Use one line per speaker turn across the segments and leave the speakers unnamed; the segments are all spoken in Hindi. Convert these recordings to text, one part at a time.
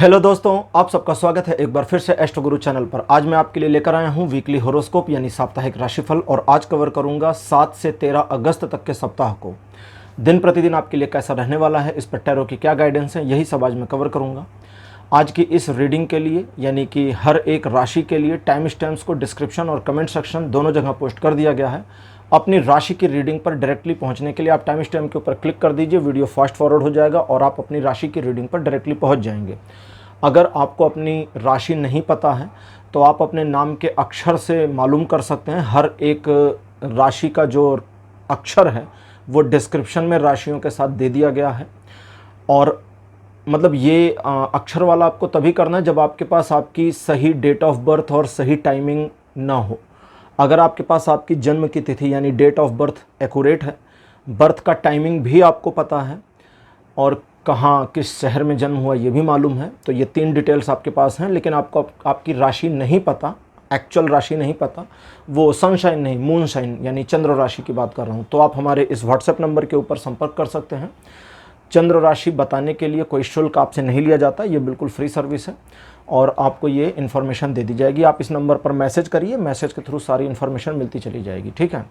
हेलो दोस्तों, आप सबका स्वागत है एक बार फिर से एस्ट्रो गुरु चैनल पर। आज मैं आपके लिए लेकर आया हूं वीकली हॉरोस्कोप यानी साप्ताहिक राशिफल और आज कवर करूंगा 7 से 13 अगस्त तक के सप्ताह को। दिन प्रतिदिन आपके लिए कैसा रहने वाला है, इस पर टैरो की क्या गाइडेंस है, यही सब आज मैं कवर करूंगा। आज की इस रीडिंग के लिए यानी कि हर एक राशि के लिए टाइम स्टैम्प्स को डिस्क्रिप्शन और कमेंट सेक्शन दोनों जगह पोस्ट कर दिया गया है। अपनी राशि की रीडिंग पर डायरेक्टली पहुंचने के लिए आप टाइम स्टैम्प के ऊपर क्लिक कर दीजिए, वीडियो फास्ट फॉरवर्ड हो जाएगा और आप अपनी राशि की रीडिंग पर डायरेक्टली पहुंच जाएंगे। अगर आपको अपनी राशि नहीं पता है तो आप अपने नाम के अक्षर से मालूम कर सकते हैं। हर एक राशि का जो अक्षर है वो डिस्क्रिप्शन में राशियों के साथ दे दिया गया है। और मतलब ये अक्षर वाला आपको तभी करना है जब आपके पास आपकी सही डेट ऑफ बर्थ और सही टाइमिंग ना हो। अगर आपके पास आपकी जन्म की तिथि यानी डेट ऑफ बर्थ एक्यूरेट है, बर्थ का टाइमिंग भी आपको पता है और कहाँ किस शहर में जन्म हुआ ये भी मालूम है, तो ये 3 डिटेल्स आपके पास हैं, लेकिन आपको आपकी राशि नहीं पता, एक्चुअल राशि नहीं पता, वो सनशाइन नहीं मून शाइन यानी चंद्र राशि की बात कर रहा हूँ, तो आप हमारे इस व्हाट्सएप नंबर के ऊपर संपर्क कर सकते हैं। चंद्र राशि बताने के लिए कोई शुल्क आपसे नहीं लिया जाता, ये बिल्कुल फ्री सर्विस है और आपको ये इन्फॉर्मेशन दे दी जाएगी। आप इस नंबर पर मैसेज करिए, मैसेज के थ्रू सारी इन्फॉर्मेशन मिलती चली जाएगी, ठीक है।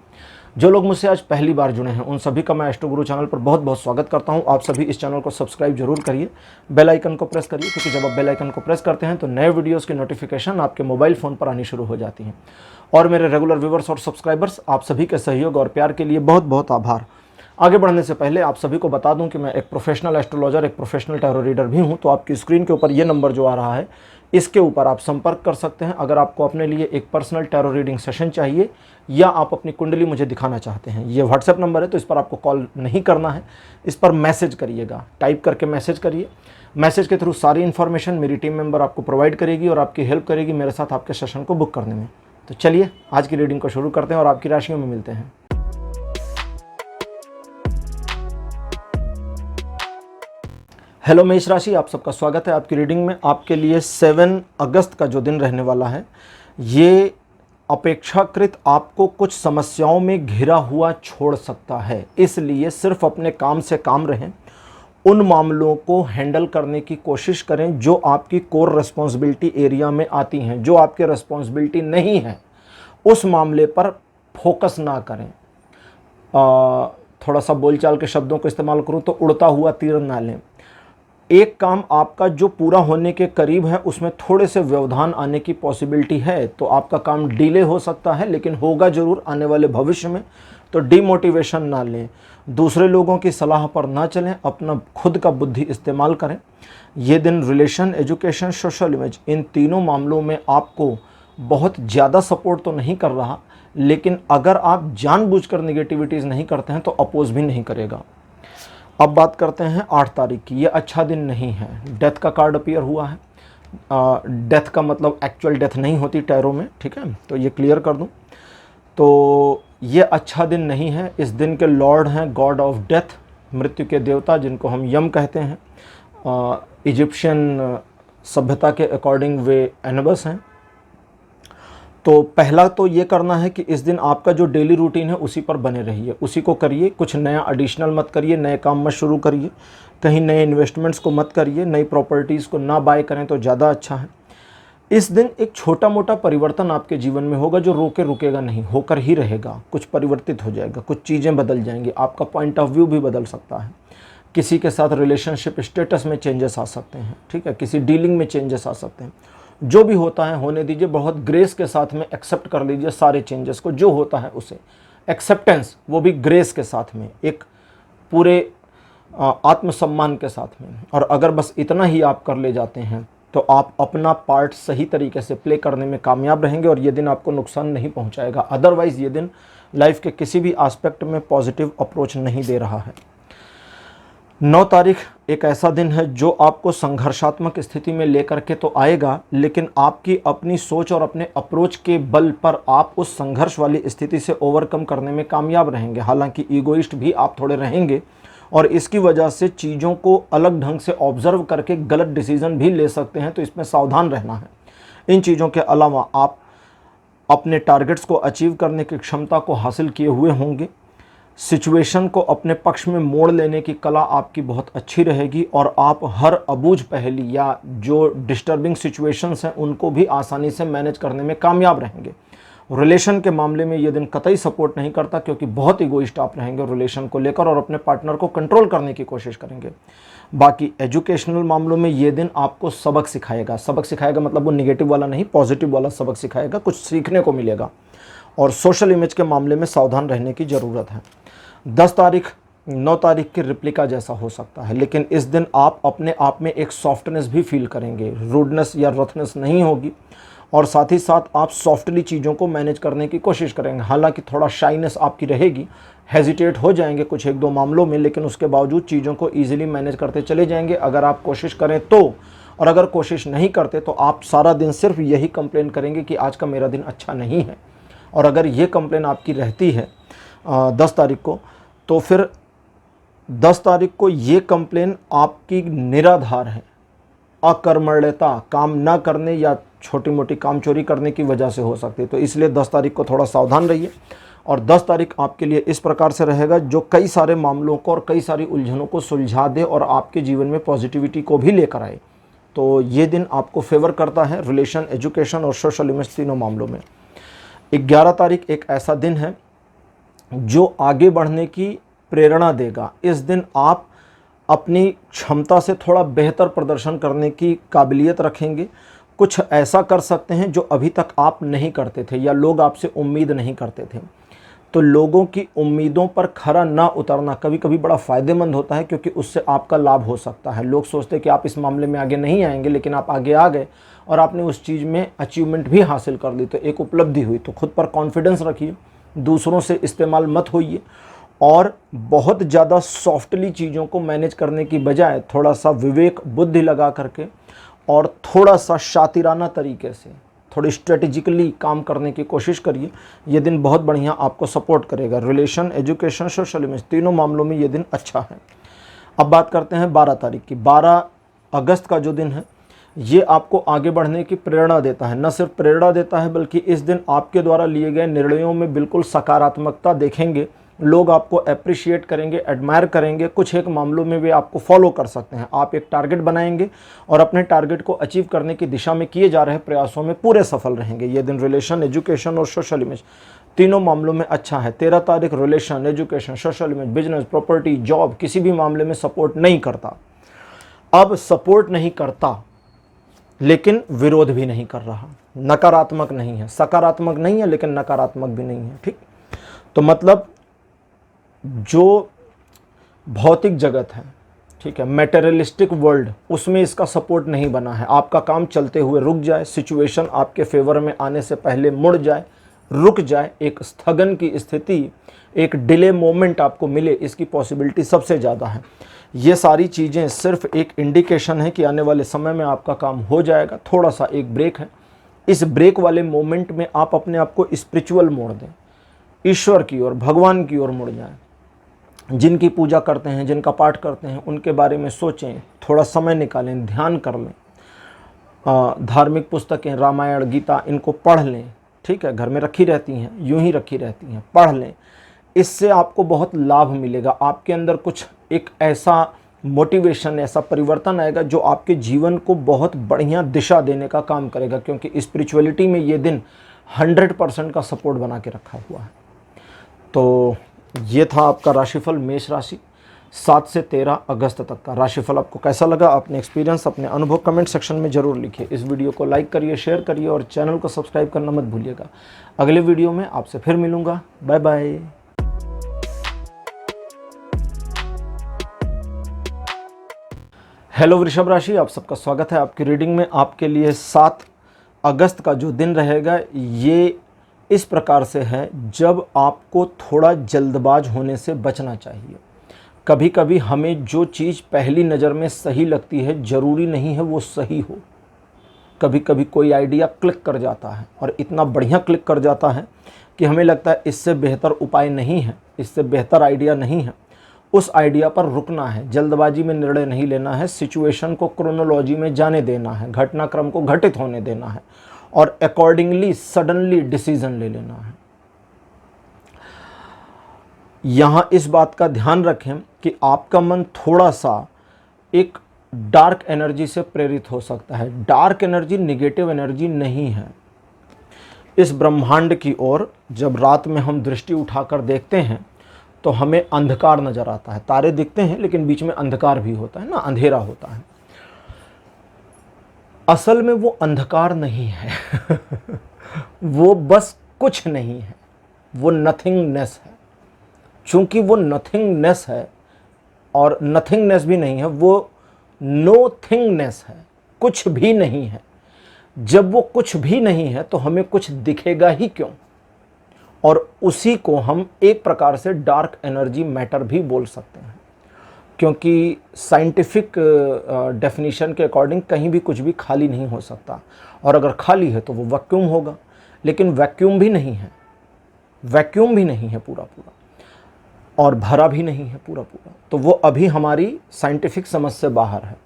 जो लोग मुझसे आज पहली बार जुड़े हैं उन सभी का मैं एस्ट्रो गुरु चैनल पर बहुत बहुत स्वागत करता हूं। आप सभी इस चैनल को सब्सक्राइब जरूर करिए, बेल आइकन को प्रेस करिए, क्योंकि जब आप बेल आइकन को प्रेस करते हैं तो नए वीडियोस की नोटिफिकेशन आपके मोबाइल फ़ोन पर आनी शुरू हो जाती हैं। और मेरे रेगुलर व्यूवर्स और सब्सक्राइबर्स, आप सभी के सहयोग और प्यार के लिए बहुत बहुत आभार। आगे बढ़ने से पहले आप सभी को बता दूं कि मैं एक प्रोफेशनल एस्ट्रोलॉजर, एक प्रोफेशनल टैरो रीडर भी हूं, तो आपकी स्क्रीन के ऊपर ये नंबर जो आ रहा है इसके ऊपर आप संपर्क कर सकते हैं अगर आपको अपने लिए एक पर्सनल टैरो रीडिंग सेशन चाहिए या आप अपनी कुंडली मुझे दिखाना चाहते हैं। ये व्हाट्सएप नंबर है, तो इस पर आपको कॉल नहीं करना है, इस पर मैसेज करिएगा, टाइप करके मैसेज करिए। मैसेज के थ्रू सारी इन्फॉर्मेशन मेरी टीम मेंबर आपको प्रोवाइड करेगी और आपकी हेल्प करेगी मेरे साथ आपके सेशन को बुक करने में। तो चलिए आज की रीडिंग को शुरू करते हैं और आपकी राशियों में मिलते हैं। हेलो मेष राशि, आप सबका स्वागत है आपकी रीडिंग में। आपके लिए 7 अगस्त का जो दिन रहने वाला है ये अपेक्षाकृत आपको कुछ समस्याओं में घिरा हुआ छोड़ सकता है, इसलिए सिर्फ अपने काम से काम रहें। उन मामलों को हैंडल करने की कोशिश करें जो आपकी कोर रिस्पॉन्सिबिलिटी एरिया में आती हैं। जो आपकी रिस्पॉन्सिबिलिटी नहीं है उस मामले पर फोकस ना करें। थोड़ा सा बोलचाल के शब्दों को इस्तेमाल करूं तो उड़ता हुआ तीर ना लें। एक काम आपका जो पूरा होने के करीब है उसमें थोड़े से व्यवधान आने की पॉसिबिलिटी है, तो आपका काम डिले हो सकता है, लेकिन होगा जरूर आने वाले भविष्य में। तो डिमोटिवेशन ना लें, दूसरे लोगों की सलाह पर ना चलें, अपना खुद का बुद्धि इस्तेमाल करें। ये दिन रिलेशन, एजुकेशन, सोशल इमेज, इन तीनों मामलों में आपको बहुत ज़्यादा सपोर्ट तो नहीं कर रहा, लेकिन अगर आप जानबूझकर नेगेटिविटीज़ नहीं करते हैं तो अपोज भी नहीं करेगा। अब बात करते हैं 8 तारीख की। ये अच्छा दिन नहीं है, डेथ का कार्ड अपीयर हुआ है। डेथ का मतलब एक्चुअल डेथ नहीं होती टैरो में, ठीक है, तो ये क्लियर कर दूं। तो ये अच्छा दिन नहीं है। इस दिन के लॉर्ड हैं गॉड ऑफ डेथ, मृत्यु के देवता जिनको हम यम कहते हैं। इजिप्शियन सभ्यता के अकॉर्डिंग वे एनबस हैं। तो पहला तो ये करना है कि इस दिन आपका जो डेली रूटीन है उसी पर बने रहिए, उसी को करिए। कुछ नया एडिशनल मत करिए, नए काम मत शुरू करिए, कहीं नए इन्वेस्टमेंट्स को मत करिए, नई प्रॉपर्टीज़ को ना बाय करें तो ज़्यादा अच्छा है। इस दिन एक छोटा मोटा परिवर्तन आपके जीवन में होगा जो रुकेगा नहीं, होकर ही रहेगा। कुछ परिवर्तित हो जाएगा, कुछ चीज़ें बदल जाएंगी, आपका पॉइंट ऑफ व्यू भी बदल सकता है। किसी के साथ रिलेशनशिप स्टेटस में चेंजेस आ सकते हैं, ठीक है, किसी डीलिंग में चेंजेस आ सकते हैं। जो भी होता है होने दीजिए, बहुत ग्रेस के साथ में एक्सेप्ट कर लीजिए सारे चेंजेस को। जो होता है उसे एक्सेप्टेंस, वो भी ग्रेस के साथ में, एक पूरे आत्मसम्मान के साथ में। और अगर बस इतना ही आप कर ले जाते हैं तो आप अपना पार्ट सही तरीके से प्ले करने में कामयाब रहेंगे और ये दिन आपको नुकसान नहीं पहुंचाएगा। अदरवाइज़ ये दिन लाइफ के किसी भी एस्पेक्ट में पॉजिटिव अप्रोच नहीं दे रहा है। 9 तारीख एक ऐसा दिन है जो आपको संघर्षात्मक स्थिति में लेकर के तो आएगा, लेकिन आपकी अपनी सोच और अपने अप्रोच के बल पर आप उस संघर्ष वाली स्थिति से ओवरकम करने में कामयाब रहेंगे। हालांकि ईगोइस्ट भी आप थोड़े रहेंगे और इसकी वजह से चीज़ों को अलग ढंग से ऑब्जर्व करके गलत डिसीजन भी ले सकते हैं, तो इसमें सावधान रहना है। इन चीज़ों के अलावा आप अपने टारगेट्स को अचीव करने की क्षमता को हासिल किए हुए होंगे। सिचुएशन को अपने पक्ष में मोड़ लेने की कला आपकी बहुत अच्छी रहेगी और आप हर अबूझ पहेली या जो डिस्टर्बिंग सिचुएशंस हैं उनको भी आसानी से मैनेज करने में कामयाब रहेंगे। रिलेशन के मामले में ये दिन कतई सपोर्ट नहीं करता, क्योंकि बहुत इगोइस्ट आप रहेंगे रिलेशन को लेकर और अपने पार्टनर को कंट्रोल करने की कोशिश करेंगे। बाकी एजुकेशनल मामलों में ये दिन आपको सबक सिखाएगा। सबक सिखाएगा मतलब वो निगेटिव वाला नहीं, पॉजिटिव वाला सबक सिखाएगा, कुछ सीखने को मिलेगा। और सोशल इमेज के मामले में सावधान रहने की ज़रूरत है। 10 तारीख 9 तारीख की रिप्लिका जैसा हो सकता है, लेकिन इस दिन आप अपने आप में एक सॉफ्टनेस भी फील करेंगे, रूडनेस या रफनेस नहीं होगी और साथ ही साथ आप सॉफ्टली चीज़ों को मैनेज करने की कोशिश करेंगे। हालांकि थोड़ा शाइनेस आपकी रहेगी, हेजिटेट हो जाएंगे कुछ एक दो मामलों में, लेकिन उसके बावजूद चीज़ों को ईजिली मैनेज करते चले जाएंगे अगर आप कोशिश करें तो। और अगर कोशिश नहीं करते तो आप सारा दिन सिर्फ यही कंप्लेन करेंगे कि आज का मेरा दिन अच्छा नहीं है। और अगर ये कंप्लेन आपकी रहती है 10 तारीख को, तो फिर 10 तारीख को ये कंप्लेन आपकी निराधार है, अकर्मण्यता, काम ना करने या छोटी मोटी काम चोरी करने की वजह से हो सकती है। तो इसलिए 10 तारीख को थोड़ा सावधान रहिए। और 10 तारीख आपके लिए इस प्रकार से रहेगा जो कई सारे मामलों को और कई सारी उलझनों को सुलझा दे और आपके जीवन में पॉजिटिविटी को भी लेकर आए। तो ये दिन आपको फेवर करता है रिलेशन, एजुकेशन और सोशल इमेज तीनों मामलों में। 11 तारीख एक ऐसा दिन है जो आगे बढ़ने की प्रेरणा देगा। इस दिन आप अपनी क्षमता से थोड़ा बेहतर प्रदर्शन करने की काबिलियत रखेंगे। कुछ ऐसा कर सकते हैं जो अभी तक आप नहीं करते थे या लोग आपसे उम्मीद नहीं करते थे। तो लोगों की उम्मीदों पर खरा ना उतरना कभी कभी बड़ा फ़ायदेमंद होता है, क्योंकि उससे आपका लाभ हो सकता है। लोग सोचते हैं कि आप इस मामले में आगे नहीं आएंगे, लेकिन आप आगे आ गए और आपने उस चीज़ में अचीवमेंट भी हासिल कर ली, तो एक उपलब्धि हुई। तो खुद पर कॉन्फिडेंस रखिए, दूसरों से इस्तेमाल मत होइए और बहुत ज़्यादा सॉफ्टली चीज़ों को मैनेज करने की बजाय थोड़ा सा विवेक बुद्धि लगा करके और थोड़ा सा शातिराना तरीके से, थोड़ी स्ट्रेटेजिकली काम करने की कोशिश करिए। ये दिन बहुत बढ़िया आपको सपोर्ट करेगा। रिलेशन, एजुकेशन, सोशल इमेज तीनों मामलों में ये दिन अच्छा है। अब बात करते हैं 12 तारीख की। 12 अगस्त का जो दिन है ये आपको आगे बढ़ने की प्रेरणा देता है। न सिर्फ प्रेरणा देता है बल्कि इस दिन आपके द्वारा लिए गए निर्णयों में बिल्कुल सकारात्मकता देखेंगे। लोग आपको अप्रिशिएट करेंगे, एडमायर करेंगे। कुछ एक मामलों में वे आपको फॉलो कर सकते हैं। आप एक टारगेट बनाएंगे और अपने टारगेट को अचीव करने की दिशा में किए जा रहे प्रयासों में पूरे सफल रहेंगे। ये दिन रिलेशन, एजुकेशन और सोशल इमेज तीनों मामलों में अच्छा है। 13 तारीख relation, education, social image, business, property, job किसी भी मामले में सपोर्ट नहीं करता। अब सपोर्ट नहीं करता लेकिन विरोध भी नहीं कर रहा। नकारात्मक नहीं है, सकारात्मक नहीं है लेकिन नकारात्मक भी नहीं है। ठीक, तो मतलब जो भौतिक जगत है, ठीक है, मैटेरियलिस्टिक वर्ल्ड, उसमें इसका सपोर्ट नहीं बना है। आपका काम चलते हुए रुक जाए, सिचुएशन आपके फेवर में आने से पहले मुड़ जाए, रुक जाए, एक स्थगन की स्थिति, एक डिले मोमेंट आपको मिले, इसकी पॉसिबिलिटी सबसे ज़्यादा है। ये सारी चीज़ें सिर्फ एक इंडिकेशन है कि आने वाले समय में आपका काम हो जाएगा। थोड़ा सा एक ब्रेक है। इस ब्रेक वाले मोमेंट में आप अपने आप को स्पिरिचुअल मोड़ दें, ईश्वर की ओर, भगवान की ओर मुड़ जाएं। जिनकी पूजा करते हैं, जिनका पाठ करते हैं, उनके बारे में सोचें, थोड़ा समय निकालें, ध्यान कर लें। धार्मिक पुस्तकें, रामायण, गीता, इनको पढ़ लें। ठीक है, घर में रखी रहती हैं, यूं ही रखी रहती हैं, पढ़ लें। इससे आपको बहुत लाभ मिलेगा। आपके अंदर कुछ एक ऐसा मोटिवेशन, ऐसा परिवर्तन आएगा जो आपके जीवन को बहुत बढ़िया दिशा देने का काम करेगा, क्योंकि स्पिरिचुअलिटी में ये दिन 100% का सपोर्ट बना के रखा हुआ है। तो ये था आपका राशिफल, मेष राशि 7 से 13 अगस्त तक का राशिफल। आपको कैसा लगा? अपने एक्सपीरियंस, अपने अनुभव कमेंट सेक्शन में ज़रूर लिखिए। इस वीडियो को लाइक करिए, शेयर करिए और चैनल को सब्सक्राइब करना मत भूलिएगा। अगले वीडियो में आपसे फिर मिलूँगा। Bye bye. हेलो वृषभ राशि, आप सबका स्वागत है आपकी रीडिंग में। आपके लिए 7 अगस्त का जो दिन रहेगा ये इस प्रकार से है, जब आपको थोड़ा जल्दबाज होने से बचना चाहिए। कभी कभी हमें जो चीज़ पहली नज़र में सही लगती है ज़रूरी नहीं है वो सही हो। कभी कभी कोई आइडिया क्लिक कर जाता है और इतना बढ़िया क्लिक कर जाता है कि हमें लगता है इससे बेहतर उपाय नहीं है, इससे बेहतर आइडिया नहीं है। उस आइडिया पर रुकना है, जल्दबाजी में निर्णय नहीं लेना है, सिचुएशन को क्रोनोलॉजी में जाने देना है, घटनाक्रम को घटित होने देना है और अकॉर्डिंगली सडनली डिसीजन ले लेना है। यहाँ इस बात का ध्यान रखें कि आपका मन थोड़ा सा एक डार्क एनर्जी से प्रेरित हो सकता है। डार्क एनर्जी नेगेटिव एनर्जी नहीं है। इस ब्रह्मांड की ओर जब रात में हम दृष्टि उठाकर देखते हैं तो हमें अंधकार नजर आता है। तारे दिखते हैं लेकिन बीच में अंधकार भी होता है ना, अंधेरा होता है। असल में वो अंधकार नहीं है वो बस कुछ नहीं है, वो नथिंगनेस है। चूंकि वो नथिंगनेस है और नथिंगनेस भी नहीं है, वो नो थिंगनेस है, कुछ भी नहीं है। जब वो कुछ भी नहीं है तो हमें कुछ दिखेगा ही क्यों? और उसी को हम एक प्रकार से डार्क एनर्जी मैटर भी बोल सकते हैं, क्योंकि साइंटिफिक डेफिनेशन के अकॉर्डिंग कहीं भी कुछ भी खाली नहीं हो सकता, और अगर खाली है तो वो वैक्यूम होगा। लेकिन वैक्यूम भी नहीं है, वैक्यूम भी नहीं है पूरा पूरा, और भरा भी नहीं है पूरा पूरा। तो वो अभी हमारी साइंटिफिक समझ से बाहर है,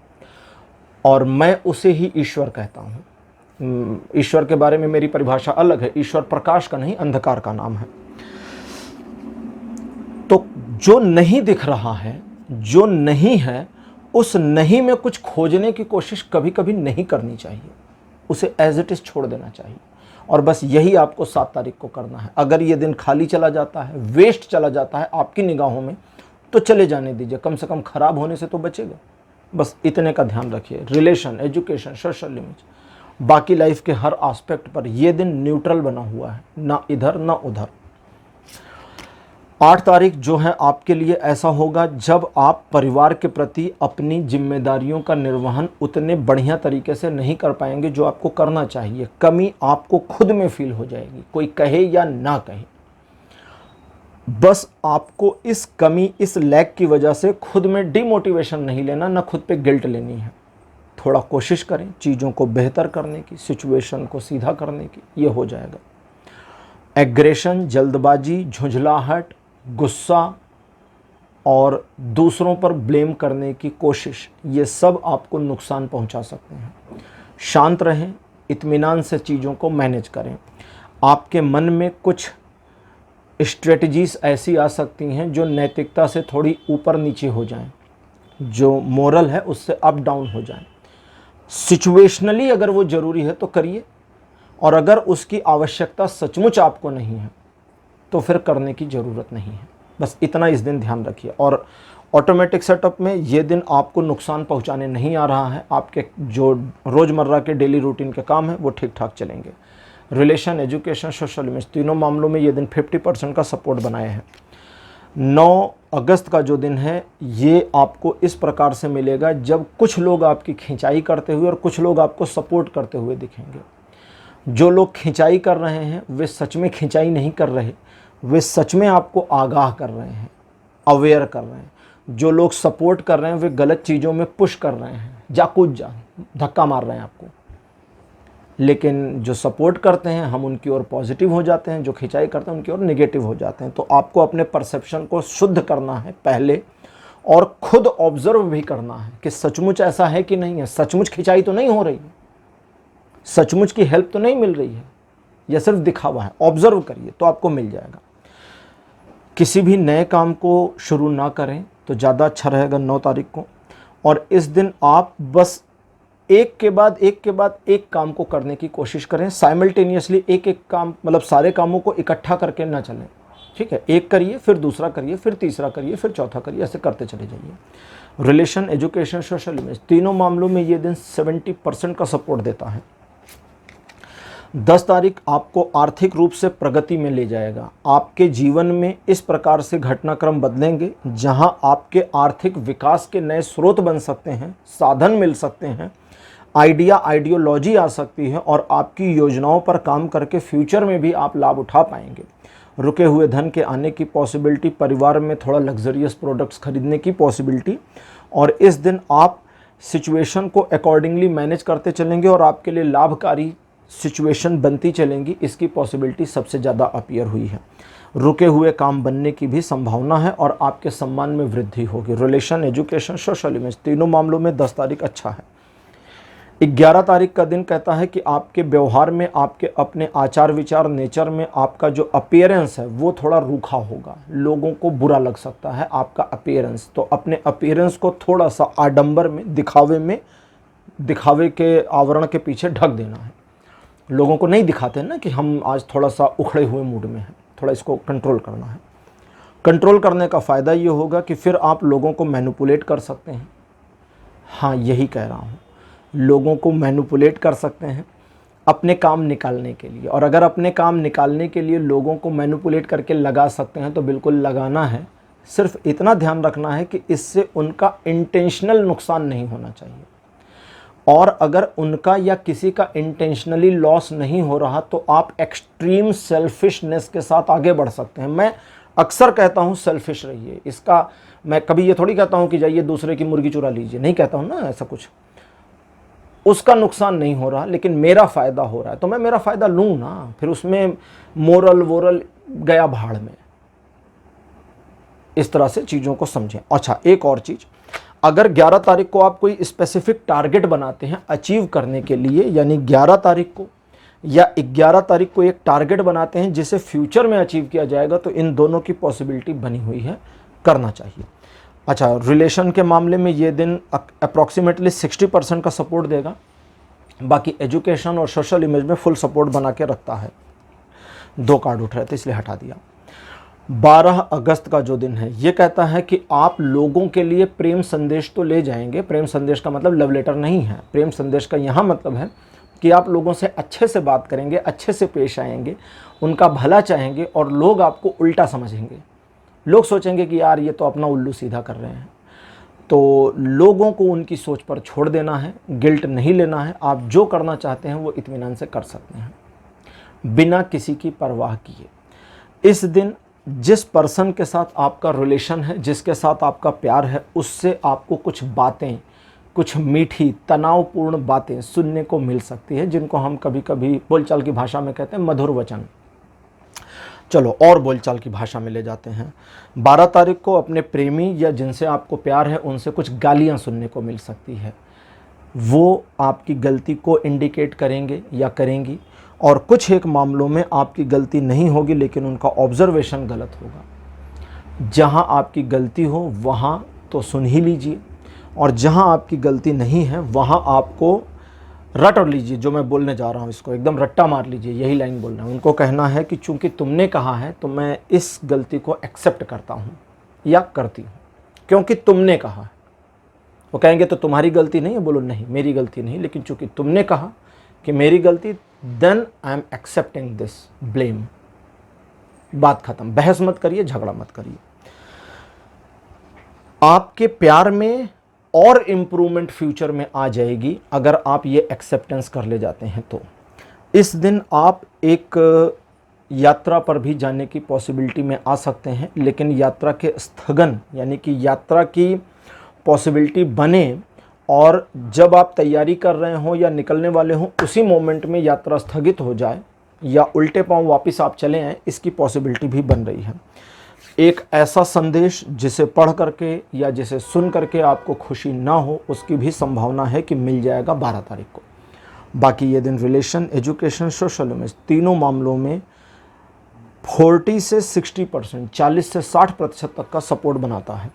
और मैं उसे ही ईश्वर कहता हूँ। ईश्वर के बारे में मेरी परिभाषा अलग है। ईश्वर प्रकाश का नहीं, अंधकार का नाम है। तो जो नहीं दिख रहा है, जो नहीं है, उस नहीं में कुछ खोजने की कोशिश कभी कभी नहीं करनी चाहिए। उसे एज इट इज छोड़ देना चाहिए। और बस यही आपको 7 तारीख को करना है। अगर ये दिन खाली चला जाता है, वेस्ट चला जाता है आपकी निगाहों में, तो चले जाने दीजिए, कम से कम खराब होने से तो बचेगा। बस इतने का ध्यान रखिए। रिलेशन, एजुकेशन, सोशल इमेज, बाकी लाइफ के हर एस्पेक्ट पर यह दिन न्यूट्रल बना हुआ है, ना इधर ना उधर। 8 तारीख जो है आपके लिए ऐसा होगा जब आप परिवार के प्रति अपनी जिम्मेदारियों का निर्वहन उतने बढ़िया तरीके से नहीं कर पाएंगे जो आपको करना चाहिए। कमी आपको खुद में फील हो जाएगी, कोई कहे या ना कहे। बस आपको इस कमी, इस लैक की वजह से खुद में डिमोटिवेशन नहीं लेना, ना खुद पे गिल्ट लेनी है। थोड़ा कोशिश करें चीज़ों को बेहतर करने की, सिचुएशन को सीधा करने की, ये हो जाएगा। एग्रेशन, जल्दबाजी, झुंझलाहट, गुस्सा और दूसरों पर ब्लेम करने की कोशिश, ये सब आपको नुकसान पहुंचा सकते हैं। शांत रहें, इत्मीनान से चीज़ों को मैनेज करें। आपके मन में कुछ स्ट्रेटजीज ऐसी आ सकती हैं जो नैतिकता से थोड़ी ऊपर नीचे हो जाएं, जो मोरल है उससे अप डाउन हो जाएं। सिचुएशनली अगर वो ज़रूरी है तो करिए, और अगर उसकी आवश्यकता सचमुच आपको नहीं है तो फिर करने की ज़रूरत नहीं है। बस इतना इस दिन ध्यान रखिए। और ऑटोमेटिक सेटअप में ये दिन आपको नुकसान पहुंचाने नहीं आ रहा है। आपके जो रोज़मर्रा के डेली रूटीन के काम हैं वो ठीक ठाक चलेंगे। रिलेशन, एजुकेशन, सोशल इमेज, तीनों मामलों में ये दिन 50% का सपोर्ट बनाए हैं। 9 अगस्त का जो दिन है ये आपको इस प्रकार से मिलेगा जब कुछ लोग आपकी खिंचाई करते हुए और कुछ लोग आपको सपोर्ट करते हुए दिखेंगे। जो लोग खिंचाई कर रहे हैं वे सच में खिंचाई नहीं कर रहे, वे सच में आपको आगाह कर रहे हैं, अवेयर कर रहे हैं। जो लोग सपोर्ट कर रहे हैं वे गलत चीज़ों में पुश कर रहे हैं, जा कूद जा, धक्का मार रहे हैं आपको। लेकिन जो सपोर्ट करते हैं हम उनकी ओर पॉजिटिव हो जाते हैं, जो खिंचाई करते हैं उनकी ओर नेगेटिव हो जाते हैं। तो आपको अपने परसेप्शन को शुद्ध करना है पहले, और खुद ऑब्जर्व भी करना है कि सचमुच ऐसा है कि नहीं है। सचमुच खिंचाई तो नहीं हो रही है, सचमुच की हेल्प तो नहीं मिल रही है, यह सिर्फ दिखावा है। ऑब्जर्व करिए तो आपको मिल जाएगा। किसी भी नए काम को शुरू ना करें तो ज़्यादा अच्छा रहेगा 9 तारीख को। और इस दिन आप बस एक के बाद एक काम को करने की कोशिश करें। साइमल्टेनियसली एक काम, मतलब सारे कामों को इकट्ठा करके ना चलें, ठीक है। एक करिए, फिर दूसरा करिए, फिर तीसरा करिए, फिर चौथा करिए, ऐसे करते चले जाइए। रिलेशन, एजुकेशन, सोशल इमेज, तीनों मामलों में ये दिन 70% का सपोर्ट देता है। 10 तारीख आपको आर्थिक रूप से प्रगति में ले जाएगा। आपके जीवन में इस प्रकार से घटनाक्रम बदलेंगे जहां आपके आर्थिक विकास के नए स्रोत बन सकते हैं, साधन मिल सकते हैं, आइडियोलॉजी आ सकती है, और आपकी योजनाओं पर काम करके फ्यूचर में भी आप लाभ उठा पाएंगे। रुके हुए धन के आने की पॉसिबिलिटी, परिवार में थोड़ा लग्जरियस प्रोडक्ट्स खरीदने की पॉसिबिलिटी, और इस दिन आप सिचुएशन को अकॉर्डिंगली मैनेज करते चलेंगे और आपके लिए लाभकारी सिचुएशन बनती चलेंगी, इसकी पॉसिबिलिटी सबसे ज़्यादा अपीयर हुई है। रुके हुए काम बनने की भी संभावना है और आपके सम्मान में वृद्धि होगी। रिलेशन, एजुकेशन, सोशल इमेज, तीनों मामलों में 10 तारीख अच्छा है। 11 तारीख का दिन कहता है कि आपके व्यवहार में, आपके अपने आचार विचार, नेचर में आपका जो अपीयरेंस है वो थोड़ा रूखा होगा, लोगों को बुरा लग सकता है आपका अपीयरेंस। तो अपने अपीयरेंस को थोड़ा सा आडंबर में, दिखावे के आवरण के पीछे ढक देना है। लोगों को नहीं दिखाते ना कि हम आज थोड़ा सा उखड़े हुए मूड में हैं, थोड़ा इसको कंट्रोल करना है। कंट्रोल करने का फ़ायदा ये होगा कि फिर आप लोगों को मैनिपुलेट कर सकते हैं। हाँ, यही कह रहा हूँ, लोगों को मैनिपुलेट कर सकते हैं अपने काम निकालने के लिए। और अगर अपने काम निकालने के लिए लोगों को मैनिपुलेट करके लगा सकते हैं तो बिल्कुल लगाना है। सिर्फ इतना ध्यान रखना है कि इससे उनका इंटेंशनल नुकसान नहीं होना चाहिए। और अगर उनका या किसी का इंटेंशनली लॉस नहीं हो रहा तो आप एक्सट्रीम सेल्फिशनेस के साथ आगे बढ़ सकते हैं। मैं अक्सर कहता हूँ सेल्फिश रहिए, इसका मैं कभी ये थोड़ी कहता हूँ कि जाइए दूसरे की मुर्गी चुरा लीजिए, नहीं कहता हूँ ना ऐसा कुछ। उसका नुकसान नहीं हो रहा लेकिन मेरा फ़ायदा हो रहा है तो मैं मेरा फ़ायदा लूँ ना, फिर उसमें मोरल वोरल गया भाड़ में। इस तरह से चीज़ों को समझें। अच्छा, एक और चीज़, अगर 11 तारीख को आप कोई स्पेसिफिक टारगेट बनाते हैं अचीव करने के लिए, यानी 11 तारीख को या 11 तारीख को एक टारगेट बनाते हैं जिसे फ्यूचर में अचीव किया जाएगा, तो इन दोनों की पॉसिबिलिटी बनी हुई है, करना चाहिए। अच्छा, रिलेशन के मामले में ये दिन अप्रॉक्सीमेटली 60% का सपोर्ट देगा, बाकी एजुकेशन और सोशल इमेज में फुल सपोर्ट बना के रखता है। 2 कार्ड उठ रहे थे इसलिए हटा दिया। 12 अगस्त का जो दिन है ये कहता है कि आप लोगों के लिए प्रेम संदेश तो ले जाएंगे। प्रेम संदेश का मतलब लव लेटर नहीं है। प्रेम संदेश का यहाँ मतलब है कि आप लोगों से अच्छे से बात करेंगे, अच्छे से पेश आएंगे, उनका भला चाहेंगे और लोग आपको उल्टा समझेंगे। लोग सोचेंगे कि यार ये तो अपना उल्लू सीधा कर रहे हैं। तो लोगों को उनकी सोच पर छोड़ देना है, गिल्ट नहीं लेना है। आप जो करना चाहते हैं वो इत्मीनान से कर सकते हैं बिना किसी की परवाह किए। इस दिन जिस पर्सन के साथ आपका रिलेशन है, जिसके साथ आपका प्यार है, उससे आपको कुछ बातें, कुछ मीठी तनावपूर्ण बातें सुनने को मिल सकती है, जिनको हम कभी कभी बोलचाल की भाषा में कहते हैं मधुर वचन। चलो और बोलचाल की भाषा में ले जाते हैं। 12 तारीख को अपने प्रेमी या जिनसे आपको प्यार है उनसे कुछ गालियां सुनने को मिल सकती है। वो आपकी गलती को इंडिकेट करेंगे या करेंगी, और कुछ एक मामलों में आपकी गलती नहीं होगी लेकिन उनका ऑब्जर्वेशन गलत होगा। जहां आपकी गलती हो वहां तो सुन ही लीजिए, और जहां आपकी गलती नहीं है वहां आपको रट लीजिए। जो मैं बोलने जा रहा हूं इसको एकदम रट्टा मार लीजिए, यही लाइन बोलना है। उनको कहना है कि चूंकि तुमने कहा है तो मैं इस गलती को एक्सेप्ट करता हूं या करती हूं, क्योंकि तुमने कहा है। वो कहेंगे तो तुम्हारी गलती नहीं है, बोलो नहीं मेरी गलती नहीं, लेकिन चूंकि तुमने कहा कि मेरी गलती, then I am accepting this blame. बात खत्म। बहस मत करिए, झगड़ा मत करिए। आपके प्यार में और इम्प्रूवमेंट फ्यूचर में आ जाएगी अगर आप ये एक्सेप्टेंस कर ले जाते हैं। तो इस दिन आप एक यात्रा पर भी जाने की पॉसिबिलिटी में आ सकते हैं, लेकिन यात्रा के स्थगन यानी कि यात्रा की पॉसिबिलिटी बने और जब आप तैयारी कर रहे हो या निकलने वाले हो उसी मोमेंट में यात्रा स्थगित हो जाए या उल्टे पांव वापस आप चले आएँ, इसकी पॉसिबिलिटी भी बन रही है। एक ऐसा संदेश जिसे पढ़ करके या जिसे सुन करके आपको खुशी ना हो, उसकी भी संभावना है कि मिल जाएगा 12 तारीख को। बाकी ये दिन रिलेशन, एजुकेशन, सोशल इमेज तीनों मामलों में 40 से 60%, 40 से 60% तक का सपोर्ट बनाता है।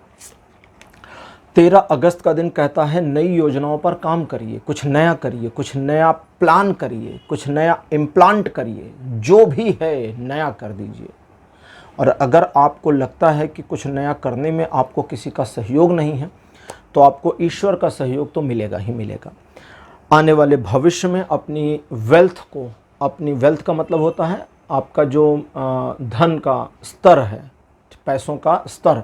13 अगस्त का दिन कहता है नई योजनाओं पर काम करिए, कुछ नया करिए, कुछ नया प्लान करिए, कुछ नया इम्प्लांट करिए, जो भी है नया कर दीजिए। और अगर आपको लगता है कि कुछ नया करने में आपको किसी का सहयोग नहीं है तो आपको ईश्वर का सहयोग तो मिलेगा ही मिलेगा। आने वाले भविष्य में अपनी वेल्थ को, अपनी वेल्थ का मतलब होता है आपका जो धन का स्तर है, पैसों का स्तर,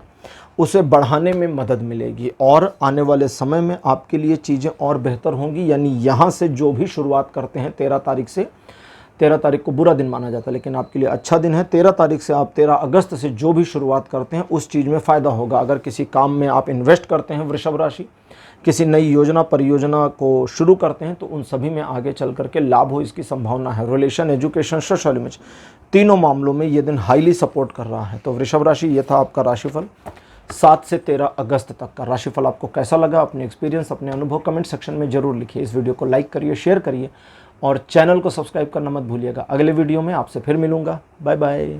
उसे बढ़ाने में मदद मिलेगी और आने वाले समय में आपके लिए चीज़ें और बेहतर होंगी। यानी यहाँ से जो भी शुरुआत करते हैं 13 तारीख से, 13 तारीख को बुरा दिन माना जाता है लेकिन आपके लिए अच्छा दिन है। 13 तारीख से आप 13 अगस्त से जो भी शुरुआत करते हैं उस चीज़ में फ़ायदा होगा। अगर किसी काम में आप इन्वेस्ट करते हैं वृषभ राशि, किसी नई योजना परियोजना को शुरू करते हैं तो उन सभी में आगे चल करके लाभ हो, इसकी संभावना है। रिलेशन, एजुकेशन, सोशल इमेज तीनों मामलों में ये दिन हाईली सपोर्ट कर रहा है। तो वृषभ राशि, ये था आपका राशिफल। 7 से 13 अगस्त तक का राशिफल आपको कैसा लगा, अपने एक्सपीरियंस, अपने अनुभव कमेंट सेक्शन में जरूर लिखिए। इस वीडियो को लाइक करिए, शेयर करिए और चैनल को सब्सक्राइब करना मत भूलिएगा। अगले वीडियो में आपसे फिर मिलूंगा। Bye bye.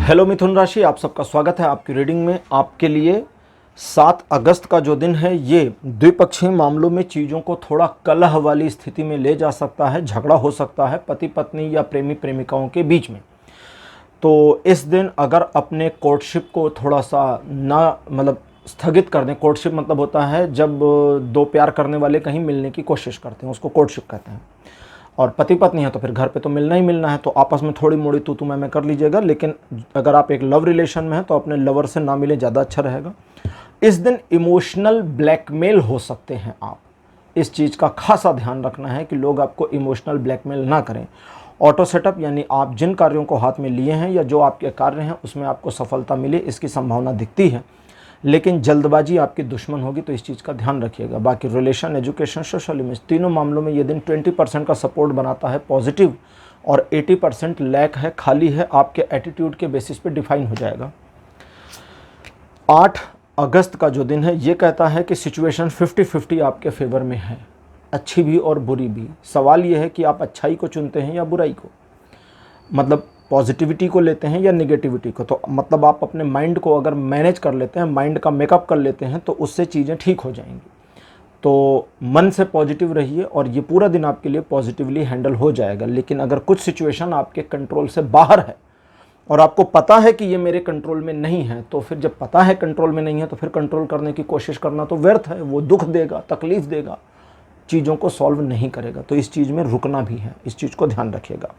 हेलो मिथुन राशि, आप सबका स्वागत है आपकी रीडिंग में। आपके लिए 7 अगस्त का जो दिन है ये द्विपक्षीय मामलों में चीज़ों को थोड़ा कलह वाली स्थिति में ले जा सकता है, झगड़ा हो सकता है पति पत्नी या प्रेमी प्रेमिकाओं के बीच में। तो इस दिन अगर अपने कोर्टशिप को थोड़ा सा ना स्थगित कर दें। कोर्टशिप मतलब होता है जब दो प्यार करने वाले कहीं मिलने की कोशिश करते हैं, उसको कोर्टशिप कहते हैं। और पति पत्नी है तो फिर घर पे तो मिलना ही मिलना है, तो आपस में थोड़ी मोड़ी तू मैं कर लीजिएगा। लेकिन अगर आप एक लव रिलेशन में हैं तो अपने लवर से ना मिले, ज़्यादा अच्छा रहेगा। इस दिन इमोशनल ब्लैकमेल हो सकते हैं आप, इस चीज़ का खासा ध्यान रखना है कि लोग आपको इमोशनल ब्लैकमेल ना करें। ऑटो सेटअप यानी आप जिन कार्यों को हाथ में लिए हैं या जो आपके कार्य हैं उसमें आपको सफलता मिले, इसकी संभावना दिखती है, लेकिन जल्दबाजी आपकी दुश्मन होगी, तो इस चीज़ का ध्यान रखिएगा। बाकी रिलेशन, एजुकेशन, सोशल इमेज, तीनों मामलों में ये दिन 20% का सपोर्ट बनाता है पॉजिटिव, और 80% लैक है, खाली है, आपके एटीट्यूड के बेसिस पे डिफाइन हो जाएगा। 8 अगस्त का जो दिन है ये कहता है कि सिचुएशन 50-50 आपके फेवर में है, अच्छी भी और बुरी भी। सवाल ये है कि आप अच्छाई को चुनते हैं या बुराई को, मतलब पॉजिटिविटी को लेते हैं या नेगेटिविटी को। तो मतलब आप अपने माइंड को अगर मैनेज कर लेते हैं, माइंड का मेकअप कर लेते हैं, तो उससे चीज़ें ठीक हो जाएंगी। तो मन से पॉजिटिव रहिए और ये पूरा दिन आपके लिए पॉजिटिवली हैंडल हो जाएगा। लेकिन अगर कुछ सिचुएशन आपके कंट्रोल से बाहर है और आपको पता है कि ये मेरे कंट्रोल में नहीं है, तो फिर जब पता है कंट्रोल में नहीं है तो फिर कंट्रोल करने की कोशिश करना तो व्यर्थ है। वो दुख देगा, तकलीफ देगा, चीज़ों को सॉल्व नहीं करेगा। तो इस चीज़ में रुकना भी है, इस चीज़ को ध्यान रखिएगा।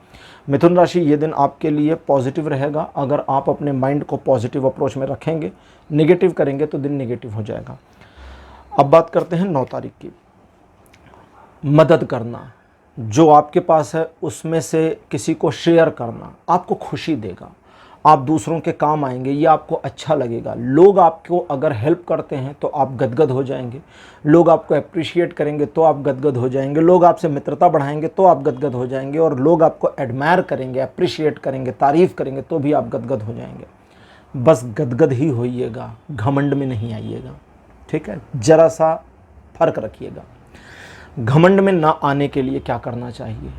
मिथुन राशि, ये दिन आपके लिए पॉजिटिव रहेगा अगर आप अपने माइंड को पॉजिटिव अप्रोच में रखेंगे। नेगेटिव करेंगे तो दिन नेगेटिव हो जाएगा। अब बात करते हैं 9 तारीख की। मदद करना, जो आपके पास है उसमें से किसी को शेयर करना आपको खुशी देगा, आप दूसरों के काम आएंगे, ये आपको अच्छा लगेगा। लोग आपको अगर हेल्प करते हैं तो आप गदगद हो जाएंगे, लोग आपको अप्रिशिएट करेंगे तो आप गदगद हो जाएंगे, लोग आपसे मित्रता बढ़ाएंगे तो आप गदगद हो जाएंगे, और लोग आपको एडमायर करेंगे, अप्रिशिएट करेंगे, तारीफ़ करेंगे तो भी आप गदगद हो जाएंगे। बस गदगद ही होइएगा, घमंड में नहीं आइएगा, ठीक है? ज़रा सा फर्क रखिएगा। घमंड में ना आने के लिए क्या करना चाहिए?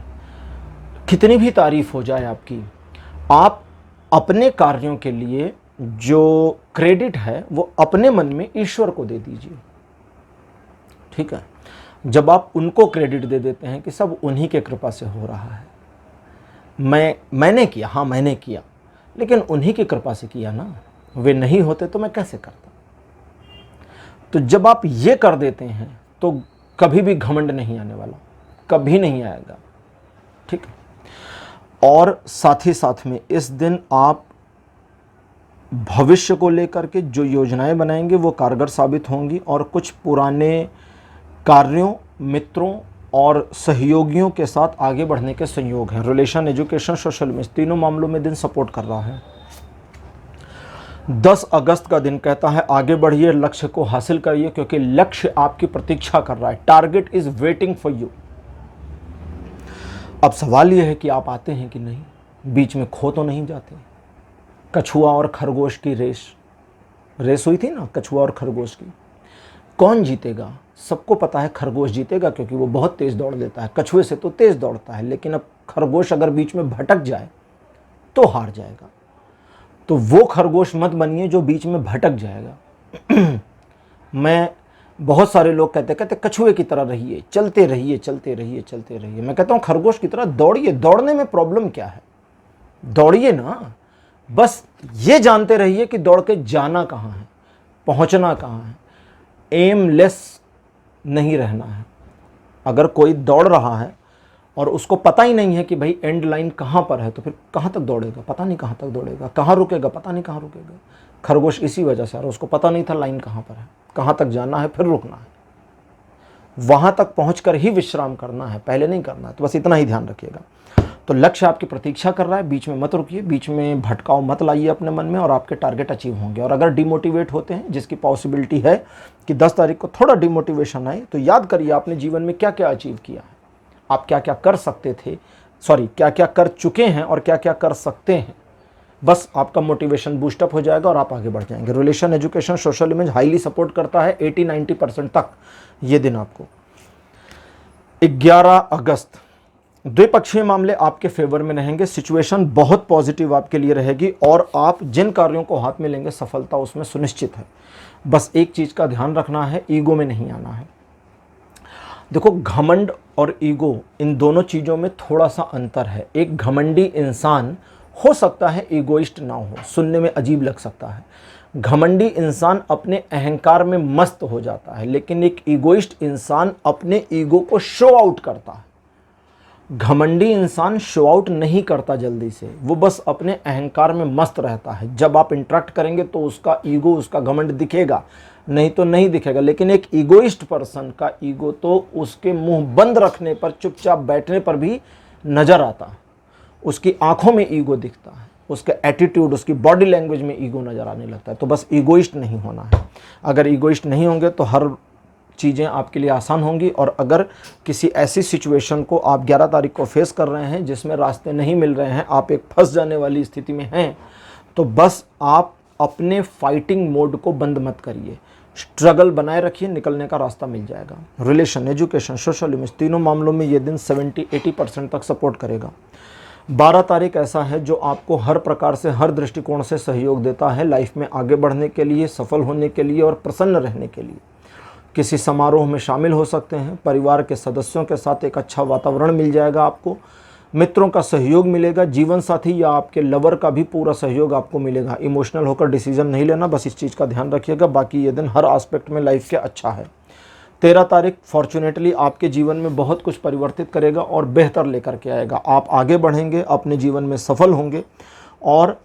कितनी भी तारीफ़ हो जाए आपकी, आप अपने कार्यों के लिए जो क्रेडिट है वो अपने मन में ईश्वर को दे दीजिए, ठीक है? जब आप उनको क्रेडिट दे देते हैं कि सब उन्हीं के कृपा से हो रहा है, मैंने किया, हाँ मैंने किया, लेकिन उन्हीं की कृपा से किया ना, वे नहीं होते तो मैं कैसे करता। तो जब आप ये कर देते हैं तो कभी भी घमंड नहीं आने वाला, कभी नहीं आएगा, ठीक है? और साथ ही साथ में इस दिन आप भविष्य को लेकर के जो योजनाएं बनाएंगे वो कारगर साबित होंगी, और कुछ पुराने कार्यों, मित्रों और सहयोगियों के साथ आगे बढ़ने के संयोग हैं। रिलेशन, एजुकेशन, सोशल में तीनों मामलों में दिन सपोर्ट कर रहा है। 10 अगस्त का दिन कहता है आगे बढ़िए, लक्ष्य को हासिल करिए, क्योंकि लक्ष्य आपकी प्रतीक्षा कर रहा है। Target is waiting for you. अब सवाल यह है कि आप आते हैं कि नहीं, बीच में खो तो नहीं जाते। कछुआ और खरगोश की रेस हुई थी ना, कछुआ और खरगोश की, कौन जीतेगा? सबको पता है खरगोश जीतेगा, क्योंकि वो बहुत तेज दौड़ लेता है, कछुए से तो तेज दौड़ता है। लेकिन अब खरगोश अगर बीच में भटक जाए तो हार जाएगा। तो वो खरगोश मत बनिए जो बीच में भटक जाएगा। बहुत सारे लोग कहते कछुए की तरह रहिए, चलते रहिए, चलते रहिए, चलते रहिए। मैं कहता हूँ खरगोश की तरह दौड़िए। दौड़ने में प्रॉब्लम क्या है? दौड़िए ना, बस ये जानते रहिए कि दौड़ के जाना कहाँ है, पहुँचना कहाँ है। एमलेस नहीं रहना है। अगर कोई दौड़ रहा है और उसको पता ही नहीं है कि भाई एंड लाइन कहाँ पर है, तो फिर कहाँ तक दौड़ेगा? पता नहीं कहाँ तक दौड़ेगा, कहाँ रुकेगा? पता नहीं कहाँ रुकेगा। खरगोश इसी वजह से, और उसको पता नहीं था लाइन कहाँ पर है, कहाँ तक जाना है, फिर रुकना है, वहाँ तक पहुँचकर ही विश्राम करना है, पहले नहीं करना है। तो बस इतना ही ध्यान रखिएगा। तो लक्ष्य आपकी प्रतीक्षा कर रहा है, बीच में मत रुकिए, बीच में भटकाव मत लाइए अपने मन में, और आपके टारगेट अचीव होंगे। और अगर डिमोटिवेट होते हैं, जिसकी पॉसिबिलिटी है कि 10 तारीख को थोड़ा डिमोटिवेशन आए, तो याद करिए आपने जीवन में क्या क्या अचीव किया है, आप क्या क्या कर सकते थे, सॉरी क्या क्या कर चुके हैं और क्या क्या कर सकते हैं। बस आपका मोटिवेशन बूस्टअप हो जाएगा और आप आगे बढ़ जाएंगे। Relation, education, social image highly support करता है 80-90% तक ये दिन आपको। 11 अगस्त, द्विपक्षीय मामले आपके फेवर में रहेंगे। सिचुएशन बहुत पॉजिटिव आपके लिए रहेगी और आप जिन कार्यों को हाथ में लेंगे सफलता उसमें सुनिश्चित है। बस एक चीज़ का ध्यान रखना है, ईगो में नहीं आना है। देखो, घमंड और ईगो इन दोनों चीज़ों में थोड़ा सा अंतर है। एक घमंडी इंसान हो सकता है ईगोइस्ट ना हो, सुनने में अजीब लग सकता है। घमंडी इंसान अपने अहंकार में मस्त हो जाता है, लेकिन एक ईगोइस्ट इंसान अपने ईगो को शो आउट करता है। घमंडी इंसान शो आउट नहीं करता जल्दी से, वो बस अपने अहंकार में मस्त रहता है। जब आप इंटरेक्ट करेंगे तो उसका ईगो, उसका घमंड दिखेगा, नहीं तो नहीं दिखेगा। लेकिन एक ईगोइस्ट पर्सन का ईगो तो उसके मुंह बंद रखने पर, चुपचाप बैठने पर भी नजर आता है। उसकी आंखों में ईगो दिखता है, उसके एटीट्यूड, उसकी बॉडी लैंग्वेज में ईगो नजर आने लगता है। तो बस ईगोइस्ट नहीं होना है। अगर ईगोइस्ट नहीं होंगे तो हर चीज़ें आपके लिए आसान होंगी। और अगर किसी ऐसी सिचुएशन को आप 11 तारीख को फेस कर रहे हैं जिसमें रास्ते नहीं मिल रहे हैं, आप एक फंस जाने वाली स्थिति में हैं, तो बस आप अपने फाइटिंग मोड को बंद मत करिए, स्ट्रगल बनाए रखिए, निकलने का रास्ता मिल जाएगा। रिलेशन, एजुकेशन, सोशल इमेज, तीनों मामलों में ये दिन 70-80% तक सपोर्ट करेगा। 12 तारीख ऐसा है जो आपको हर प्रकार से, हर दृष्टिकोण से सहयोग देता है लाइफ में आगे बढ़ने के लिए, सफल होने के लिए और प्रसन्न रहने के लिए। किसी समारोह में शामिल हो सकते हैं, परिवार के सदस्यों के साथ एक अच्छा वातावरण मिल जाएगा आपको, मित्रों का सहयोग मिलेगा, जीवन साथी या आपके लवर का भी पूरा सहयोग आपको मिलेगा। इमोशनल होकर डिसीजन नहीं लेना, बस इस चीज़ का ध्यान रखिएगा। बाकी ये दिन हर एस्पेक्ट में लाइफ के अच्छा है। 13 तारीख फॉर्चुनेटली आपके जीवन में बहुत कुछ परिवर्तित करेगा और बेहतर लेकर के आएगा। आप आगे बढ़ेंगे, अपने जीवन में सफल होंगे और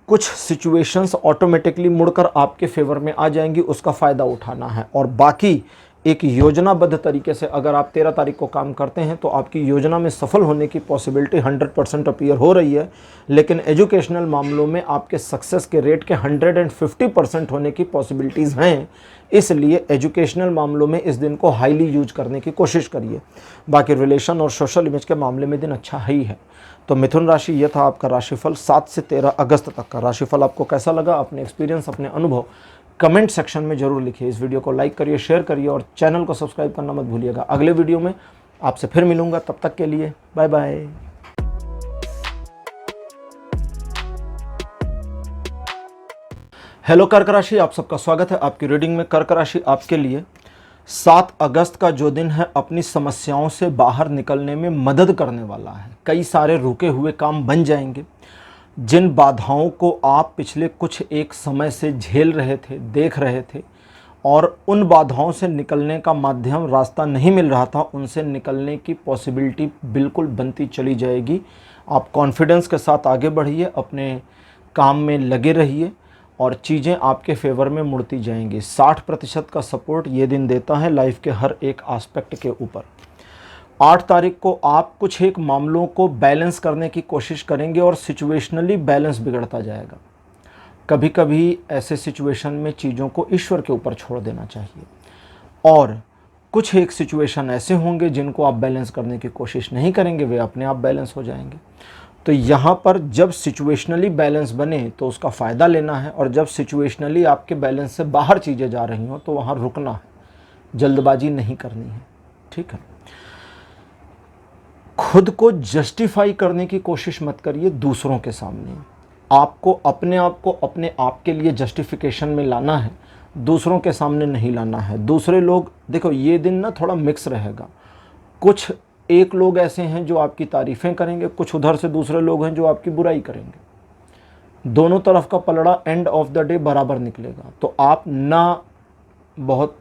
कुछ सिचुएशंस ऑटोमेटिकली मुड़कर आपके फेवर में आ जाएंगी, उसका फ़ायदा उठाना है। और बाकी एक योजनाबद्ध तरीके से अगर आप 13 तारीख को काम करते हैं तो आपकी योजना में सफल होने की पॉसिबिलिटी 100% अपीयर हो रही है। लेकिन एजुकेशनल मामलों में आपके सक्सेस के रेट के 150% होने की पॉसिबिलिटीज़ हैं, इसलिए एजुकेशनल मामलों में इस दिन को हाईली यूज करने की कोशिश करिए। बाकी रिलेशन और सोशल इमेज के मामले में दिन अच्छा ही है। तो मिथुन राशि, ये था आपका राशिफल 7 से 13 अगस्त तक का राशिफल। आपको कैसा लगा? अपने एक्सपीरियंस, अपने अनुभव कमेंट सेक्शन में जरूर लिखिए। इस वीडियो को लाइक करिए, शेयर करिए और चैनल को सब्सक्राइब करना मत भूलिएगा। अगले वीडियो में आपसे फिर मिलूंगा, तब तक के लिए बाय बाय। हेलो कर्क राशि, आप सबका स्वागत है आपकी रीडिंग में। कर्क राशि आपके लिए 7 अगस्त का जो दिन है अपनी समस्याओं से बाहर निकलने में मदद करने वाला है। कई सारे रुके हुए काम बन जाएंगे। जिन बाधाओं को आप पिछले कुछ एक समय से झेल रहे थे, देख रहे थे और उन बाधाओं से निकलने का माध्यम, रास्ता नहीं मिल रहा था, उनसे निकलने की पॉसिबिलिटी बिल्कुल बनती चली जाएगी। आप कॉन्फिडेंस के साथ आगे बढ़िए, अपने काम में लगे रहिए और चीज़ें आपके फेवर में मुड़ती जाएंगी। 60% का सपोर्ट ये दिन देता है लाइफ के हर एक एस्पेक्ट के ऊपर। 8 तारीख को आप कुछ एक मामलों को बैलेंस करने की कोशिश करेंगे और सिचुएशनली बैलेंस बिगड़ता जाएगा। कभी कभी ऐसे सिचुएशन में चीज़ों को ईश्वर के ऊपर छोड़ देना चाहिए और कुछ एक सिचुएशन ऐसे होंगे जिनको आप बैलेंस करने की कोशिश नहीं करेंगे, वे अपने आप बैलेंस हो जाएंगे। तो यहाँ पर जब सिचुएशनली बैलेंस बने तो उसका फ़ायदा लेना है और जब सिचुएशनली आपके बैलेंस से बाहर चीज़ें जा रही हों तो वहाँ रुकना है, जल्दबाजी नहीं करनी है। ठीक है, खुद को जस्टिफाई करने की कोशिश मत करिए दूसरों के सामने। आपको अपने आप के लिए जस्टिफिकेशन में लाना है, दूसरों के सामने नहीं लाना है। दूसरे लोग, देखो ये दिन ना थोड़ा मिक्स रहेगा। कुछ एक लोग ऐसे हैं जो आपकी तारीफ़ें करेंगे, कुछ उधर से दूसरे लोग हैं जो आपकी बुराई करेंगे। दोनों तरफ का पलड़ा एंड ऑफ द डे बराबर निकलेगा। तो आप ना बहुत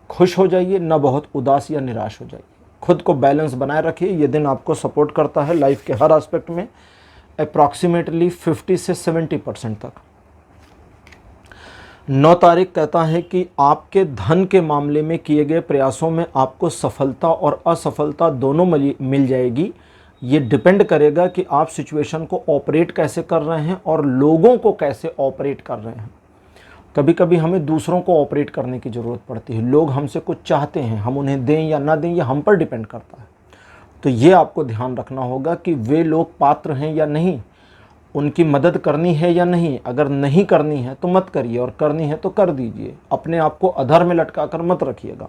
खुश हो जाइए, ना बहुत उदास या निराश हो जाइए। खुद को बैलेंस बनाए रखिए। ये दिन आपको सपोर्ट करता है लाइफ के हर एस्पेक्ट में, अप्रॉक्सीमेटली 50 से 70% तक। 9 तारीख कहता है कि आपके धन के मामले में किए गए प्रयासों में आपको सफलता और असफलता दोनों मिल जाएगी। ये डिपेंड करेगा कि आप सिचुएशन को ऑपरेट कैसे कर रहे हैं और लोगों को कैसे ऑपरेट कर रहे हैं। कभी कभी हमें दूसरों को ऑपरेट करने की ज़रूरत पड़ती है। लोग हमसे कुछ चाहते हैं, हम उन्हें दें या ना दें, ये हम पर डिपेंड करता है। तो ये आपको ध्यान रखना होगा कि वे लोग पात्र हैं या नहीं, उनकी मदद करनी है या नहीं। अगर नहीं करनी है तो मत करिए, और करनी है तो कर दीजिए। अपने आप को अधर में लटका कर मत रखिएगा।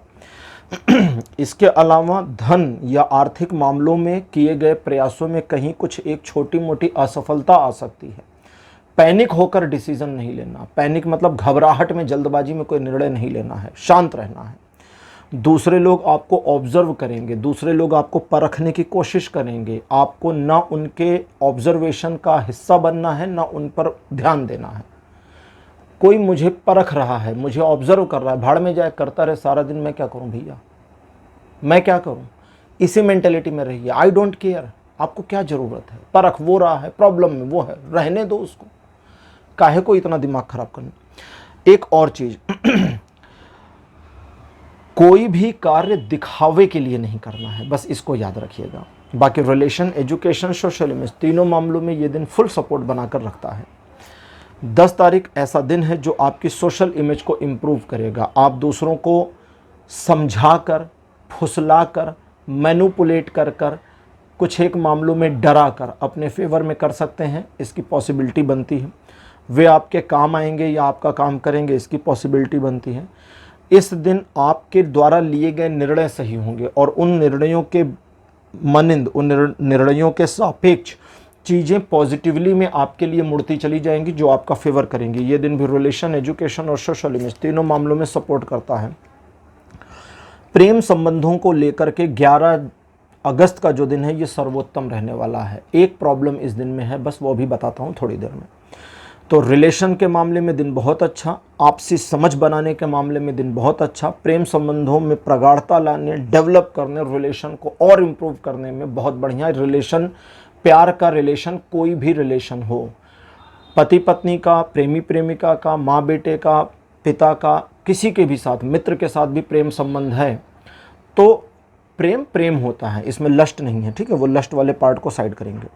इसके अलावा धन या आर्थिक मामलों में किए गए प्रयासों में कहीं कुछ एक छोटी मोटी असफलता आ सकती है। पैनिक होकर डिसीजन नहीं लेना। पैनिक मतलब घबराहट में, जल्दबाजी में कोई निर्णय नहीं लेना है, शांत रहना है। दूसरे लोग आपको ऑब्जर्व करेंगे, दूसरे लोग आपको परखने की कोशिश करेंगे। आपको ना उनके ऑब्जर्वेशन का हिस्सा बनना है, ना उन पर ध्यान देना है। कोई मुझे परख रहा है, मुझे ऑब्जर्व कर रहा है, भाड़ में जाए करता रहे सारा दिन, मैं क्या करूं भैया, मैं क्या करूं। इसी मेंटेलिटी में रहिए। आई डोंट केयर, आपको क्या ज़रूरत है। परख वो रहा है, प्रॉब्लम में वो है, रहने दो उसको, काहे को इतना दिमाग खराब करना। एक और चीज़, कोई भी कार्य दिखावे के लिए नहीं करना है, बस इसको याद रखिएगा। बाकी रिलेशन, एजुकेशन, सोशल इमेज, तीनों मामलों में ये दिन फुल सपोर्ट बनाकर रखता है। 10 तारीख ऐसा दिन है जो आपकी सोशल इमेज को इम्प्रूव करेगा। आप दूसरों को समझाकर, फुसलाकर, मैनिपुलेट कर कुछ एक मामलों में डरा कर अपने फेवर में कर सकते हैं, इसकी पॉसिबिलिटी बनती है। वे आपके काम आएंगे या आपका काम करेंगे, इसकी पॉसिबिलिटी बनती है। इस दिन आपके द्वारा लिए गए निर्णय सही होंगे, और उन निर्णयों के मानिंद, उन निर्णयों के सापेक्ष चीज़ें पॉजिटिवली में आपके लिए मुड़ती चली जाएंगी, जो आपका फेवर करेंगी। ये दिन भी रिलेशन, एजुकेशन और सोशल इमेज तीनों मामलों में सपोर्ट करता है। प्रेम संबंधों को लेकर के 11 अगस्त का जो दिन है ये सर्वोत्तम रहने वाला है। एक प्रॉब्लम इस दिन में है, बस वो भी बताता हूँ थोड़ी देर में। तो रिलेशन के मामले में दिन बहुत अच्छा, आपसी समझ बनाने के मामले में दिन बहुत अच्छा, प्रेम संबंधों में प्रगाढ़ता लाने, डेवलप करने, रिलेशन को और इम्प्रूव करने में बहुत बढ़िया। रिलेशन, प्यार का रिलेशन, कोई भी रिलेशन हो, पति पत्नी का, प्रेमी प्रेमिका का, माँ बेटे का, पिता का, किसी के भी साथ, मित्र के साथ भी प्रेम संबंध है तो प्रेम प्रेम होता है, इसमें लस्ट नहीं है। ठीक है, वो लस्ट वाले पार्ट को साइड करेंगे।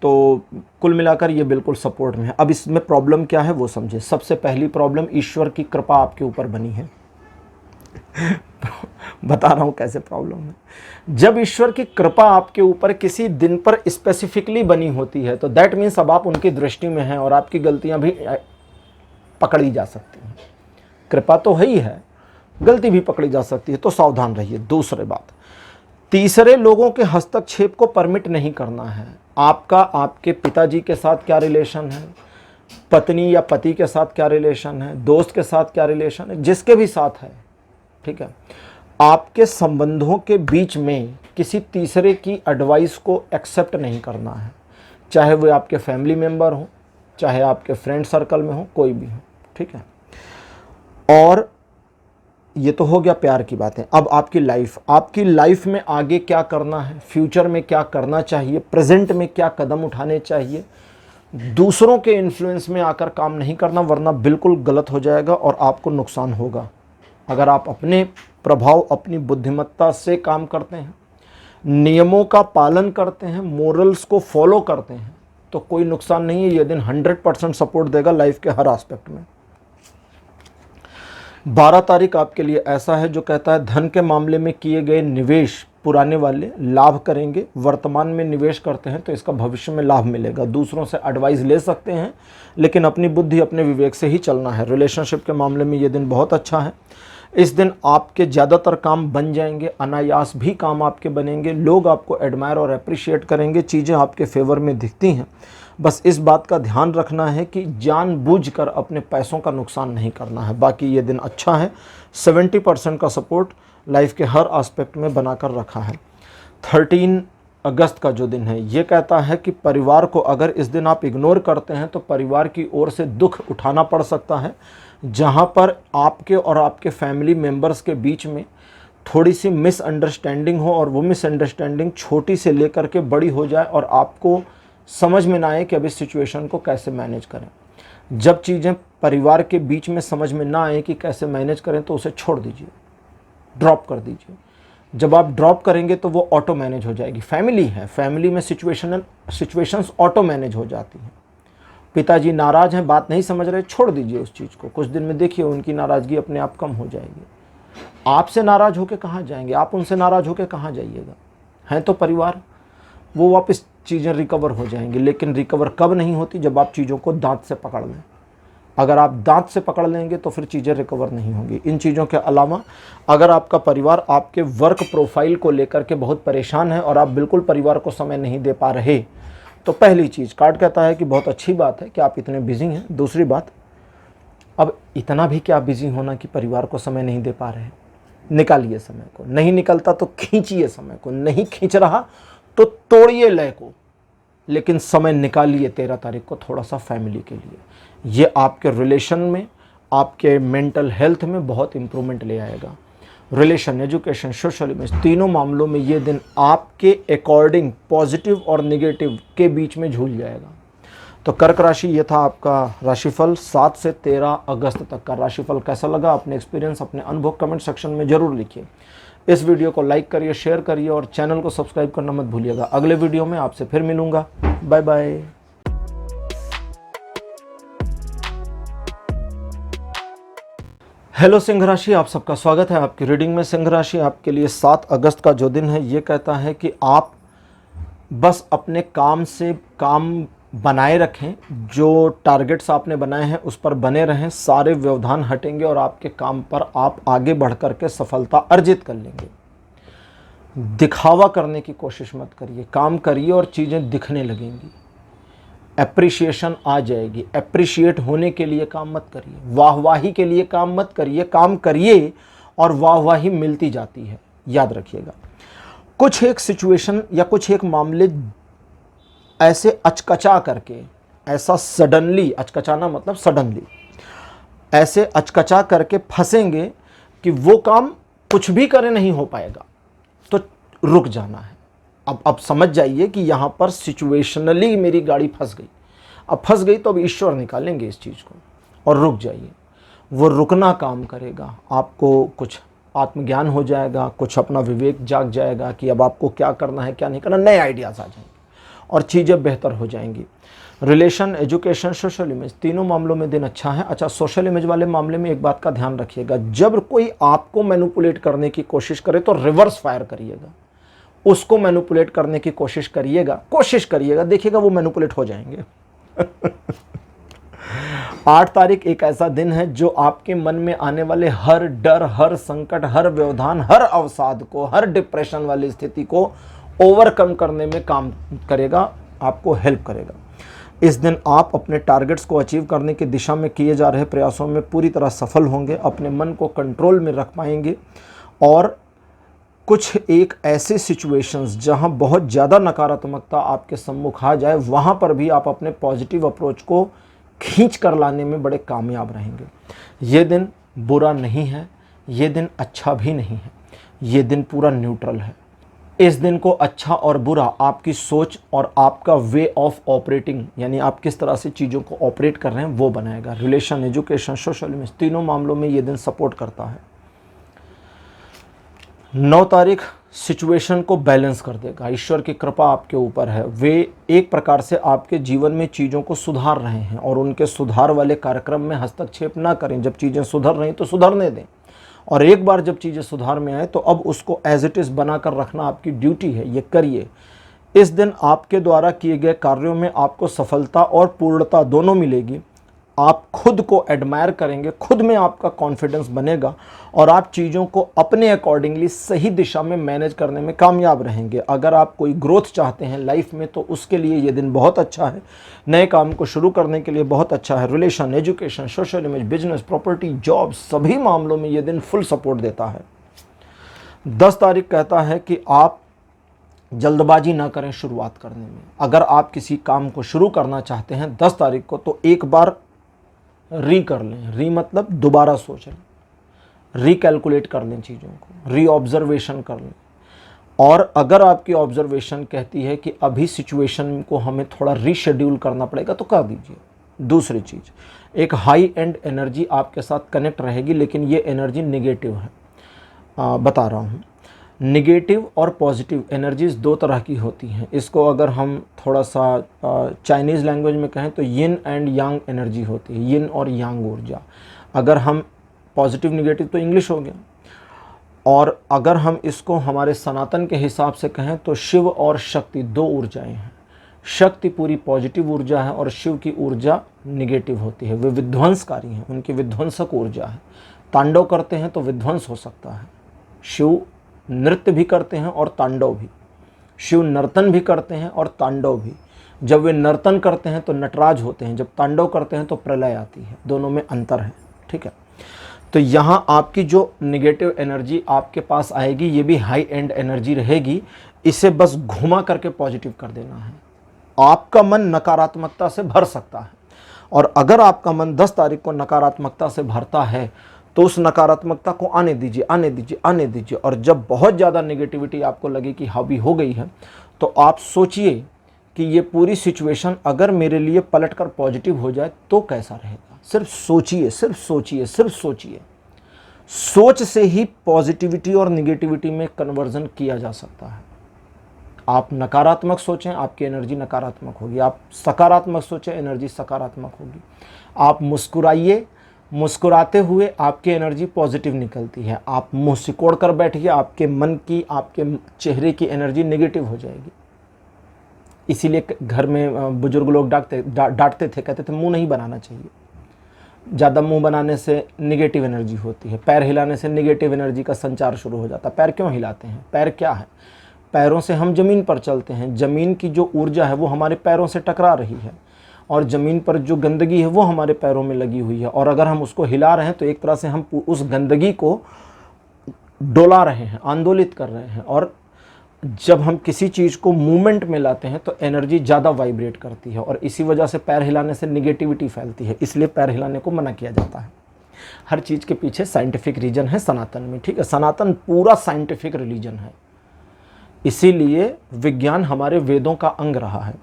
तो कुल मिलाकर ये बिल्कुल सपोर्ट में है। अब इसमें प्रॉब्लम क्या है वो समझे। सबसे पहली प्रॉब्लम, ईश्वर की कृपा आपके ऊपर बनी है। बता रहा हूँ कैसे प्रॉब्लम है। जब ईश्वर की कृपा आपके ऊपर किसी दिन पर स्पेसिफिकली बनी होती है तो दैट मीन्स अब आप उनकी दृष्टि में हैं और आपकी गलतियां भी पकड़ी जा सकती हैं। कृपा तो है ही है, गलती भी पकड़ी जा सकती है, तो सावधान रहिए। दूसरी बात, तीसरे लोगों के हस्तक्षेप को परमिट नहीं करना है। आपका आपके पिताजी के साथ क्या रिलेशन है, पत्नी या पति के साथ क्या रिलेशन है, दोस्त के साथ क्या रिलेशन है, जिसके भी साथ है, ठीक है, आपके संबंधों के बीच में किसी तीसरे की एडवाइस को एक्सेप्ट नहीं करना है। चाहे वो आपके फैमिली मेंबर हो, चाहे आपके फ्रेंड सर्कल में हो, कोई भी हो, ठीक है। और ये तो हो गया प्यार की बातें। अब आपकी लाइफ में आगे क्या करना है, फ्यूचर में क्या करना चाहिए, प्रेजेंट में क्या कदम उठाने चाहिए। दूसरों के इन्फ्लुएंस में आकर काम नहीं करना, वरना बिल्कुल गलत हो जाएगा और आपको नुकसान होगा। अगर आप अपने प्रभाव, अपनी बुद्धिमत्ता से काम करते हैं, नियमों का पालन करते हैं, मोरल्स को फॉलो करते हैं, तो कोई नुकसान नहीं है। ये दिन 100% सपोर्ट देगा लाइफ के हर एस्पेक्ट में। 12 तारीख आपके लिए ऐसा है जो कहता है धन के मामले में किए गए निवेश पुराने वाले लाभ करेंगे। वर्तमान में निवेश करते हैं तो इसका भविष्य में लाभ मिलेगा। दूसरों से एडवाइस ले सकते हैं, लेकिन अपनी बुद्धि, अपने विवेक से ही चलना है। रिलेशनशिप के मामले में ये दिन बहुत अच्छा है। इस दिन आपके ज़्यादातर काम बन जाएंगे, अनायास भी काम आपके बनेंगे। लोग आपको एडमायर और अप्रिशिएट करेंगे, चीज़ें आपके फेवर में दिखती हैं। बस इस बात का ध्यान रखना है कि जानबूझकर अपने पैसों का नुकसान नहीं करना है। बाकी ये दिन अच्छा है। 70% का सपोर्ट लाइफ के हर एस्पेक्ट में बनाकर रखा है। 13 अगस्त का जो दिन है ये कहता है कि परिवार को अगर इस दिन आप इग्नोर करते हैं तो परिवार की ओर से दुख उठाना पड़ सकता है, जहां पर आपके और आपके फैमिली मेंबर्स के बीच में थोड़ी सी मिसअंडरस्टैंडिंग हो और वो मिसअंडरस्टैंडिंग छोटी से लेकर के बड़ी हो जाए और आपको समझ में ना आए कि अब इस सिचुएशन को कैसे मैनेज करें। जब चीज़ें परिवार के बीच में समझ में ना आए कि कैसे मैनेज करें तो उसे छोड़ दीजिए, ड्रॉप कर दीजिए। जब आप ड्रॉप करेंगे तो वो ऑटो मैनेज हो जाएगी। फैमिली है, फैमिली में सिचुएशंस ऑटो मैनेज हो जाती हैं। पिताजी नाराज़ हैं, बात नहीं समझ रहे, छोड़ दीजिए उस चीज़ को। कुछ दिन में देखिए उनकी नाराज़गी अपने आप कम हो जाएगी। आपसे नाराज़ होकर कहाँ जाएंगे, आप उनसे नाराज़ होकर कहाँ जाइएगा, हैं तो परिवार, वो वापस चीज़ें रिकवर हो जाएंगी। लेकिन रिकवर कब नहीं होती, जब आप चीज़ों को दांत से पकड़ लें। अगर आप दांत से पकड़ लेंगे तो फिर चीज़ें रिकवर नहीं होंगी। इन चीज़ों के अलावा अगर आपका परिवार आपके वर्क प्रोफाइल को लेकर के बहुत परेशान है और आप बिल्कुल परिवार को समय नहीं दे पा रहे, तो पहली चीज़, कार्ड कहता है कि बहुत अच्छी बात है कि आप इतने बिजी हैं। दूसरी बात, अब इतना भी क्या बिजी होना कि परिवार को समय नहीं दे पा रहे, निकालिए समय को। नहीं निकलता तो खींचिए समय को, नहीं खींच रहा तो तोड़िए लय को, लेकिन समय निकालिए 13 तारीख को थोड़ा सा फैमिली के लिए। ये आपके रिलेशन में, आपके मेंटल हेल्थ में बहुत इम्प्रूवमेंट ले आएगा। रिलेशन, एजुकेशन, सोशल इमेज, तीनों मामलों में ये दिन आपके अकॉर्डिंग पॉजिटिव और नेगेटिव के बीच में झूल जाएगा। तो कर्क राशि, ये था आपका राशिफल 7 से 13 अगस्त तक का राशिफल। कैसा लगा, अपने एक्सपीरियंस, अपने अनुभव कमेंट सेक्शन में ज़रूर लिखिए। इस वीडियो को लाइक करिए, शेयर करिए और चैनल को सब्सक्राइब करना मत भूलिएगा। अगले वीडियो में आपसे फिर मिलूंगा। Bye bye. हेलो सिंह राशि, आप सबका स्वागत है आपकी रीडिंग में। सिंह राशि आपके लिए 7 अगस्त का जो दिन है, ये कहता है कि आप बस अपने काम से काम बनाए रखें, जो टारगेट्स आपने बनाए हैं उस पर बने रहें, सारे व्यवधान हटेंगे और आपके काम पर आप आगे बढ़ कर के सफलता अर्जित कर लेंगे। दिखावा करने की कोशिश मत करिए, काम करिए और चीज़ें दिखने लगेंगी, एप्रिशिएशन आ जाएगी। एप्रिशिएट होने के लिए काम मत करिए, वाहवाही के लिए काम मत करिए, काम करिए और वाहवाही मिलती जाती है, याद रखिएगा। कुछ एक सिचुएशन या कुछ एक मामले ऐसे अचकचा करके, ऐसा सडनली, अचकचाना मतलब सडनली, ऐसे अचकचा करके फंसेंगे कि वो काम कुछ भी करे नहीं हो पाएगा, तो रुक जाना है। अब समझ जाइए कि यहाँ पर सिचुएशनली मेरी गाड़ी फंस गई। अब फंस गई तो अब ईश्वर निकालेंगे इस चीज़ को, और रुक जाइए। वो रुकना काम करेगा, आपको कुछ आत्मज्ञान हो जाएगा, कुछ अपना विवेक जाग जाएगा कि अब आपको क्या करना है क्या नहीं करना, नए आइडियाज़ आ जाएंगे और चीज़ें बेहतर हो जाएंगी। रिलेशन, एजुकेशन, सोशल इमेज, तीनों मामलों में दिन अच्छा है। अच्छा, सोशल इमेज वाले मामले में एक बात का ध्यान रखिएगा, जब कोई आपको मैनिपुलेट करने की कोशिश करे तो रिवर्स फायर करिएगा, उसको मैनिपुलेट करने की कोशिश करिएगा, देखिएगा वो मैनिपुलेट हो जाएंगे। 8 तारीख एक ऐसा दिन है जो आपके मन में आने वाले हर डर, हर संकट, हर व्यवधान, हर अवसाद को, हर डिप्रेशन वाली स्थिति को ओवरकम करने में काम करेगा, आपको हेल्प करेगा। इस दिन आप अपने टारगेट्स को अचीव करने की दिशा में किए जा रहे प्रयासों में पूरी तरह सफल होंगे, अपने मन को कंट्रोल में रख पाएंगे और कुछ एक ऐसे सिचुएशंस जहां बहुत ज़्यादा नकारात्मकता आपके सम्मुख आ जाए, वहां पर भी आप अपने पॉजिटिव अप्रोच को खींच कर लाने में बड़े कामयाब रहेंगे। ये दिन बुरा नहीं है, ये दिन अच्छा भी नहीं है, ये दिन पूरा न्यूट्रल है। इस दिन को अच्छा और बुरा आपकी सोच और आपका वे ऑफ ऑपरेटिंग, यानी आप किस तरह से चीज़ों को ऑपरेट कर रहे हैं, वो बनाएगा। रिलेशन, एजुकेशन, सोशल इमेज, तीनों मामलों में ये दिन सपोर्ट करता है। 9 तारीख सिचुएशन को बैलेंस कर देगा, ईश्वर की कृपा आपके ऊपर है। वे एक प्रकार से आपके जीवन में चीज़ों को सुधार रहे हैं और उनके सुधार वाले कार्यक्रम में हस्तक्षेप ना करें। जब चीज़ें सुधर रही तो सुधरने दें, और एक बार जब चीज़ें सुधार में आए तो अब उसको एज इट इज़ बनाकर रखना आपकी ड्यूटी है, ये करिए। इस दिन आपके द्वारा किए गए कार्यों में आपको सफलता और पूर्णता दोनों मिलेगी। आप खुद को एडमायर करेंगे, खुद में आपका कॉन्फिडेंस बनेगा और आप चीज़ों को अपने अकॉर्डिंगली सही दिशा में मैनेज करने में कामयाब रहेंगे। अगर आप कोई ग्रोथ चाहते हैं लाइफ में तो उसके लिए ये दिन बहुत अच्छा है, नए काम को शुरू करने के लिए बहुत अच्छा है। Relation, education, social image, business, property, job, सभी मामलों में ये दिन फुल सपोर्ट देता है। 10 तारीख कहता है कि आप जल्दबाजी ना करें शुरुआत करने में। अगर आप किसी काम को शुरू करना चाहते हैं 10 तारीख को, तो एक बार कर लें। मतलब दोबारा सोच लें, रिकैलकुलेट कर लें चीज़ों को, रीऑब्जर्वेशन कर लें। और अगर आपकी ऑब्जर्वेशन कहती है कि अभी सिचुएशन को हमें थोड़ा रीशेड्यूल करना पड़ेगा तो कर दीजिए। दूसरी चीज़, एक हाई एंड एनर्जी आपके साथ कनेक्ट रहेगी, लेकिन ये एनर्जी नेगेटिव है। बता रहा हूँ, नेगेटिव और पॉजिटिव एनर्जीज़ 2 तरह की होती हैं। इसको अगर हम थोड़ा सा चाइनीज़ लैंग्वेज में कहें तो यिन एंड यांग एनर्जी होती है, यिन और यांग ऊर्जा। अगर हम पॉजिटिव नेगेटिव तो इंग्लिश हो गया। और अगर हम इसको हमारे सनातन के हिसाब से कहें तो शिव और शक्ति दो ऊर्जाएं हैं। शक्ति पूरी पॉजिटिव ऊर्जा है और शिव की ऊर्जा निगेटिव होती है। वे विध्वंसकारी हैं, उनकी विध्वंसक ऊर्जा है। तांडव करते हैं तो विध्वंस हो सकता है। शिव नृत्य भी करते हैं और तांडव भी। शिव नर्तन भी करते हैं और तांडव भी। जब वे नर्तन करते हैं तो नटराज होते हैं, जब तांडव करते हैं तो प्रलय आती है। दोनों में अंतर है, ठीक है। तो यहाँ आपकी जो निगेटिव एनर्जी आपके पास आएगी ये भी हाई एंड एनर्जी रहेगी। इसे बस घुमा करके पॉजिटिव कर देना है। आपका मन नकारात्मकता से भर सकता है, और अगर आपका मन 10 तारीख को नकारात्मकता से भरता है तो उस नकारात्मकता को आने दीजिए, आने दीजिए, आने दीजिए। और जब बहुत ज़्यादा नेगेटिविटी आपको लगे कि हावी हो गई है तो आप सोचिए कि ये पूरी सिचुएशन अगर मेरे लिए पलटकर पॉजिटिव हो जाए तो कैसा रहेगा। सिर्फ सोचिए, सिर्फ सोचिए, सिर्फ सोचिए। सोच से ही पॉजिटिविटी और निगेटिविटी में कन्वर्जन किया जा सकता है। आप नकारात्मक सोचें, आपकी एनर्जी नकारात्मक होगी। आप सकारात्मक सोचें, एनर्जी सकारात्मक होगी। आप मुस्कुराइए, मुस्कुराते हुए आपकी एनर्जी पॉजिटिव निकलती है। आप मुंह सिकोड़ कर बैठिए, आपके मन की, आपके चेहरे की एनर्जी नेगेटिव हो जाएगी। इसीलिए घर में बुजुर्ग लोग डांटते थे, कहते थे मुंह नहीं बनाना चाहिए। ज़्यादा मुंह बनाने से नेगेटिव एनर्जी होती है। पैर हिलाने से नेगेटिव एनर्जी का संचार शुरू हो जाता है। पैर क्यों हिलाते हैं? पैर क्या है? पैरों से हम ज़मीन पर चलते हैं। ज़मीन की जो ऊर्जा है वो हमारे पैरों से टकरा रही है, और ज़मीन पर जो गंदगी है वो हमारे पैरों में लगी हुई है। और अगर हम उसको हिला रहे हैं तो एक तरह से हम उस गंदगी को डोला रहे हैं, आंदोलित कर रहे हैं। और जब हम किसी चीज़ को मूवमेंट में लाते हैं तो एनर्जी ज़्यादा वाइब्रेट करती है, और इसी वजह से पैर हिलाने से निगेटिविटी फैलती है। इसलिए पैर हिलाने को मना किया जाता है। हर चीज़ के पीछे साइंटिफिक रीज़न है सनातन में, ठीक है। सनातन पूरा साइंटिफिक रिलीजन है, इसीलिए विज्ञान हमारे वेदों का अंग रहा है।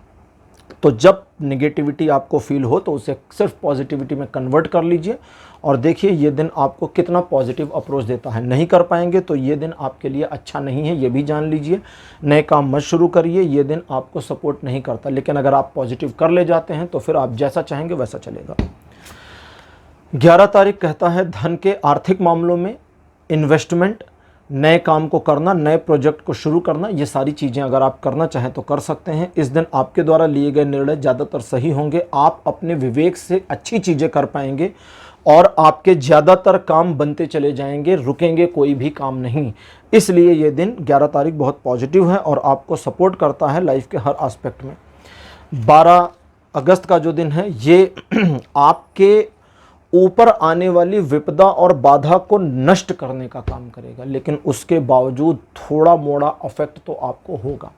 तो जब नेगेटिविटी आपको फील हो तो उसे सिर्फ पॉजिटिविटी में कन्वर्ट कर लीजिए, और देखिए ये दिन आपको कितना पॉजिटिव अप्रोच देता है। नहीं कर पाएंगे तो ये दिन आपके लिए अच्छा नहीं है, ये भी जान लीजिए। नए काम मत शुरू करिए, ये दिन आपको सपोर्ट नहीं करता। लेकिन अगर आप पॉजिटिव कर ले जाते हैं तो फिर आप जैसा चाहेंगे वैसा चलेगा। 11 तारीख कहता है धन के आर्थिक मामलों में इन्वेस्टमेंट, नए काम को करना, नए प्रोजेक्ट को शुरू करना, ये सारी चीज़ें अगर आप करना चाहें तो कर सकते हैं। इस दिन आपके द्वारा लिए गए निर्णय ज़्यादातर सही होंगे। आप अपने विवेक से अच्छी चीज़ें कर पाएंगे और आपके ज़्यादातर काम बनते चले जाएंगे, रुकेंगे कोई भी काम नहीं। इसलिए ये दिन 11 तारीख बहुत पॉजिटिव है और आपको सपोर्ट करता है लाइफ के हर एस्पेक्ट में। 12 अगस्त का जो दिन है ये आपके ऊपर आने वाली विपदा और बाधा को नष्ट करने का काम करेगा, लेकिन उसके बावजूद थोड़ा मोड़ा अफेक्ट तो आपको होगा।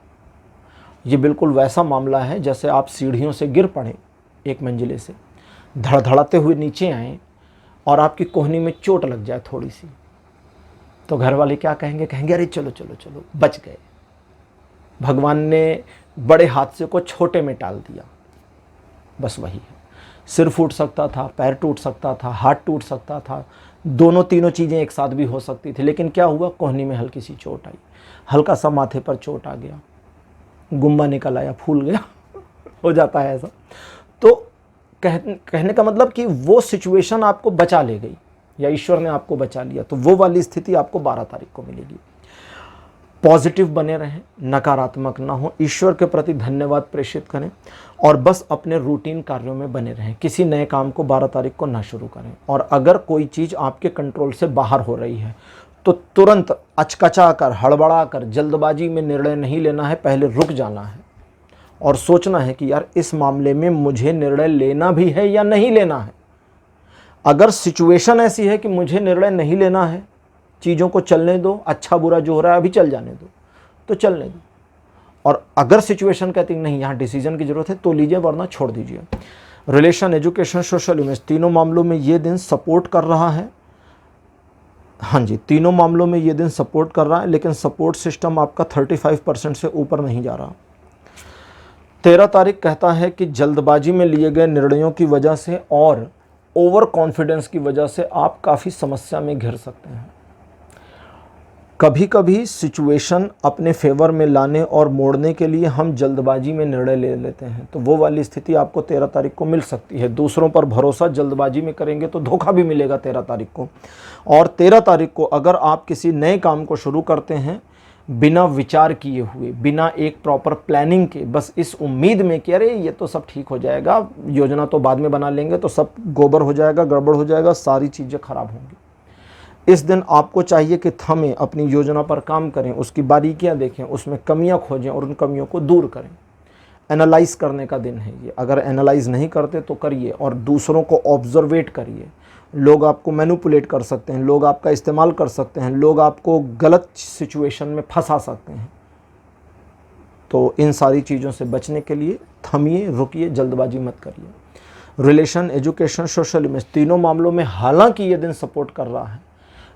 ये बिल्कुल वैसा मामला है जैसे आप सीढ़ियों से गिर पड़े, एक मंजिले से धड़धड़ाते हुए नीचे आए और आपकी कोहनी में चोट लग जाए थोड़ी सी, तो घर वाले क्या कहेंगे? कहेंगे अरे चलो चलो चलो बच गए, भगवान ने बड़े हादसे को छोटे में टाल दिया। बस वही है, सिर फूट सकता था, पैर टूट सकता था, हाथ टूट सकता था, दोनों तीनों चीज़ें एक साथ भी हो सकती थी। लेकिन क्या हुआ? कोहनी में हल्की सी चोट आई, हल्का सा माथे पर चोट आ गया, गुम्बा निकल आया, फूल गया हो जाता है ऐसा। तो कहने का मतलब कि वो सिचुएशन आपको बचा ले गई या ईश्वर ने आपको बचा लिया, तो वो वाली स्थिति आपको 12 तारीख को मिलेगी। पॉजिटिव बने रहें, नकारात्मक ना हो, ईश्वर के प्रति धन्यवाद प्रेषित करें और बस अपने रूटीन कार्यों में बने रहें। किसी नए काम को 12 तारीख को ना शुरू करें। और अगर कोई चीज़ आपके कंट्रोल से बाहर हो रही है तो तुरंत अचकचा कर, हड़बड़ा कर, जल्दबाजी में निर्णय नहीं लेना है। पहले रुक जाना है और सोचना है कि यार इस मामले में मुझे निर्णय लेना भी है या नहीं लेना है। अगर सिचुएशन ऐसी है कि मुझे निर्णय नहीं लेना है, चीज़ों को चलने दो, अच्छा बुरा जो हो रहा है अभी चल जाने दो, तो चलने दो। और अगर सिचुएशन कहती नहीं यहाँ डिसीजन की ज़रूरत है तो लीजिए, वरना छोड़ दीजिए। रिलेशन, एजुकेशन, सोशल इमेज, तीनों मामलों में ये दिन सपोर्ट कर रहा है। हाँ जी, तीनों मामलों में ये दिन सपोर्ट कर रहा है, लेकिन सपोर्ट सिस्टम आपका 35% से ऊपर नहीं जा रहा। 13 तारीख कहता है कि जल्दबाजी में लिए गए निर्णयों की वजह से और ओवर कॉन्फिडेंस की वजह से आप काफ़ी समस्या में घिर सकते हैं। कभी कभी सिचुएशन अपने फेवर में लाने और मोड़ने के लिए हम जल्दबाजी में निर्णय ले लेते हैं, तो वो वाली स्थिति आपको 13 तारीख को मिल सकती है। दूसरों पर भरोसा जल्दबाजी में करेंगे तो धोखा भी मिलेगा 13 तारीख को। और 13 तारीख को अगर आप किसी नए काम को शुरू करते हैं बिना विचार किए हुए, बिना एक प्रॉपर प्लानिंग के, बस इस उम्मीद में कि अरे ये तो सब ठीक हो जाएगा, योजना तो बाद में बना लेंगे, तो सब गोबर हो जाएगा, गड़बड़ हो जाएगा, सारी चीज़ें खराब होंगी। इस दिन आपको चाहिए कि थमें, अपनी योजना पर काम करें, उसकी बारीकियां देखें, उसमें कमियां खोजें और उन कमियों को दूर करें। एनालाइज करने का दिन है ये। अगर एनालाइज नहीं करते तो करिए और दूसरों को ऑब्जर्वेट करिए। लोग आपको मैनिपुलेट कर सकते हैं, लोग आपका इस्तेमाल कर सकते हैं, लोग आपको गलत सिचुएशन में फंसा सकते हैं। तो इन सारी चीज़ों से बचने के लिए थमिए, रुकिए, जल्दबाजी मत करिए। रिलेशन, एजुकेशन, सोशल इमेज, तीनों मामलों में हालांकि ये दिन सपोर्ट कर रहा है,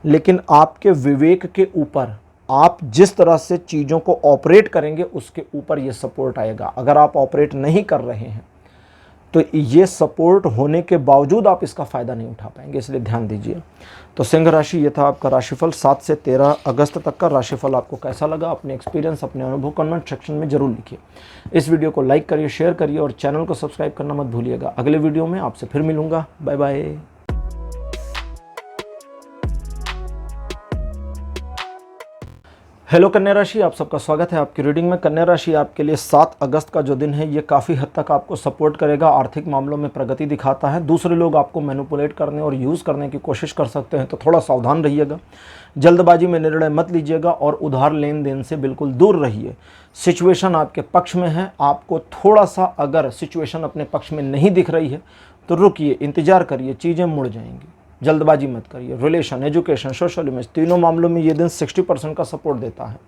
लेकिन आपके विवेक के ऊपर, आप जिस तरह से चीज़ों को ऑपरेट करेंगे उसके ऊपर ये सपोर्ट आएगा। अगर आप ऑपरेट नहीं कर रहे हैं तो ये सपोर्ट होने के बावजूद आप इसका फ़ायदा नहीं उठा पाएंगे, इसलिए ध्यान दीजिए। तो सिंह राशि, ये था आपका राशिफल 7 से 13 अगस्त तक का राशिफल। आपको कैसा लगा, अपने एक्सपीरियंस, अपने अनुभव कमेंट सेक्शन में जरूर लिखिए। इस वीडियो को लाइक करिए, शेयर करिए और चैनल को सब्सक्राइब करना मत भूलिएगा। अगले वीडियो में आपसे फिर मिलूंगा। Bye bye. हेलो कन्या राशि, आप सबका स्वागत है आपकी रीडिंग में। कन्या राशि आपके लिए 7 अगस्त का जो दिन है ये काफ़ी हद तक आपको सपोर्ट करेगा, आर्थिक मामलों में प्रगति दिखाता है। दूसरे लोग आपको मैनिपुलेट करने और यूज़ करने की कोशिश कर सकते हैं, तो थोड़ा सावधान रहिएगा। जल्दबाजी में निर्णय मत लीजिएगा और उधार लेन देन से बिल्कुल दूर रहिए। सिचुएशन आपके पक्ष में है, आपको थोड़ा सा अगर सिचुएशन अपने पक्ष में नहीं दिख रही है तो रुकिए, इंतज़ार करिए, चीज़ें मुड़ जाएंगी। जल्दबाजी मत करिए। रिलेशन, एजुकेशन, सोशल इमेज, तीनों मामलों में ये दिन 60% का सपोर्ट देता है।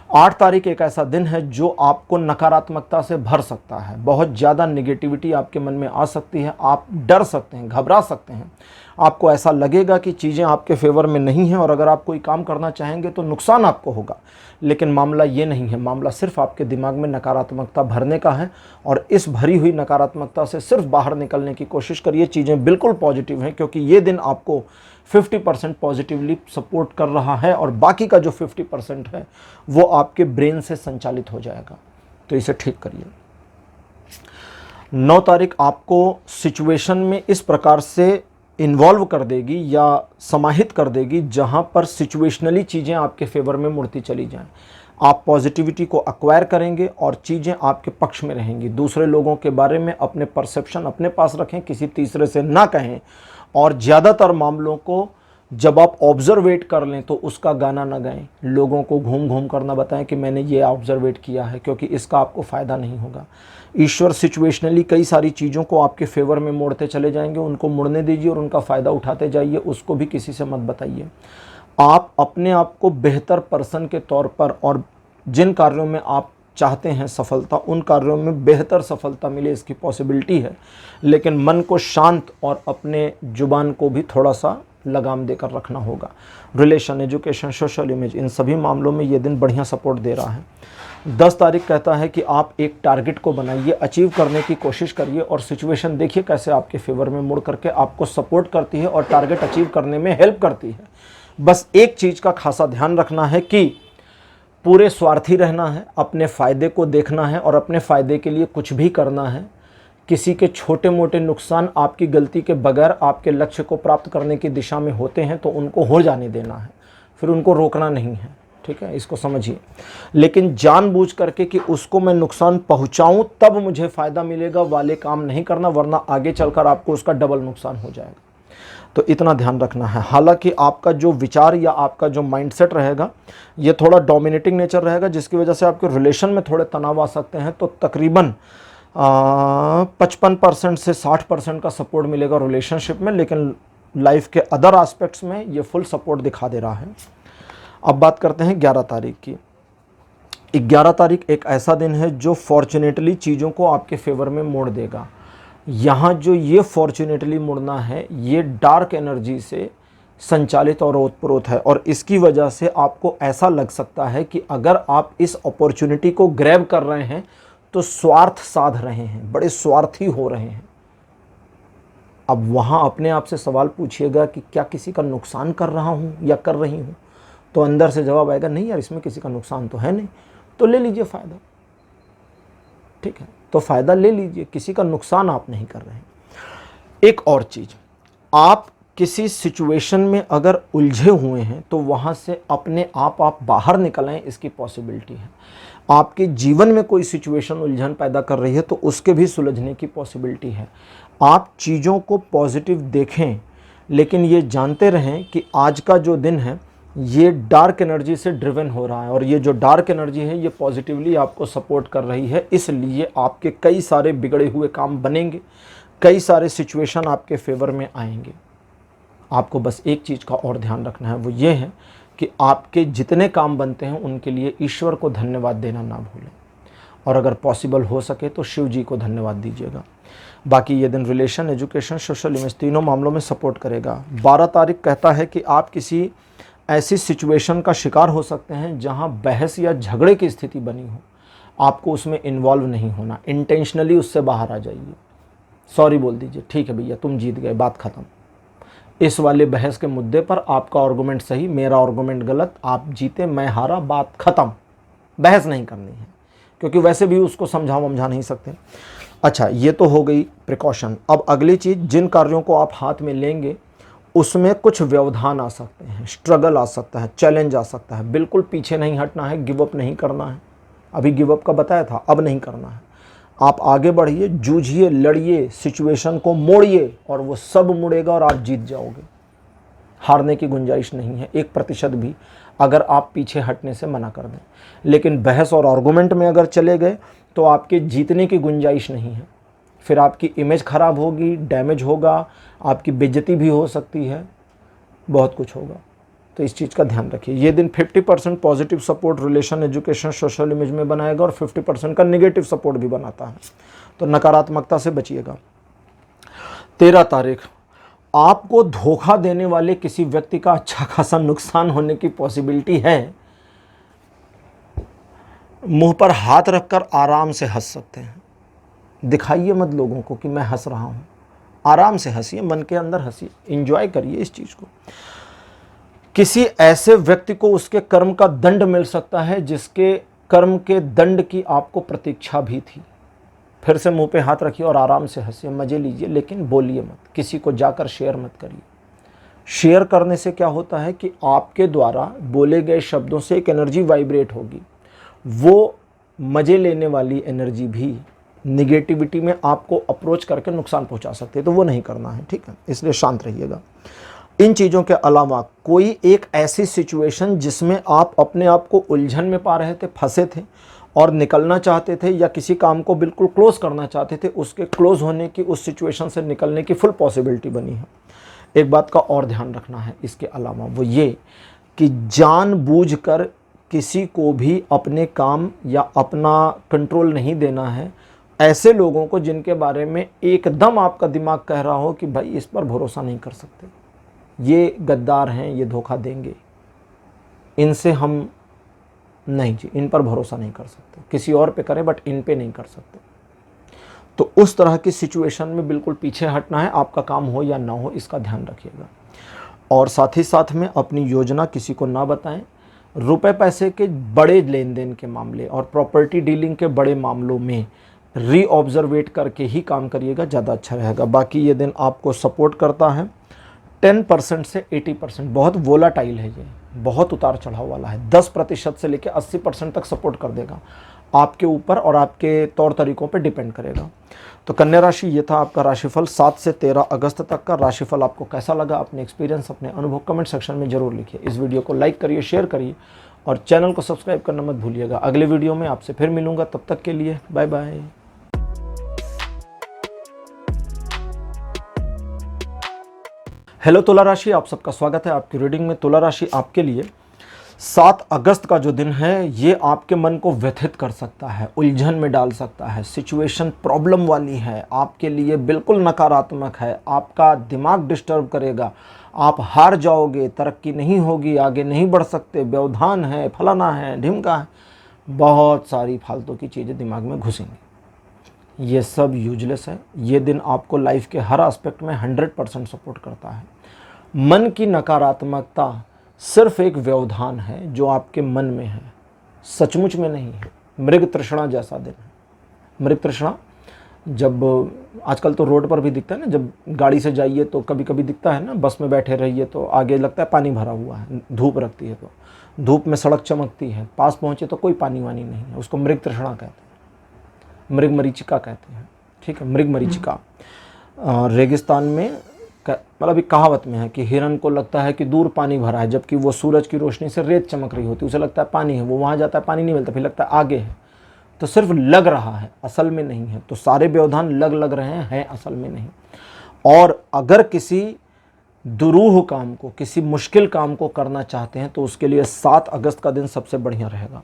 8 तारीख एक ऐसा दिन है जो आपको नकारात्मकता से भर सकता है। बहुत ज़्यादा नेगेटिविटी आपके मन में आ सकती है, आप डर सकते हैं, घबरा सकते हैं। आपको ऐसा लगेगा कि चीज़ें आपके फेवर में नहीं हैं और अगर आप कोई काम करना चाहेंगे तो नुकसान आपको होगा। लेकिन मामला ये नहीं है, मामला सिर्फ आपके दिमाग में नकारात्मकता भरने का है और इस भरी हुई नकारात्मकता से सिर्फ बाहर निकलने की कोशिश करिए। चीज़ें बिल्कुल पॉजिटिव हैं क्योंकि ये दिन आपको 50% पॉजिटिवली सपोर्ट कर रहा है और बाकी का जो 50% है वो आपके ब्रेन से संचालित हो जाएगा। तो इसे ठीक करिए। 9 तारीख आपको सिचुएशन में इस प्रकार से इन्वॉल्व कर देगी या समाहित कर देगी जहां पर सिचुएशनली चीज़ें आपके फेवर में मुड़ती चली जाएं। आप पॉजिटिविटी को एक्वायर करेंगे और चीज़ें आपके पक्ष में रहेंगी। दूसरे लोगों के बारे में अपने परसेप्शन अपने पास रखें, किसी तीसरे से ना कहें और ज़्यादातर मामलों को जब आप ऑब्जर्वेट कर लें तो उसका गाना ना गाएं। लोगों को घूम घूम कर ना बताएं कि मैंने ये ऑब्जर्वेट किया है, क्योंकि इसका आपको फ़ायदा नहीं होगा। ईश्वर सिचुएशनली कई सारी चीज़ों को आपके फेवर में मोड़ते चले जाएंगे, उनको मुड़ने दीजिए और उनका फ़ायदा उठाते जाइए, उसको भी किसी से मत बताइए। आप अपने आप को बेहतर पर्सन के तौर पर और जिन कार्यों में आप चाहते हैं सफलता, उन कार्यों में बेहतर सफलता मिले इसकी पॉसिबिलिटी है, लेकिन मन को शांत और अपने जुबान को भी थोड़ा सा लगाम देकर रखना होगा। रिलेशन, एजुकेशन, सोशल इमेज, इन सभी मामलों में ये दिन बढ़िया सपोर्ट दे रहा है। 10 तारीख कहता है कि आप एक टारगेट को बनाइए, अचीव करने की कोशिश करिए और सिचुएशन देखिए कैसे आपके फेवर में मुड़ करके आपको सपोर्ट करती है और टारगेट अचीव करने में हेल्प करती है। बस एक चीज़ का खासा ध्यान रखना है कि पूरे स्वार्थी रहना है, अपने फ़ायदे को देखना है और अपने फ़ायदे के लिए कुछ भी करना है। किसी के छोटे मोटे नुकसान आपकी गलती के बगैर आपके लक्ष्य को प्राप्त करने की दिशा में होते हैं तो उनको हो जाने देना है, फिर उनको रोकना नहीं है। ठीक है, इसको समझिए। लेकिन जानबूझ करके कि उसको मैं नुकसान पहुंचाऊं तब मुझे फ़ायदा मिलेगा वाले काम नहीं करना, वरना आगे चलकर आपको उसका डबल नुकसान हो जाएगा। तो इतना ध्यान रखना है। हालांकि आपका जो विचार या आपका जो माइंडसेट रहेगा ये थोड़ा डोमिनेटिंग नेचर रहेगा, जिसकी वजह से आपके रिलेशन में थोड़े तनाव आ सकते हैं। तो तकरीबन 55% से 60% का सपोर्ट मिलेगा रिलेशनशिप में, लेकिन लाइफ के अदर एस्पेक्ट्स में ये फुल सपोर्ट दिखा दे रहा है। अब बात करते हैं 11 तारीख की। 11 तारीख एक ऐसा दिन है जो फॉर्चुनेटली चीज़ों को आपके फेवर में मोड़ देगा। यहाँ जो ये फॉर्चुनेटली मुड़ना है ये डार्क एनर्जी से संचालित और ओतप्रोत है और इसकी वजह से आपको ऐसा लग सकता है कि अगर आप इस अपॉर्चुनिटी को ग्रैब कर रहे हैं तो स्वार्थ साध रहे हैं, बड़े स्वार्थी हो रहे हैं। अब वहाँ अपने आप से सवाल पूछिएगा कि क्या किसी का नुकसान कर रहा हूँ या कर रही हूँ। तो अंदर से जवाब आएगा नहीं यार, इसमें किसी का नुकसान तो है नहीं, तो ले लीजिए फ़ायदा। ठीक है, तो फ़ायदा ले लीजिए, किसी का नुकसान आप नहीं कर रहे हैं। एक और चीज़, आप किसी सिचुएशन में अगर उलझे हुए हैं तो वहाँ से अपने आप बाहर निकल आएं, इसकी पॉसिबिलिटी है। आपके जीवन में कोई सिचुएशन उलझन पैदा कर रही है तो उसके भी सुलझने की पॉसिबिलिटी है। आप चीज़ों को पॉजिटिव देखें, लेकिन ये जानते रहें कि आज का जो दिन है ये डार्क एनर्जी से ड्रिवन हो रहा है, और ये जो डार्क एनर्जी है ये पॉजिटिवली आपको सपोर्ट कर रही है। इसलिए आपके कई सारे बिगड़े हुए काम बनेंगे, कई सारे सिचुएशन आपके फेवर में आएंगे। आपको बस एक चीज़ का और ध्यान रखना है, वो ये है कि आपके जितने काम बनते हैं उनके लिए ईश्वर को धन्यवाद देना ना भूलें, और अगर पॉसिबल हो सके तो शिव जी को धन्यवाद दीजिएगा। बाकी ये दिन रिलेशन, एजुकेशन, सोशल इमेज तीनों मामलों में सपोर्ट करेगा। 12 तारीख कहता है कि आप किसी ऐसी सिचुएशन का शिकार हो सकते हैं जहां बहस या झगड़े की स्थिति बनी हो। आपको उसमें इन्वॉल्व नहीं होना, इंटेंशनली उससे बाहर आ जाइए, सॉरी बोल दीजिए, ठीक है भैया तुम जीत गए, बात ख़त्म। इस वाले बहस के मुद्दे पर आपका आर्गूमेंट सही, मेरा आर्गूमेंट गलत, आप जीते मैं हारा, बात ख़त्म। बहस नहीं करनी है, क्योंकि वैसे भी उसको समझा नहीं सकते। अच्छा, ये तो हो गई प्रिकॉशन। अब अगली चीज़, जिन कार्यों को आप हाथ में लेंगे उसमें कुछ व्यवधान आ सकते हैं, स्ट्रगल आ सकता है, चैलेंज आ सकता है। बिल्कुल पीछे नहीं हटना है, गिव अप नहीं करना है। अभी गिव अप का बताया था, अब नहीं करना है। आप आगे बढ़िए, जूझिए, लड़िए, सिचुएशन को मोड़िए, और वो सब मुड़ेगा और आप जीत जाओगे। हारने की गुंजाइश नहीं है 1% भी, अगर आप पीछे हटने से मना कर दें। लेकिन बहस और आर्गूमेंट में अगर चले गए तो आपके जीतने की गुंजाइश नहीं है। फिर आपकी इमेज ख़राब होगी, डैमेज होगा, आपकी बेइज्जती भी हो सकती है, बहुत कुछ होगा। तो इस चीज़ का ध्यान रखिए। ये दिन 50% positive support relation, education, social image में बनाएगा, और 50% का नेगेटिव सपोर्ट भी बनाता है, तो नकारात्मकता से बचिएगा। 13 तारीख, आपको धोखा देने वाले किसी व्यक्ति का अच्छा खासा नुकसान होने की पॉसिबिलिटी है। मुंह पर हाथ रखकर आराम से हंस सकते हैं। दिखाइए मत लोगों को कि मैं हंस रहा हूँ, आराम से हंसिए, मन के अंदर हंसिए, एंजॉय करिए इस चीज़ को। किसी ऐसे व्यक्ति को उसके कर्म का दंड मिल सकता है जिसके कर्म के दंड की आपको प्रतीक्षा भी थी। फिर से मुंह पे हाथ रखिए और आराम से हंसिए, मज़े लीजिए, लेकिन बोलिए मत, किसी को जाकर शेयर मत करिए। शेयर करने से क्या होता है कि आपके द्वारा बोले गए शब्दों से एक एनर्जी वाइब्रेट होगी, वो मज़े लेने वाली एनर्जी भी निगेटिविटी में आपको अप्रोच करके नुकसान पहुंचा सकते हैं, तो वो नहीं करना है। ठीक है, इसलिए शांत रहिएगा। इन चीज़ों के अलावा कोई एक ऐसी सिचुएशन जिसमें आप अपने आप को उलझन में पा रहे थे, फंसे थे और निकलना चाहते थे, या किसी काम को बिल्कुल क्लोज करना चाहते थे, उसके क्लोज होने की, उस सिचुएशन से निकलने की फुल पॉसिबिलिटी बनी है। एक बात का और ध्यान रखना है इसके अलावा, वो ये कि जानबूझकर किसी को भी अपने काम या अपना कंट्रोल नहीं देना है ऐसे लोगों को जिनके बारे में एकदम आपका दिमाग कह रहा हो कि भाई इस पर भरोसा नहीं कर सकते, ये गद्दार हैं, ये धोखा देंगे, इनसे हम नहीं जी, इन पर भरोसा नहीं कर सकते। किसी और पे करें बट इन पे नहीं कर सकते। तो उस तरह की सिचुएशन में बिल्कुल पीछे हटना है, आपका काम हो या ना हो इसका ध्यान रखिएगा। और साथ ही साथ में अपनी योजना किसी को ना बताएं। रुपए पैसे के बड़े लेन देन के मामले और प्रॉपर्टी डीलिंग के बड़े मामलों में रीऑब्जर्वेट करके ही काम करिएगा, ज़्यादा अच्छा रहेगा। बाकी ये दिन आपको सपोर्ट करता है 10% से 80%, बहुत वोलाटाइल है, ये बहुत उतार चढ़ाव वाला है। 10% से लेकर 80% तक सपोर्ट कर देगा, आपके ऊपर और आपके तौर तरीकों पे डिपेंड करेगा। तो कन्या राशि, ये था आपका राशिफल 7 से 13 अगस्त तक का। राशिफल आपको कैसा लगा, अपने एक्सपीरियंस, अपने अनुभव कमेंट सेक्शन में जरूर लिखिए। इस वीडियो को लाइक करिए, शेयर करिए और चैनल को सब्सक्राइब करना मत भूलिएगा। अगले वीडियो में आपसे फिर मिलूंगा, तब तक के लिए बाय बाय। हेलो तुला राशि, आप सबका स्वागत है आपकी रीडिंग में। तुला राशि आपके लिए 7 अगस्त का जो दिन है ये आपके मन को व्यथित कर सकता है, उलझन में डाल सकता है। सिचुएशन प्रॉब्लम वाली है, आपके लिए बिल्कुल नकारात्मक है, आपका दिमाग डिस्टर्ब करेगा, आप हार जाओगे, तरक्की नहीं होगी, आगे नहीं बढ़ सकते, व्यवधान है, फलाना है, ढिमका है, बहुत सारी फालतू की चीज़ें दिमाग में घुसेंगी। ये सब यूजलेस है। ये दिन आपको लाइफ के हर एस्पेक्ट में 100% सपोर्ट करता है। मन की नकारात्मकता सिर्फ एक व्यवधान है जो आपके मन में है, सचमुच में नहीं है। मृग तृष्णा जैसा दिन है। मृग तृष्णा जब आजकल तो रोड पर भी दिखता है ना, जब गाड़ी से जाइए तो कभी कभी दिखता है ना, बस में बैठे रहिए तो आगे लगता है पानी भरा हुआ है, धूप रखती है तो धूप में सड़क चमकती है, पास पहुँचे तो कोई पानी वानी नहीं है, उसको मृग तृष्णा कहते हैं, मृग मरीचिका कहते हैं। ठीक है, मृग मरीचिका। रेगिस्तान में मतलब एक कहावत में है कि हिरन को लगता है कि दूर पानी भरा है, जबकि वो सूरज की रोशनी से रेत चमक रही होती है, उसे लगता है पानी है, वो वहाँ जाता है पानी नहीं मिलता, फिर लगता है आगे है। तो सिर्फ लग रहा है, असल में नहीं है। तो सारे व्यवधान लग रहे हैं असल में नहीं। और अगर किसी दुरूह काम को, किसी मुश्किल काम को करना चाहते हैं तो उसके लिए 7 अगस्त का दिन सबसे बढ़िया रहेगा।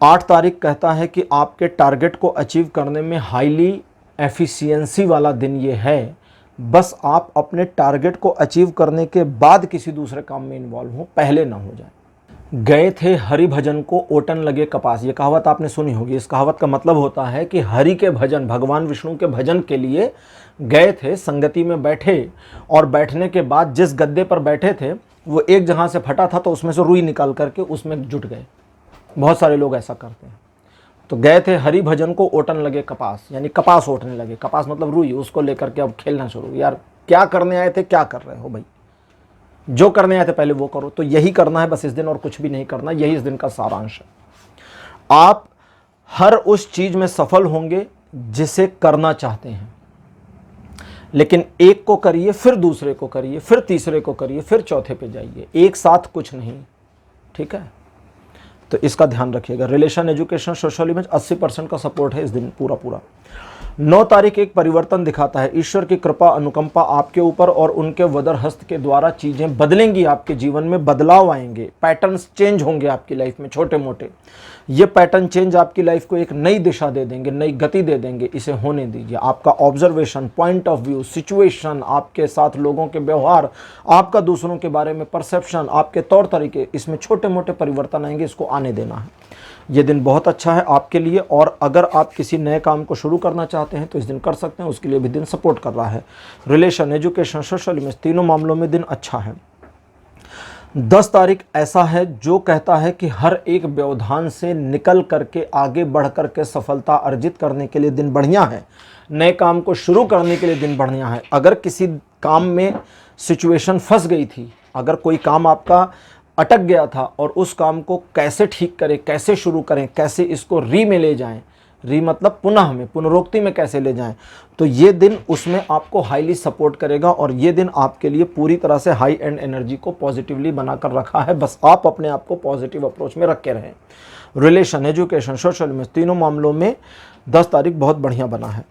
8 तारीख कहता है कि आपके टारगेट को अचीव करने में हाईली एफिशिएंसी वाला दिन ये है। बस आप अपने टारगेट को अचीव करने के बाद किसी दूसरे काम में इन्वॉल्व हो, पहले ना हो जाए। गए थे हरि भजन को ओटन लगे कपास, ये कहावत आपने सुनी होगी। इस कहावत का मतलब होता है कि हरि के भजन, भगवान विष्णु के भजन के लिए गए थे, संगति में बैठे और बैठने के बाद जिस गद्दे पर बैठे थे वो एक जहाँ से फटा था तो उसमें से रुई निकाल करके उसमें जुट गए। बहुत सारे लोग ऐसा करते हैं। तो गए थे हरि भजन को ओटन लगे कपास, यानी कपास ओटने लगे। कपास मतलब रुई, उसको लेकर के अब खेलना शुरू। यार क्या करने आए थे, क्या कर रहे हो भाई, जो करने आए थे पहले वो करो। तो यही करना है बस इस दिन, और कुछ भी नहीं करना। यही इस दिन का सारांश है। आप हर उस चीज में सफल होंगे जिसे करना चाहते हैं, लेकिन एक को करिए, फिर दूसरे को करिए, फिर तीसरे को करिए, फिर चौथे पे जाइए, एक साथ कुछ नहीं। ठीक है, तो इसका ध्यान रखिएगा। रिलेशन, एजुकेशन, सोशल इमेज 80% का सपोर्ट है इस दिन पूरा। 9 तारीख एक परिवर्तन दिखाता है। ईश्वर की कृपा, अनुकंपा आपके ऊपर और उनके वदर हस्त के द्वारा चीजें बदलेंगी, आपके जीवन में बदलाव आएंगे, पैटर्न्स चेंज होंगे आपकी लाइफ में, छोटे मोटे। ये पैटर्न चेंज आपकी लाइफ को एक नई दिशा दे देंगे, नई गति दे देंगे। इसे होने दीजिए। आपका observation, point of view, situation, आपके साथ लोगों के व्यवहार, आपका दूसरों के बारे में परसेप्शन, आपके तौर तरीके, इसमें छोटे मोटे परिवर्तन आएंगे, इसको आने देना है। ये दिन बहुत अच्छा है आपके लिए। और अगर आप किसी नए काम को शुरू करना चाहते हैं तो इस दिन कर सकते हैं, उसके लिए भी दिन सपोर्ट कर रहा है। रिलेशन, एजुकेशन, सोशल इमेज, तीनों मामलों में दिन अच्छा है। 10 तारीख ऐसा है जो कहता है कि हर एक व्यवधान से निकल करके आगे बढ़ करके सफलता अर्जित करने के लिए दिन बढ़िया है। नए काम को शुरू करने के लिए दिन बढ़िया है। अगर किसी काम में सिचुएशन फंस गई थी, अगर कोई काम आपका अटक गया था और उस काम को कैसे ठीक करें, कैसे शुरू करें, कैसे इसको री में ले जाएं, री मतलब पुनः में, पुनरोक्ति में कैसे ले जाएं, तो ये दिन उसमें आपको हाईली सपोर्ट करेगा। और ये दिन आपके लिए पूरी तरह से हाई एंड एनर्जी को पॉजिटिवली बनाकर रखा है। बस आप अपने आप को पॉजिटिव अप्रोच में रख के रहें। रिलेशन, एजुकेशन, सोशल में, तीनों मामलों में 10 तारीख बहुत बढ़िया बना है।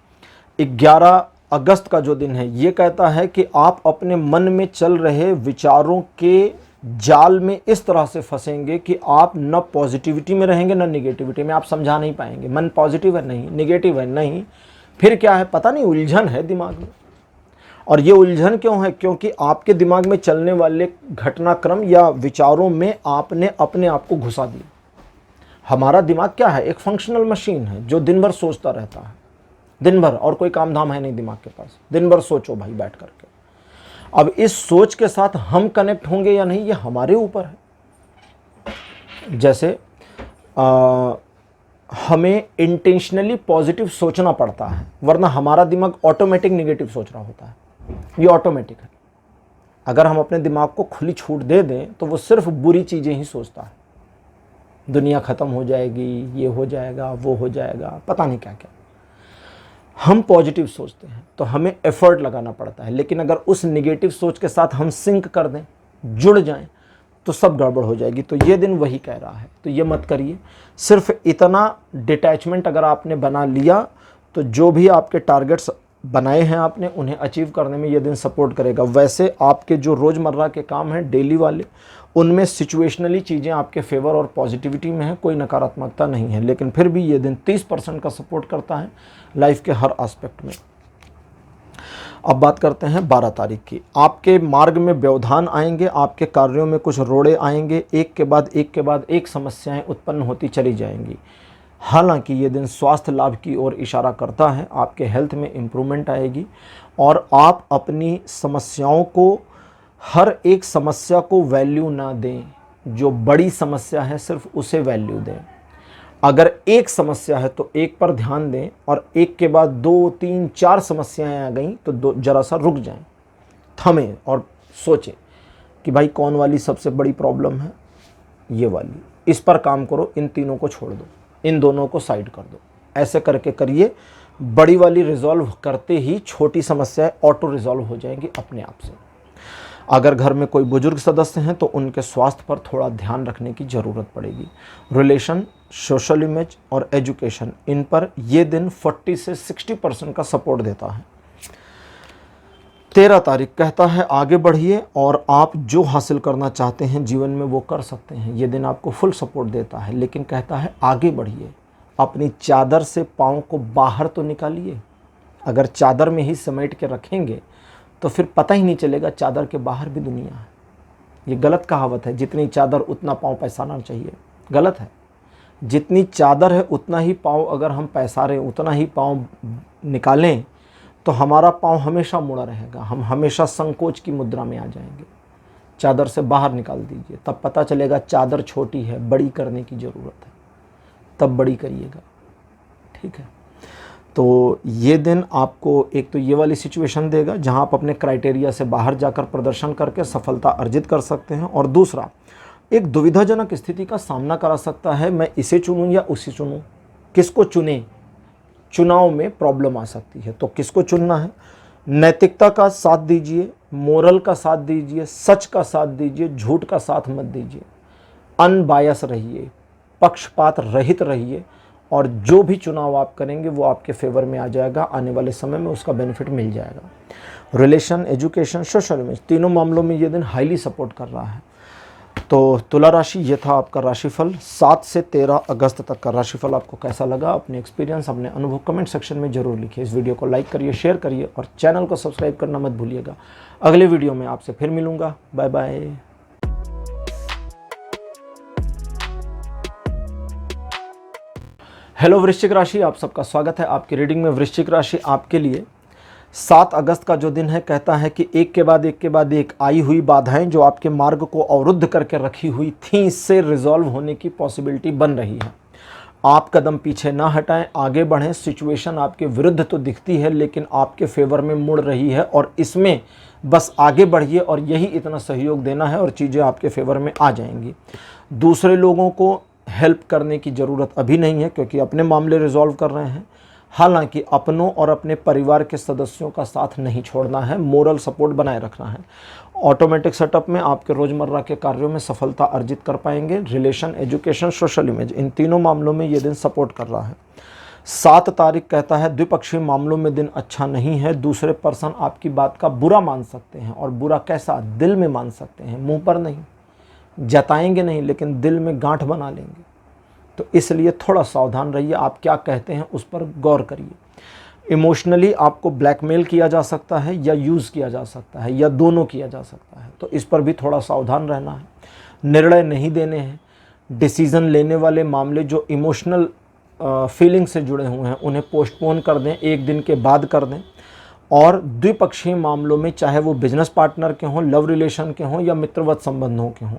11 अगस्त का जो दिन है ये कहता है कि आप अपने मन में चल रहे विचारों के जाल में इस तरह से फंसेंगे कि आप न पॉजिटिविटी में रहेंगे न निगेटिविटी में। आप समझा नहीं पाएंगे, मन पॉजिटिव है नहीं, निगेटिव है नहीं, फिर क्या है पता नहीं, उलझन है दिमाग में। और ये उलझन क्यों है? क्योंकि आपके दिमाग में चलने वाले घटनाक्रम या विचारों में आपने अपने आप को घुसा दिया। हमारा दिमाग क्या है? एक फंक्शनल मशीन है जो दिन भर सोचता रहता है, दिन भर, और कोई काम धाम है नहीं दिमाग के पास। दिन भर सोचो भाई बैठ करके। अब इस सोच के साथ हम कनेक्ट होंगे या नहीं ये हमारे ऊपर है। जैसे हमें इंटेंशनली पॉजिटिव सोचना पड़ता है, वरना हमारा दिमाग ऑटोमेटिक नेगेटिव सोच रहा होता है। ये ऑटोमेटिक है। अगर हम अपने दिमाग को खुली छूट दे दें तो वो सिर्फ बुरी चीज़ें ही सोचता है। दुनिया ख़त्म हो जाएगी, ये हो जाएगा, वो हो जाएगा, पता नहीं क्या क्या। हम पॉजिटिव सोचते हैं तो हमें एफर्ट लगाना पड़ता है, लेकिन अगर उस निगेटिव सोच के साथ हम सिंक कर दें, जुड़ जाएं, तो सब गड़बड़ हो जाएगी। तो ये दिन वही कह रहा है, तो ये मत करिए। सिर्फ इतना डिटैचमेंट अगर आपने बना लिया तो जो भी आपके टारगेट्स बनाए हैं आपने, उन्हें अचीव करने में ये दिन सपोर्ट करेगा। वैसे आपके जो रोज़मर्रा के काम हैं डेली वाले, उनमें सिचुएशनली चीज़ें आपके फेवर और पॉजिटिविटी में है, कोई नकारात्मकता नहीं है, लेकिन फिर भी ये दिन 30% का सपोर्ट करता है लाइफ के हर एस्पेक्ट में। अब बात करते हैं 12 तारीख की। आपके मार्ग में व्यवधान आएंगे, आपके कार्यों में कुछ रोड़े आएंगे, एक के बाद एक समस्याएं उत्पन्न होती चली जाएंगी। हालांकि ये दिन स्वास्थ्य लाभ की ओर इशारा करता है, आपके हेल्थ में इम्प्रूवमेंट आएगी और आप अपनी समस्याओं को हर एक समस्या को वैल्यू ना दें, जो बड़ी समस्या है सिर्फ उसे वैल्यू दें। अगर एक समस्या है तो एक पर ध्यान दें, और एक के बाद 2, 3, 4 समस्याएं आ गई तो जरा सा रुक जाएं, थमें और सोचें कि भाई कौन वाली सबसे बड़ी प्रॉब्लम है, ये वाली, इस पर काम करो, इन तीनों को छोड़ दो, इन दोनों को साइड कर दो। ऐसे करके करिए, बड़ी वाली रिजॉल्व करते ही छोटी समस्याएं ऑटो रिजॉल्व हो जाएंगी अपने आप से। अगर घर में कोई बुजुर्ग सदस्य हैं तो उनके स्वास्थ्य पर थोड़ा ध्यान रखने की ज़रूरत पड़ेगी। रिलेशन, सोशल इमेज और एजुकेशन, इन पर यह दिन 40 से 60% का सपोर्ट देता है। 13 तारीख कहता है आगे बढ़िए और आप जो हासिल करना चाहते हैं जीवन में वो कर सकते हैं। ये दिन आपको फुल सपोर्ट देता है, लेकिन कहता है आगे बढ़िए, अपनी चादर से पाँव को बाहर तो निकालिए। अगर चादर में ही समेट के रखेंगे तो फिर पता ही नहीं चलेगा चादर के बाहर भी दुनिया है। ये गलत कहावत है, जितनी चादर उतना पाँव पैसाना चाहिए, गलत है। जितनी चादर है उतना ही पाँव अगर हम पैसारें, उतना ही पाँव निकालें तो हमारा पाँव हमेशा मुड़ा रहेगा, हम हमेशा संकोच की मुद्रा में आ जाएंगे। चादर से बाहर निकाल दीजिए, तब पता चलेगा चादर छोटी है, बड़ी करने की ज़रूरत है, तब बड़ी करिएगा। ठीक है, तो ये दिन आपको एक तो ये वाली सिचुएशन देगा जहां आप अपने क्राइटेरिया से बाहर जाकर प्रदर्शन करके सफलता अर्जित कर सकते हैं। और दूसरा, एक दुविधाजनक स्थिति का सामना करा सकता है, मैं इसे चुनूं या उसे चुनूं, किसको चुने। चुनाव में प्रॉब्लम आ सकती है, तो किसको चुनना है। नैतिकता का साथ दीजिए, मोरल का साथ दीजिए, सच का साथ दीजिए, झूठ का साथ मत दीजिए। अनबायस रहिए, पक्षपात रहित रहिए, और जो भी चुनाव आप करेंगे वो आपके फेवर में आ जाएगा, आने वाले समय में उसका बेनिफिट मिल जाएगा। रिलेशन, एजुकेशन, सोशल इमेज, तीनों मामलों में ये दिन हाईली सपोर्ट कर रहा है। तो तुला राशि, ये था आपका राशिफल 7 से 13 अगस्त तक का राशिफल। आपको कैसा लगा, अपने एक्सपीरियंस, अपने अनुभव कमेंट सेक्शन में जरूर लिखिए। इस वीडियो को लाइक करिए, शेयर करिए और चैनल को सब्सक्राइब करना मत भूलिएगा। अगले वीडियो में आपसे फिर मिलूंगा। Bye bye. हेलो वृश्चिक राशि, आप सबका स्वागत है आपकी रीडिंग में। वृश्चिक राशि आपके लिए 7 अगस्त का जो दिन है, कहता है कि एक के बाद एक आई हुई बाधाएं जो आपके मार्ग को अवरुद्ध करके रखी हुई थीं, इससे रिजॉल्व होने की पॉसिबिलिटी बन रही है। आप कदम पीछे ना हटाएं, आगे बढ़ें। सिचुएशन आपके विरुद्ध तो दिखती है लेकिन आपके फेवर में मुड़ रही है, और इसमें बस आगे बढ़िए और यही इतना सहयोग देना है और चीज़ें आपके फेवर में आ जाएंगी। दूसरे लोगों को हेल्प करने की ज़रूरत अभी नहीं है, क्योंकि अपने मामले रिजॉल्व कर रहे हैं। हालांकि अपनों और अपने परिवार के सदस्यों का साथ नहीं छोड़ना है, मोरल सपोर्ट बनाए रखना है। ऑटोमेटिक सेटअप में आपके रोज़मर्रा के कार्यों में सफलता अर्जित कर पाएंगे। रिलेशन, एजुकेशन, सोशल इमेज, इन तीनों मामलों में ये दिन सपोर्ट कर रहा है। 7 तारीख कहता है द्विपक्षीय मामलों में दिन अच्छा नहीं है। दूसरे पर्सन आपकी बात का बुरा मान सकते हैं, और बुरा कैसा, दिल में मान सकते हैं, मुंह पर नहीं, जताएंगे नहीं लेकिन दिल में गांठ बना लेंगे। तो इसलिए थोड़ा सावधान रहिए, आप क्या कहते हैं उस पर गौर करिए। इमोशनली आपको ब्लैकमेल किया जा सकता है या यूज़ किया जा सकता है, या दोनों किया जा सकता है, तो इस पर भी थोड़ा सावधान रहना है। निर्णय नहीं देने हैं। डिसीज़न लेने वाले मामले जो इमोशनल फीलिंग से जुड़े हुए हैं उन्हें पोस्टपोन कर दें, एक दिन के बाद कर दें। और द्विपक्षीय मामलों में, चाहे वो बिजनेस पार्टनर के हों, लव रिलेशन के हों या मित्रवत संबंधों के हों,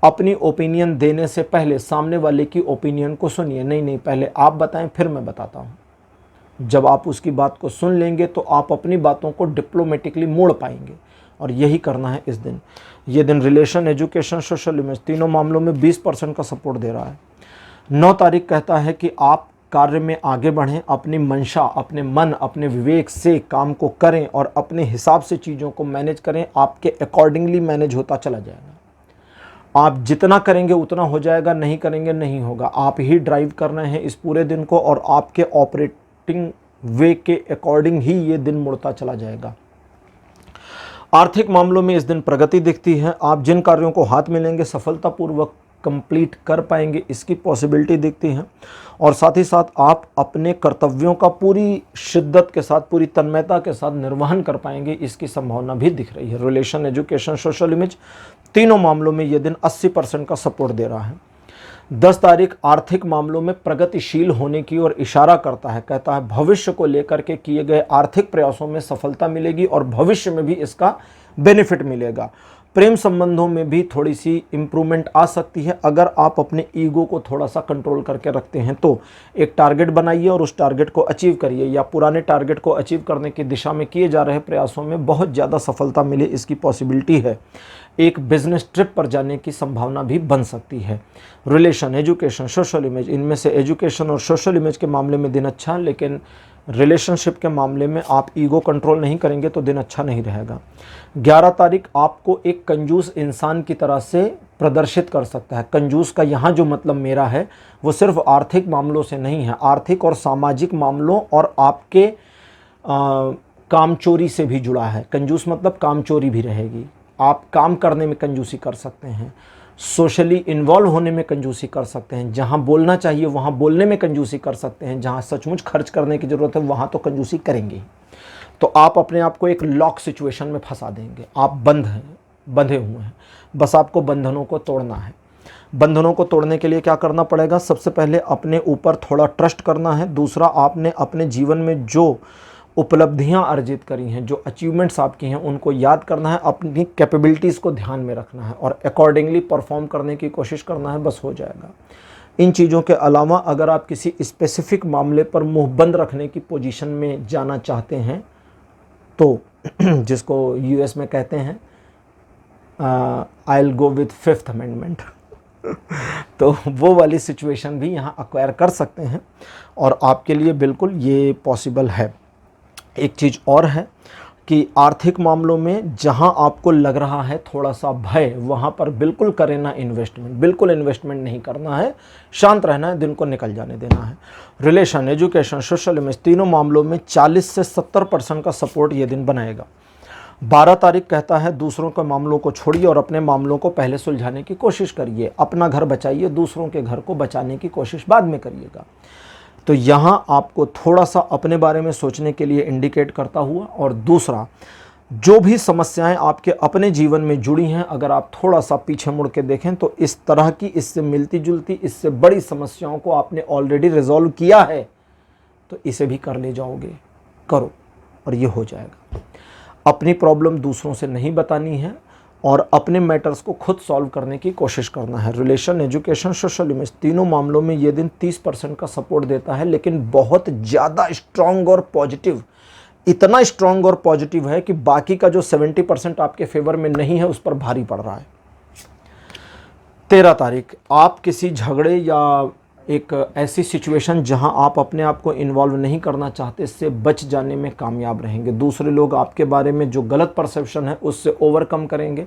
अपनी ओपिनियन देने से पहले सामने वाले की ओपिनियन को सुनिए। नहीं, पहले आप बताएं फिर मैं बताता हूं। जब आप उसकी बात को सुन लेंगे तो आप अपनी बातों को डिप्लोमेटिकली मोड़ पाएंगे, और यही करना है इस दिन। ये दिन रिलेशन, एजुकेशन, सोशल इमेज, तीनों मामलों में 20% का सपोर्ट दे रहा है। 9 तारीख कहता है कि आप कार्य में आगे बढ़ें, अपनी मंशा, अपने मन, अपने विवेक से काम को करें और अपने हिसाब से चीज़ों को मैनेज करें। आपके अकॉर्डिंगली मैनेज होता चला जाएगा। आप जितना करेंगे उतना हो जाएगा, नहीं करेंगे नहीं होगा। आप ही ड्राइव कर रहे हैं इस पूरे दिन को, और आपके ऑपरेटिंग वे के अकॉर्डिंग ही ये दिन मुड़ता चला जाएगा। आर्थिक मामलों में इस दिन प्रगति दिखती है। आप जिन कार्यों को हाथ में लेंगे सफलतापूर्वक कंप्लीट कर पाएंगे, इसकी पॉसिबिलिटी दिखती है। और साथ ही साथ आप अपने कर्तव्यों का पूरी शिद्दत के साथ, पूरी तन्मयता के साथ निर्वहन कर पाएंगे, इसकी संभावना भी दिख रही है। रिलेशन, एजुकेशन, सोशल इमेज, तीनों मामलों में ये दिन 80% का सपोर्ट दे रहा है। 10 तारीख आर्थिक मामलों में प्रगतिशील होने की ओर इशारा करता है। कहता है भविष्य को लेकर के किए गए आर्थिक प्रयासों में सफलता मिलेगी और भविष्य में भी इसका बेनिफिट मिलेगा। प्रेम संबंधों में भी थोड़ी सी इम्प्रूवमेंट आ सकती है अगर आप अपने ईगो को थोड़ा सा कंट्रोल करके रखते हैं। तो एक टारगेट बनाइए और उस टारगेट को अचीव करिए, या पुराने टारगेट को अचीव करने की दिशा में किए जा रहे प्रयासों में बहुत ज़्यादा सफलता मिले, इसकी पॉसिबिलिटी है। एक बिजनेस ट्रिप पर जाने की संभावना भी बन सकती है। रिलेशन, एजुकेशन, सोशल इमेज, इनमें से एजुकेशन और सोशल इमेज के मामले में दिन अच्छा, लेकिन रिलेशनशिप के मामले में आप ईगो कंट्रोल नहीं करेंगे तो दिन अच्छा नहीं रहेगा। 11 तारीख आपको एक कंजूस इंसान की तरह से प्रदर्शित कर सकता है। कंजूस का यहाँ जो मतलब मेरा है वो सिर्फ आर्थिक मामलों से नहीं है, आर्थिक और सामाजिक मामलों और आपके कामचोरी से भी जुड़ा है। कंजूस मतलब कामचोरी भी रहेगी, आप काम करने में कंजूसी कर सकते हैं, सोशली इन्वॉल्व होने में कंजूसी कर सकते हैं, जहां बोलना चाहिए वहां बोलने में कंजूसी कर सकते हैं, जहां सचमुच खर्च करने की ज़रूरत है वहां तो कंजूसी करेंगे। तो आप अपने आप को एक लॉक सिचुएशन में फंसा देंगे। आप बंधे हुए हैं, बस आपको बंधनों को तोड़ना है। बंधनों को तोड़ने के लिए क्या करना पड़ेगा? सबसे पहले अपने ऊपर थोड़ा ट्रस्ट करना है। दूसरा, आपने अपने जीवन में जो उपलब्धियां अर्जित करी हैं, जो अचीवमेंट्स आपकी हैं, उनको याद करना है, अपनी कैपेबिलिटीज़ को ध्यान में रखना है और अकॉर्डिंगली परफॉर्म करने की कोशिश करना है, बस हो जाएगा। इन चीज़ों के अलावा अगर आप किसी स्पेसिफिक मामले पर मुंह बंद रखने की पोजीशन में जाना चाहते हैं तो जिसको यूएस में कहते हैं I will go with 5th amendment तो वो वाली सिचुएशन भी यहाँ एक्वायर कर सकते हैं और आपके लिए बिल्कुल ये पॉसिबल है। एक चीज़ और है कि आर्थिक मामलों में जहां आपको लग रहा है थोड़ा सा भय, वहां पर बिल्कुल करें ना इन्वेस्टमेंट, बिल्कुल इन्वेस्टमेंट नहीं करना है, शांत रहना है, दिन को निकल जाने देना है। रिलेशन, एजुकेशन, सोशल इमेज, तीनों मामलों में 40 से 70% का सपोर्ट ये दिन बनाएगा। 12 तारीख कहता है दूसरों के मामलों को छोड़िए और अपने मामलों को पहले सुलझाने की कोशिश करिए। अपना घर बचाइए, दूसरों के घर को बचाने की कोशिश बाद में करिएगा। तो यहाँ आपको थोड़ा सा अपने बारे में सोचने के लिए इंडिकेट करता हुआ, और दूसरा, जो भी समस्याएं आपके अपने जीवन में जुड़ी हैं, अगर आप थोड़ा सा पीछे मुड़ के देखें तो इस तरह की, इससे मिलती जुलती, इससे बड़ी समस्याओं को आपने ऑलरेडी रिजॉल्व किया है, तो इसे भी कर ले जाओगे। करो और ये हो जाएगा। अपनी प्रॉब्लम दूसरों से नहीं बतानी है और अपने मैटर्स को खुद सॉल्व करने की कोशिश करना है। रिलेशन, एजुकेशन, सोशल इमेज, तीनों मामलों में ये दिन 30% का सपोर्ट देता है, लेकिन बहुत ज़्यादा स्ट्रॉन्ग और पॉजिटिव, इतना स्ट्रॉन्ग और पॉजिटिव है कि बाकी का जो 70% आपके फेवर में नहीं है उस पर भारी पड़ रहा है। 13 तारीख आप किसी झगड़े या एक ऐसी सिचुएशन जहां आप अपने आप को इन्वॉल्व नहीं करना चाहते, इससे बच जाने में कामयाब रहेंगे। दूसरे लोग आपके बारे में जो गलत परसेप्शन है उससे ओवरकम करेंगे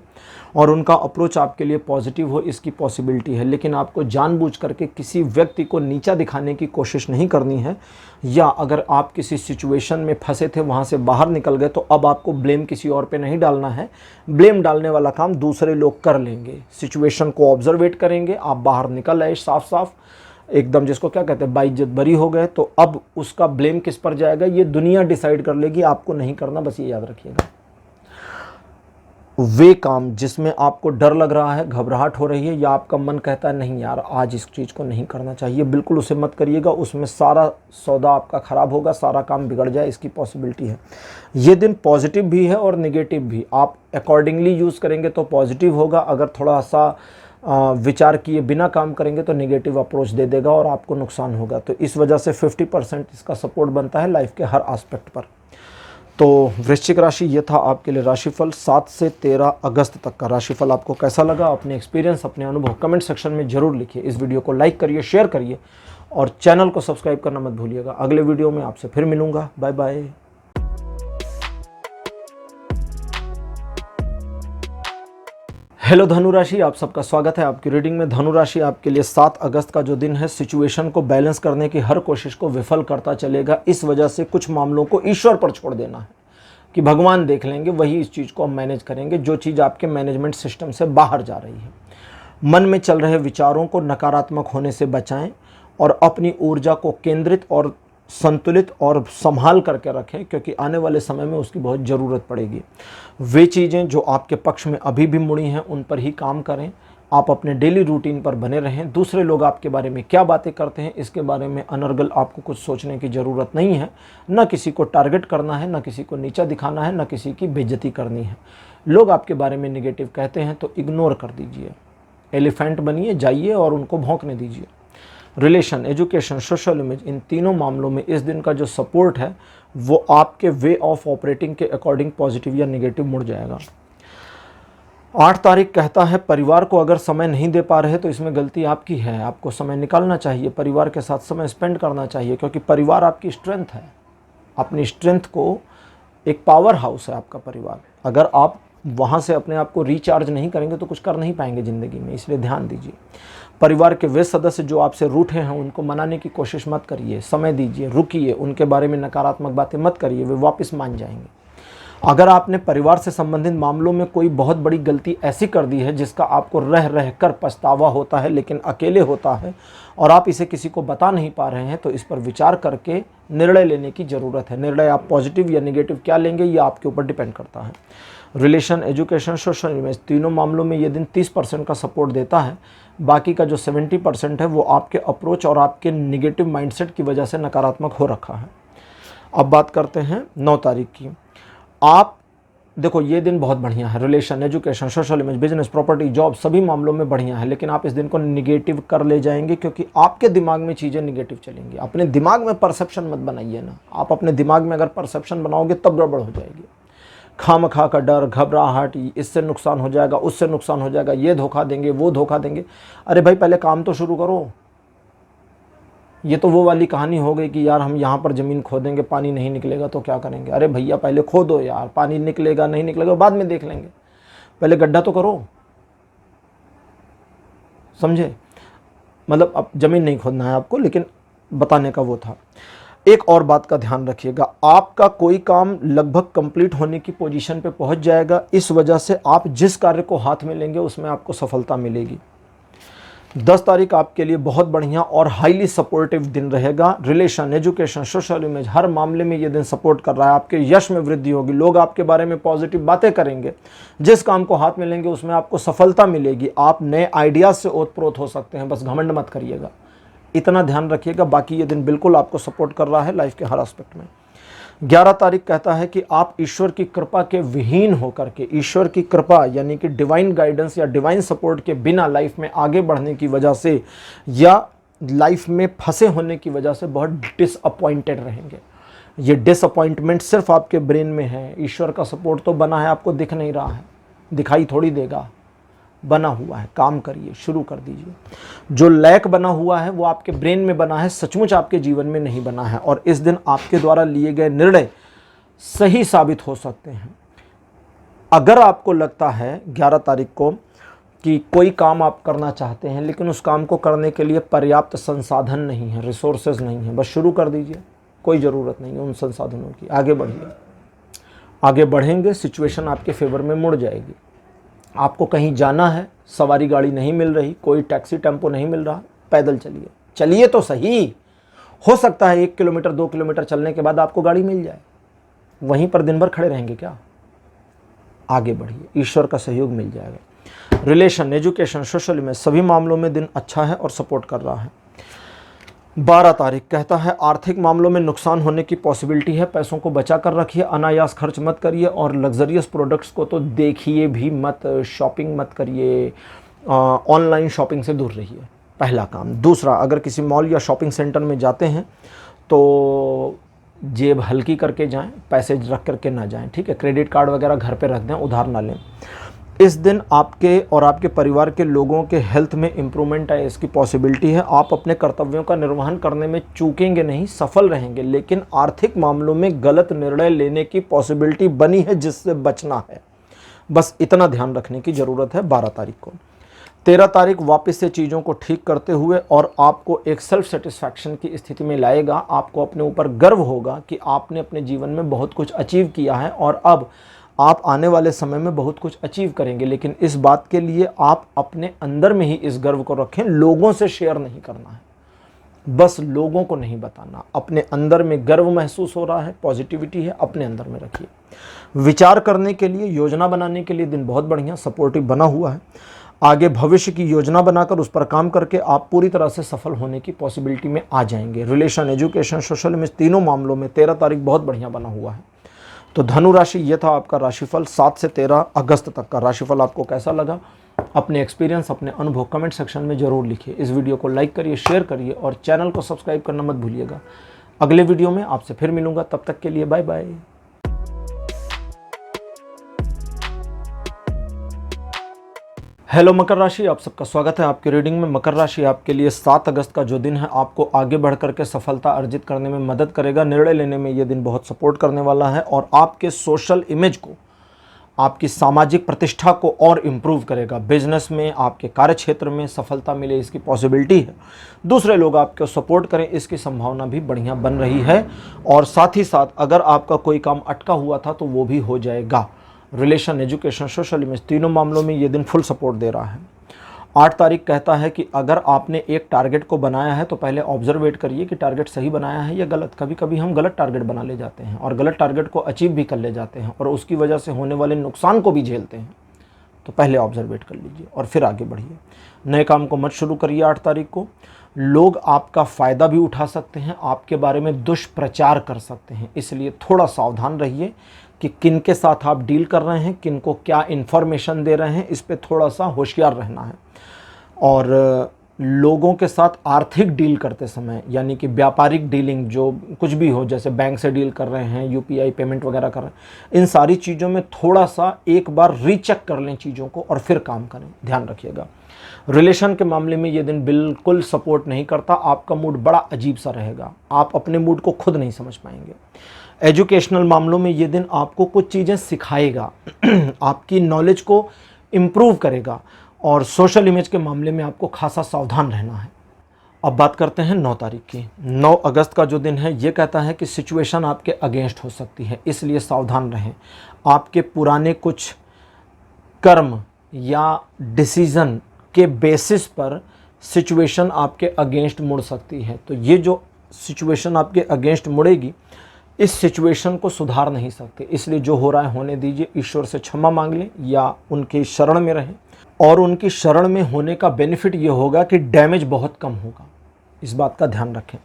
और उनका अप्रोच आपके लिए पॉजिटिव हो, इसकी पॉसिबिलिटी है। लेकिन आपको जानबूझ करके किसी व्यक्ति को नीचा दिखाने की कोशिश नहीं करनी है, या अगर आप किसी सिचुएशन में फंसे थे वहाँ से बाहर निकल गए तो अब आपको ब्लेम किसी और पे नहीं डालना है। ब्लेम डालने वाला काम दूसरे लोग कर लेंगे। सिचुएशन को ऑब्जर्वेट करेंगे, आप बाहर निकल आए साफ साफ एकदम, जिसको क्या कहते हैं, बाइज्जत बरी हो गए, तो अब उसका ब्लेम किस पर जाएगा ये दुनिया डिसाइड कर लेगी, आपको नहीं करना, बस ये याद रखिएगा। वे काम जिसमें आपको डर लग रहा है, घबराहट हो रही है, या आपका मन कहता है नहीं यार आज इस चीज़ को नहीं करना चाहिए, बिल्कुल उसे मत करिएगा। उसमें सारा सौदा आपका ख़राब होगा, सारा काम बिगड़ जाए, इसकी पॉसिबिलिटी है। ये दिन पॉजिटिव भी है और नेगेटिव भी। आप अकॉर्डिंगली यूज़ करेंगे तो पॉजिटिव होगा, अगर थोड़ा सा विचार किए बिना काम करेंगे तो नेगेटिव अप्रोच दे देगा और आपको नुकसान होगा। तो इस वजह से 50% इसका सपोर्ट बनता है लाइफ के हर एस्पेक्ट पर। तो वृश्चिक राशि, ये था आपके लिए राशिफल 7 से 13 अगस्त तक का राशिफल। आपको कैसा लगा? अपने एक्सपीरियंस, अपने अनुभव कमेंट सेक्शन में ज़रूर लिखिए। इस वीडियो को लाइक करिए, शेयर करिए और चैनल को सब्सक्राइब करना मत भूलिएगा। अगले वीडियो में आपसे फिर मिलूँगा। Bye bye. हेलो धनु राशि, आप सबका स्वागत है आपकी रीडिंग में। धनु राशि आपके लिए 7 अगस्त का जो दिन है, सिचुएशन को बैलेंस करने की हर कोशिश को विफल करता चलेगा। इस वजह से कुछ मामलों को ईश्वर पर छोड़ देना है कि भगवान देख लेंगे, वही इस चीज़ को हम मैनेज करेंगे, जो चीज़ आपके मैनेजमेंट सिस्टम से बाहर जा रही है। मन में चल रहे विचारों को नकारात्मक होने से बचाएं और अपनी ऊर्जा को केंद्रित और संतुलित और संभाल करके रखें, क्योंकि आने वाले समय में उसकी बहुत ज़रूरत पड़ेगी। वे चीज़ें जो आपके पक्ष में अभी भी मुड़ी हैं उन पर ही काम करें। आप अपने डेली रूटीन पर बने रहें। दूसरे लोग आपके बारे में क्या बातें करते हैं इसके बारे में अनर्गल आपको कुछ सोचने की ज़रूरत नहीं है। न किसी को टारगेट करना है, न किसी को नीचा दिखाना है, न किसी की बेइज्जती करनी है। लोग आपके बारे में नेगेटिव कहते हैं तो इग्नोर कर दीजिए, एलिफेंट बनिए, जाइए और उनको भौंकने दीजिए। रिलेशन, एजुकेशन, सोशल इमेज, इन तीनों मामलों में इस दिन का जो सपोर्ट है वो आपके वे ऑफ ऑपरेटिंग के अकॉर्डिंग पॉजिटिव या नेगेटिव मुड़ जाएगा। 8 तारीख कहता है परिवार को अगर समय नहीं दे पा रहे तो इसमें गलती आपकी है। आपको समय निकालना चाहिए, परिवार के साथ समय स्पेंड करना चाहिए, क्योंकि परिवार आपकी स्ट्रेंथ है। अपनी स्ट्रेंथ को, एक पावर हाउस है आपका परिवार। अगर आप वहाँ से अपने आप को रिचार्ज नहीं करेंगे तो कुछ कर नहीं पाएंगे ज़िंदगी में, इसलिए ध्यान दीजिए। परिवार के वे सदस्य जो आपसे रूठे हैं उनको मनाने की कोशिश मत करिए, समय दीजिए, रुकिए, उनके बारे में नकारात्मक बातें मत करिए, वे वापस मान जाएंगे। अगर आपने परिवार से संबंधित मामलों में कोई बहुत बड़ी गलती ऐसी कर दी है जिसका आपको रह रह कर पछतावा होता है, लेकिन अकेले होता है और आप इसे किसी को बता नहीं पा रहे हैं, तो इस पर विचार करके निर्णय लेने की ज़रूरत है। निर्णय आप पॉजिटिव या नेगेटिव क्या लेंगे ये आपके ऊपर डिपेंड करता है। रिलेशन, एजुकेशन, सोशल इमेज, तीनों मामलों में ये दिन 30% का सपोर्ट देता है। बाकी का जो 70% है वो आपके अप्रोच और आपके नेगेटिव माइंडसेट की वजह से नकारात्मक हो रखा है। अब बात करते हैं 9 तारीख की। आप देखो ये दिन बहुत बढ़िया है, relation, education, social image, business, property, job, सभी मामलों में बढ़िया है, लेकिन आप इस दिन को निगेटिव कर ले जाएंगे क्योंकि आपके दिमाग में चीज़ें निगेटिव चलेंगी। अपने दिमाग में परसेप्शन मत बनाइए ना, आप अपने दिमाग में अगर परसेप्शन बनाओगे तब गड़बड़ हो जाएगी। खामखा का डर, घबराहट, इससे नुकसान हो जाएगा, उससे नुकसान हो जाएगा, ये धोखा देंगे, वो धोखा देंगे। अरे भाई पहले काम तो शुरू करो। ये तो वो वाली कहानी हो गई कि यार हम यहाँ पर ज़मीन खोदेंगे, पानी नहीं निकलेगा तो क्या करेंगे। अरे भैया पहले खोदो यार, पानी निकलेगा नहीं निकलेगा बाद में देख लेंगे, पहले गड्ढा तो करो, समझे। मतलब अब ज़मीन नहीं खोदना है आपको, लेकिन बताने का वो था। एक और बात का ध्यान रखिएगा, आपका कोई काम लगभग कंप्लीट होने की पोजीशन पे पहुंच जाएगा। इस वजह से आप जिस कार्य को हाथ में लेंगे उसमें आपको सफलता मिलेगी। 10 तारीख आपके लिए बहुत बढ़िया और हाईली सपोर्टिव दिन रहेगा। रिलेशन, एजुकेशन, सोशल इमेज, हर मामले में ये दिन सपोर्ट कर रहा है। आपके यश में वृद्धि होगी, लोग आपके बारे में पॉजिटिव बातें करेंगे। जिस काम को हाथ में लेंगे उसमें आपको सफलता मिलेगी। आप नए आइडियाज से ओतप्रोत हो सकते हैं, बस घमंड मत करिएगा, इतना ध्यान रखिएगा। बाकी ये दिन बिल्कुल आपको सपोर्ट कर रहा है लाइफ के हर एस्पेक्ट में। 11 तारीख कहता है कि आप ईश्वर की कृपा के विहीन होकर के, ईश्वर की कृपा यानी कि डिवाइन गाइडेंस या डिवाइन सपोर्ट के बिना लाइफ में आगे बढ़ने की वजह से या लाइफ में फंसे होने की वजह से बहुत डिसअपॉइंटेड रहेंगे। ये डिसअपॉइंटमेंट सिर्फ आपके ब्रेन में है। ईश्वर का सपोर्ट तो बना है, आपको दिख नहीं रहा है, दिखाई थोड़ी देगा, बना हुआ है। काम करिए, शुरू कर दीजिए। जो लैक बना हुआ है वो आपके ब्रेन में बना है, सचमुच आपके जीवन में नहीं बना है। और इस दिन आपके द्वारा लिए गए निर्णय सही साबित हो सकते हैं। अगर आपको लगता है 11 तारीख को कि कोई काम आप करना चाहते हैं लेकिन उस काम को करने के लिए पर्याप्त संसाधन नहीं है, रिसोर्सेज नहीं है, बस शुरू कर दीजिए, कोई ज़रूरत नहीं है उन संसाधनों की। आगे बढ़िए, आगे बढ़ेंगे, सिचुएशन आपके फेवर में मुड़ जाएगी। आपको कहीं जाना है, सवारी गाड़ी नहीं मिल रही, कोई टैक्सी टेम्पो नहीं मिल रहा, पैदल चलिए, चलिए तो सही। हो सकता है 1 किलोमीटर 2 किलोमीटर चलने के बाद आपको गाड़ी मिल जाए, वहीं पर दिन भर खड़े रहेंगे क्या? आगे बढ़िए, ईश्वर का सहयोग मिल जाएगा। रिलेशन, एजुकेशन, सोशल में सभी मामलों में दिन अच्छा है और सपोर्ट कर रहा है। 12 तारीख कहता है आर्थिक मामलों में नुकसान होने की पॉसिबिलिटी है, पैसों को बचा कर रखिए, अनायास खर्च मत करिए और लग्जरियस प्रोडक्ट्स को तो देखिए भी मत, शॉपिंग मत करिए, ऑनलाइन शॉपिंग से दूर रहिए, पहला काम। दूसरा, अगर किसी मॉल या शॉपिंग सेंटर में जाते हैं तो जेब हल्की करके जाएं, पैसे रख करके ना जाएं, ठीक है। क्रेडिट कार्ड वगैरह घर पे रख दें, उधार ना लें। इस दिन आपके और आपके परिवार के लोगों के हेल्थ में इम्प्रूवमेंट है, इसकी पॉसिबिलिटी है। आप अपने कर्तव्यों का निर्वहन करने में चूकेंगे नहीं, सफल रहेंगे, लेकिन आर्थिक मामलों में गलत निर्णय लेने की पॉसिबिलिटी बनी है जिससे बचना है। बस इतना ध्यान रखने की ज़रूरत है 12 तारीख को। 13 तारीख वापस से चीज़ों को ठीक करते हुए और आपको एक सेल्फ सेटिस्फैक्शन की स्थिति में लाएगा। आपको अपने ऊपर गर्व होगा कि आपने अपने जीवन में बहुत कुछ अचीव किया है और अब आप आने वाले समय में बहुत कुछ अचीव करेंगे। लेकिन इस बात के लिए आप अपने अंदर में ही इस गर्व को रखें, लोगों से शेयर नहीं करना है, बस लोगों को नहीं बताना। अपने अंदर में गर्व महसूस हो रहा है, पॉजिटिविटी है, अपने अंदर में रखिए। विचार करने के लिए, योजना बनाने के लिए दिन बहुत बढ़िया सपोर्टिव बना हुआ है। आगे भविष्य की योजना बनाकर उस पर काम करके आप पूरी तरह से सफल होने की पॉसिबिलिटी में आ जाएंगे। रिलेशन, एजुकेशन, सोशल, इमेज, तीनों मामलों में 13 तारीख बहुत बढ़िया बना हुआ है। तो धनु राशि, ये था आपका राशिफल 7 से 13 अगस्त तक का। राशिफल आपको कैसा लगा? अपने एक्सपीरियंस, अपने अनुभव कमेंट सेक्शन में जरूर लिखिए। इस वीडियो को लाइक करिए, शेयर करिए और चैनल को सब्सक्राइब करना मत भूलिएगा। अगले वीडियो में आपसे फिर मिलूंगा, तब तक के लिए बाय बाय। हेलो मकर राशि, आप सबका स्वागत है आपकी रीडिंग में। मकर राशि आपके लिए 7 अगस्त का जो दिन है आपको आगे बढ़ करके सफलता अर्जित करने में मदद करेगा। निर्णय लेने में ये दिन बहुत सपोर्ट करने वाला है और आपके सोशल इमेज को, आपकी सामाजिक प्रतिष्ठा को और इम्प्रूव करेगा। बिजनेस में, आपके कार्य क्षेत्र में सफलता मिले इसकी पॉसिबिलिटी है। दूसरे लोग आपको सपोर्ट करें इसकी संभावना भी बढ़िया बन रही है। और साथ ही साथ अगर आपका कोई काम अटका हुआ था तो वो भी हो जाएगा। रिलेशन, एजुकेशन, सोशल इमेज, तीनों मामलों में ये दिन फुल सपोर्ट दे रहा है। 8 तारीख कहता है कि अगर आपने एक टारगेट को बनाया है तो पहले ऑब्जर्वेट करिए कि टारगेट सही बनाया है या गलत। कभी कभी हम गलत टारगेट बना ले जाते हैं और गलत टारगेट को अचीव भी कर ले जाते हैं और उसकी वजह से होने वाले नुकसान को भी झेलते हैं। तो पहले ऑब्जर्वेट कर लीजिए और फिर आगे बढ़िए। नए काम को मत शुरू करिए 8 तारीख को। लोग आपका फ़ायदा भी उठा सकते हैं, आपके बारे में दुष्प्रचार कर सकते हैं, इसलिए थोड़ा सावधान रहिए कि किन के साथ आप डील कर रहे हैं, किन को क्या इन्फॉर्मेशन दे रहे हैं, इस पे थोड़ा सा होशियार रहना है। और लोगों के साथ आर्थिक डील करते समय, यानी कि व्यापारिक डीलिंग जो कुछ भी हो, जैसे बैंक से डील कर रहे हैं, यूपीआई पेमेंट वगैरह कर रहे हैं, इन सारी चीज़ों में थोड़ा सा एक बार रीचेक कर लें चीज़ों को और फिर काम करें, ध्यान रखिएगा। रिलेशन के मामले में ये दिन बिल्कुल सपोर्ट नहीं करता। आपका मूड बड़ा अजीब सा रहेगा, आप अपने मूड को खुद नहीं समझ पाएंगे। एजुकेशनल मामलों में ये दिन आपको कुछ चीज़ें सिखाएगा आपकी नॉलेज को इम्प्रूव करेगा। और सोशल इमेज के मामले में आपको खासा सावधान रहना है। अब बात करते हैं 9 तारीख की। 9 अगस्त का जो दिन है ये कहता है कि सिचुएशन आपके अगेंस्ट हो सकती है, इसलिए सावधान रहें। आपके पुराने कुछ कर्म या डिसीज़न के बेसिस पर सिचुएशन आपके अगेंस्ट मुड़ सकती है। तो ये जो सिचुएशन आपके अगेंस्ट मुड़ेगी, इस सिचुएशन को सुधार नहीं सकते, इसलिए जो हो रहा है होने दीजिए। ईश्वर से क्षमा मांग लें या उनकी शरण में रहें। और उनकी शरण में होने का बेनिफिट ये होगा कि डैमेज बहुत कम होगा, इस बात का ध्यान रखें।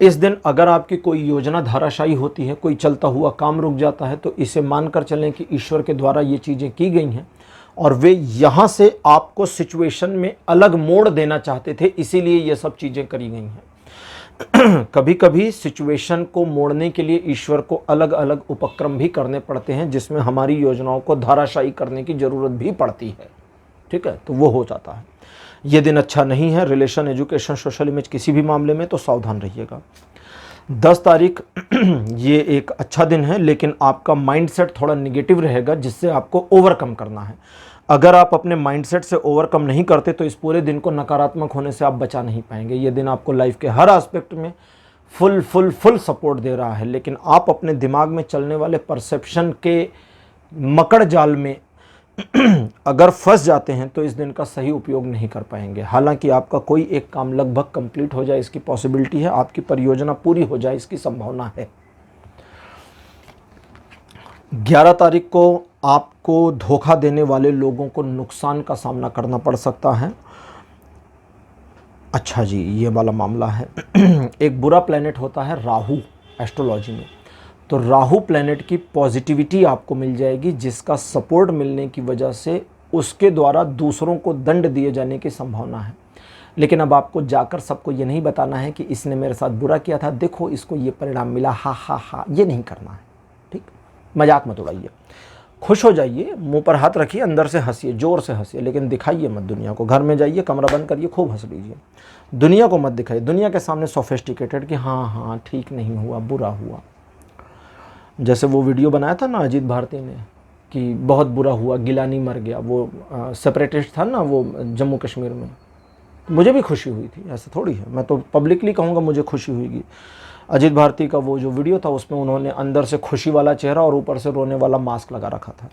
इस दिन अगर आपकी कोई योजना धाराशायी होती है, कोई चलता हुआ काम रुक जाता है, तो इसे मानकर चलें कि ईश्वर के द्वारा ये चीज़ें की गई हैं और वे यहाँ से आपको सिचुएशन में अलग मोड़ देना चाहते थे, इसीलिए ये सब चीज़ें करी गई हैं। कभी कभी सिचुएशन को मोड़ने के लिए ईश्वर को अलग अलग उपक्रम भी करने पड़ते हैं, जिसमें हमारी योजनाओं को धाराशायी करने की ज़रूरत भी पड़ती है। ठीक है, तो वो हो जाता है। ये दिन अच्छा नहीं है रिलेशन, एजुकेशन, सोशल इमेज किसी भी मामले में, तो सावधान रहिएगा। 10 तारीख ये एक अच्छा दिन है, लेकिन आपका माइंडसेट थोड़ा निगेटिव रहेगा, जिससे आपको ओवरकम करना है। अगर आप अपने माइंडसेट से ओवरकम नहीं करते तो इस पूरे दिन को नकारात्मक होने से आप बचा नहीं पाएंगे। ये दिन आपको लाइफ के हर एस्पेक्ट में फुल सपोर्ट दे रहा है, लेकिन आप अपने दिमाग में चलने वाले परसेप्शन के मकड़ जाल में अगर फंस जाते हैं तो इस दिन का सही उपयोग नहीं कर पाएंगे। हालांकि आपका कोई एक काम लगभग कंप्लीट हो जाए इसकी पॉसिबिलिटी है, आपकी परियोजना पूरी हो जाए इसकी संभावना है। 11 तारीख को आपको धोखा देने वाले लोगों को नुकसान का सामना करना पड़ सकता है। अच्छा जी, ये वाला मामला है। एक बुरा प्लैनेट होता है राहु एस्ट्रोलॉजी में, तो राहु प्लैनेट की पॉजिटिविटी आपको मिल जाएगी, जिसका सपोर्ट मिलने की वजह से उसके द्वारा दूसरों को दंड दिए जाने की संभावना है। लेकिन अब आपको जाकर सबको ये नहीं बताना है कि इसने मेरे साथ बुरा किया था, देखो इसको ये परिणाम मिला, हा हा हा, ये नहीं करना है। ठीक, मजाक मत उड़ाइए, खुश हो जाइए, मुंह पर हाथ रखिए, अंदर से हंसिए, जोर से हंसिए, लेकिन दिखाइए मत दुनिया को। घर में जाइए, कमरा बंद करिए, खूब हंस लीजिए, दुनिया को मत दिखाइए। दुनिया के सामने सोफिस्टिकेटेड कि हाँ हाँ ठीक नहीं हुआ, बुरा हुआ। जैसे वो वीडियो बनाया था ना अजीत भारती ने कि बहुत बुरा हुआ, गिलानी मर गया, वो सेपरेटिस्ट था ना वो जम्मू कश्मीर में, मुझे भी खुशी हुई थी। ऐसा थोड़ी है, मैं तो पब्लिकली कहूँगा मुझे खुशी हुई। अजीत भारती का वो जो वीडियो था उसमें उन्होंने अंदर से खुशी वाला चेहरा और ऊपर से रोने वाला मास्क लगा रखा था।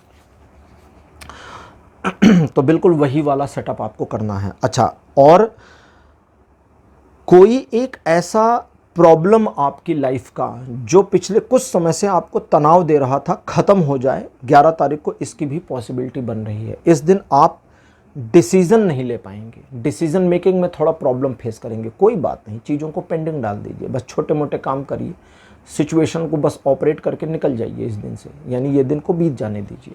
तो बिल्कुल वही वाला सेटअप आपको करना है। अच्छा, और कोई एक ऐसा प्रॉब्लम आपकी लाइफ का जो पिछले कुछ समय से आपको तनाव दे रहा था, ख़त्म हो जाए 11 तारीख को, इसकी भी पॉसिबिलिटी बन रही है। इस दिन आप डिसीजन नहीं ले पाएंगे, डिसीजन मेकिंग में थोड़ा प्रॉब्लम फेस करेंगे। कोई बात नहीं, चीज़ों को पेंडिंग डाल दीजिए, बस छोटे मोटे काम करिए, सिचुएशन को बस ऑपरेट करके निकल जाइए इस दिन से, यानी ये दिन को बीत जाने दीजिए।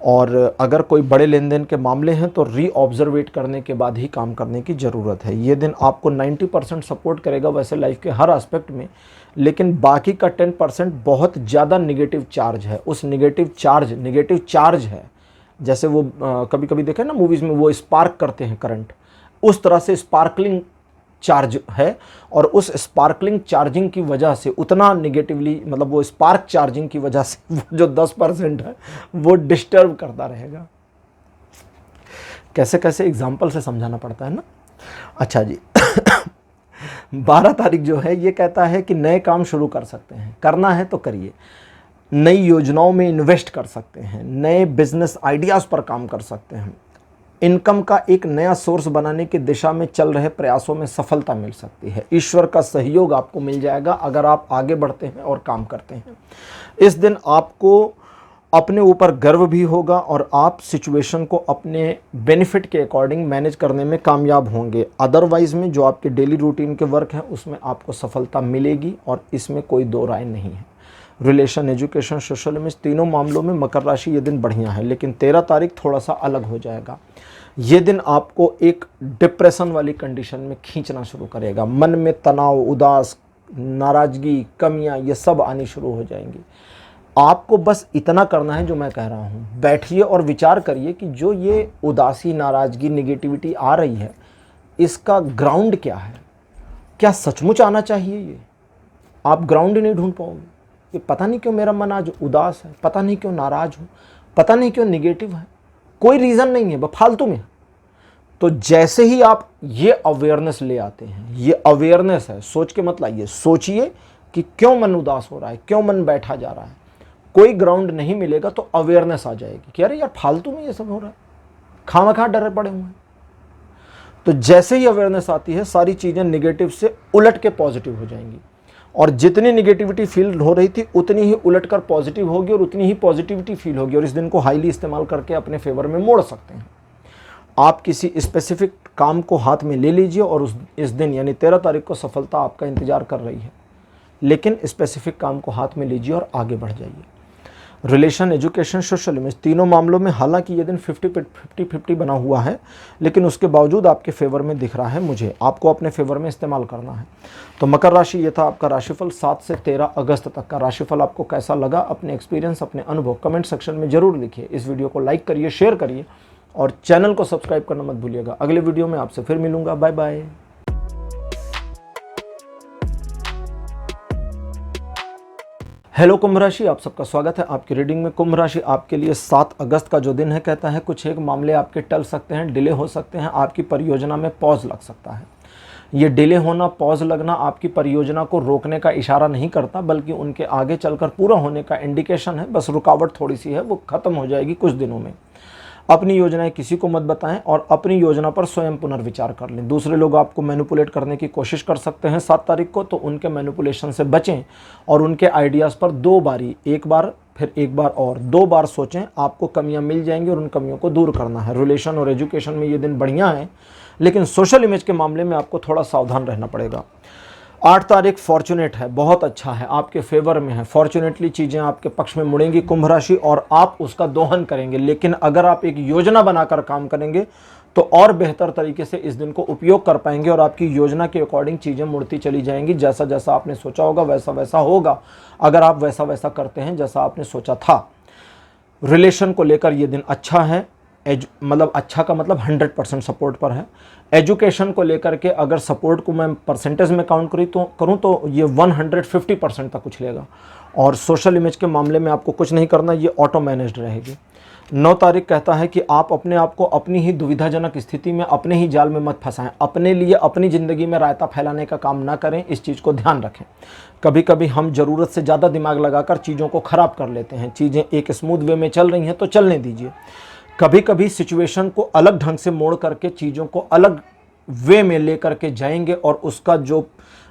और अगर कोई बड़े लेन देन के मामले हैं तो रीऑब्जर्वेट करने के बाद ही काम करने की ज़रूरत है। ये दिन आपको 90% सपोर्ट करेगा वैसे लाइफ के हर एस्पेक्ट में, लेकिन बाकी का 10% बहुत ज़्यादा नेगेटिव चार्ज है। उस नेगेटिव चार्ज है, जैसे वो कभी कभी देखें ना मूवीज़ में, वो स्पार्क करते हैं करंट, उस तरह से स्पार्कलिंग चार्ज है। और उस स्पार्कलिंग चार्जिंग की वजह से उतना निगेटिवली, मतलब वो स्पार्क चार्जिंग की वजह से वो जो 10% है वो डिस्टर्ब करता रहेगा। कैसे कैसे एग्जाम्पल से समझाना पड़ता है ना। अच्छा जी 12 तारीख जो है ये कहता है कि नए काम शुरू कर सकते हैं, करना है तो करिए, नई योजनाओं में इन्वेस्ट कर सकते हैं, नए बिजनेस आइडियाज़ पर काम कर सकते हैं, इनकम का एक नया सोर्स बनाने की दिशा में चल रहे प्रयासों में सफलता मिल सकती है। ईश्वर का सहयोग आपको मिल जाएगा अगर आप आगे बढ़ते हैं और काम करते हैं। इस दिन आपको अपने ऊपर गर्व भी होगा और आप सिचुएशन को अपने बेनिफिट के अकॉर्डिंग मैनेज करने में कामयाब होंगे। अदरवाइज में जो आपके डेली रूटीन के वर्क हैं उसमें आपको सफलता मिलेगी और इसमें कोई दो राय नहीं है। रिलेशन, एजुकेशन, सोशल इमेज, तीनों मामलों में मकर राशि ये दिन बढ़िया है, लेकिन 13 तारीख थोड़ा सा अलग हो जाएगा। ये दिन आपको एक डिप्रेशन वाली कंडीशन में खींचना शुरू करेगा। मन में तनाव, उदास, नाराज़गी, कमियां ये सब आनी शुरू हो जाएंगी। आपको बस इतना करना है जो मैं कह रहा हूँ, बैठिए और विचार करिए कि जो ये उदासी, नाराज़गी, निगेटिविटी आ रही है इसका ग्राउंड क्या है। क्या सचमुच आना चाहिए ये? आप ग्राउंड ही नहीं ढूंढ पाओगे। ये पता नहीं क्यों मेरा मन आज उदास है, पता नहीं क्यों नाराज़ हूँ, पता नहीं क्यों निगेटिव है, कोई रीज़न नहीं है, बस फालतू में। तो जैसे ही आप ये अवेयरनेस ले आते हैं, ये अवेयरनेस है, सोच के मत लाइए, सोचिए कि क्यों मन उदास हो रहा है, क्यों मन बैठा जा रहा है। कोई ग्राउंड नहीं मिलेगा तो अवेयरनेस आ जाएगी कि अरे यार फालतू में ये सब हो रहा है, खामखा डरे पड़े हुए हैं। तो जैसे ही अवेयरनेस आती है सारी चीज़ें निगेटिव से उलट के पॉजिटिव हो जाएंगी, और जितनी निगेटिविटी फील हो रही थी उतनी ही उलटकर पॉजिटिव होगी और उतनी ही पॉजिटिविटी फील होगी, और इस दिन को हाईली इस्तेमाल करके अपने फेवर में मोड़ सकते हैं। आप किसी स्पेसिफिक काम को हाथ में ले लीजिए और इस दिन यानी 13 तारीख को सफलता आपका इंतजार कर रही है, लेकिन स्पेसिफिक काम को हाथ में लीजिए और आगे बढ़ जाइए। रिलेशन, एजुकेशन, सोशल इमेज, तीनों मामलों में हालांकि ये दिन 50-50 बना हुआ है, लेकिन उसके बावजूद आपके फेवर में दिख रहा है मुझे। आपको अपने फेवर में इस्तेमाल करना है। तो मकर राशि ये था आपका राशिफल 7 से 13 अगस्त तक का राशिफल। आपको कैसा लगा, अपने एक्सपीरियंस, अपने अनुभव कमेंट सेक्शन में ज़रूर लिखिए। इस वीडियो को लाइक करिए, शेयर करिए और चैनल को सब्सक्राइब करना मत भूलिएगा। अगले वीडियो में आपसे फिर मिलूंगा। Bye bye. हेलो कुंभ राशि, आप सबका स्वागत है आपकी रीडिंग में। कुंभ राशि आपके लिए 7 अगस्त का जो दिन है कहता है कुछ एक मामले आपके टल सकते हैं, डिले हो सकते हैं, आपकी परियोजना में पॉज लग सकता है। ये डिले होना, पॉज लगना आपकी परियोजना को रोकने का इशारा नहीं करता, बल्कि उनके आगे चलकर पूरा होने का इंडिकेशन है। बस रुकावट थोड़ी सी है, वो खत्म हो जाएगी कुछ दिनों में। अपनी योजनाएं किसी को मत बताएं और अपनी योजना पर स्वयं पुनर्विचार कर लें। दूसरे लोग आपको मैनिपुलेट करने की कोशिश कर सकते हैं 7 तारीख को, तो उनके मैनिपुलेशन से बचें और उनके आइडियाज़ पर 2 बारी, एक बार फिर एक बार और 2 बार सोचें। आपको कमियां मिल जाएंगी और उन कमियों को दूर करना है। रिलेशन और एजुकेशन में ये दिन बढ़िया है, लेकिन सोशल इमेज के मामले में आपको थोड़ा सावधान रहना पड़ेगा। 8 तारीख फॉर्चुनेट है, बहुत अच्छा है, आपके फेवर में है। फॉर्चुनेटली चीज़ें आपके पक्ष में मुड़ेंगी कुंभ राशि और आप उसका दोहन करेंगे। लेकिन अगर आप एक योजना बनाकर काम करेंगे तो और बेहतर तरीके से इस दिन को उपयोग कर पाएंगे और आपकी योजना के अकॉर्डिंग चीज़ें मुड़ती चली जाएंगी। जैसा जैसा आपने सोचा होगा वैसा वैसा होगा, अगर आप वैसा वैसा करते हैं जैसा आपने सोचा था। रिलेशन को लेकर ये दिन अच्छा है, मतलब अच्छा का मतलब 100% सपोर्ट पर है। एजुकेशन को लेकर के अगर सपोर्ट को मैं परसेंटेज में काउंट करूँ तो ये 150% तक कुछ लेगा। और सोशल इमेज के मामले में आपको कुछ नहीं करना, ये ऑटो मैनेज्ड रहेगी। 9 तारीख कहता है कि आप अपने आप को अपनी ही दुविधाजनक स्थिति में, अपने ही जाल में मत फंसाएं। अपने लिए अपनी ज़िंदगी में रायता फैलाने का काम ना करें, इस चीज़ को ध्यान रखें। कभी कभी हम ज़रूरत से ज़्यादा दिमाग लगाकर चीज़ों को ख़राब कर लेते हैं। चीज़ें एक स्मूथ वे में चल रही हैं तो चलने दीजिए। कभी कभी सिचुएशन को अलग ढंग से मोड़ करके चीज़ों को अलग वे में ले करके जाएंगे और उसका जो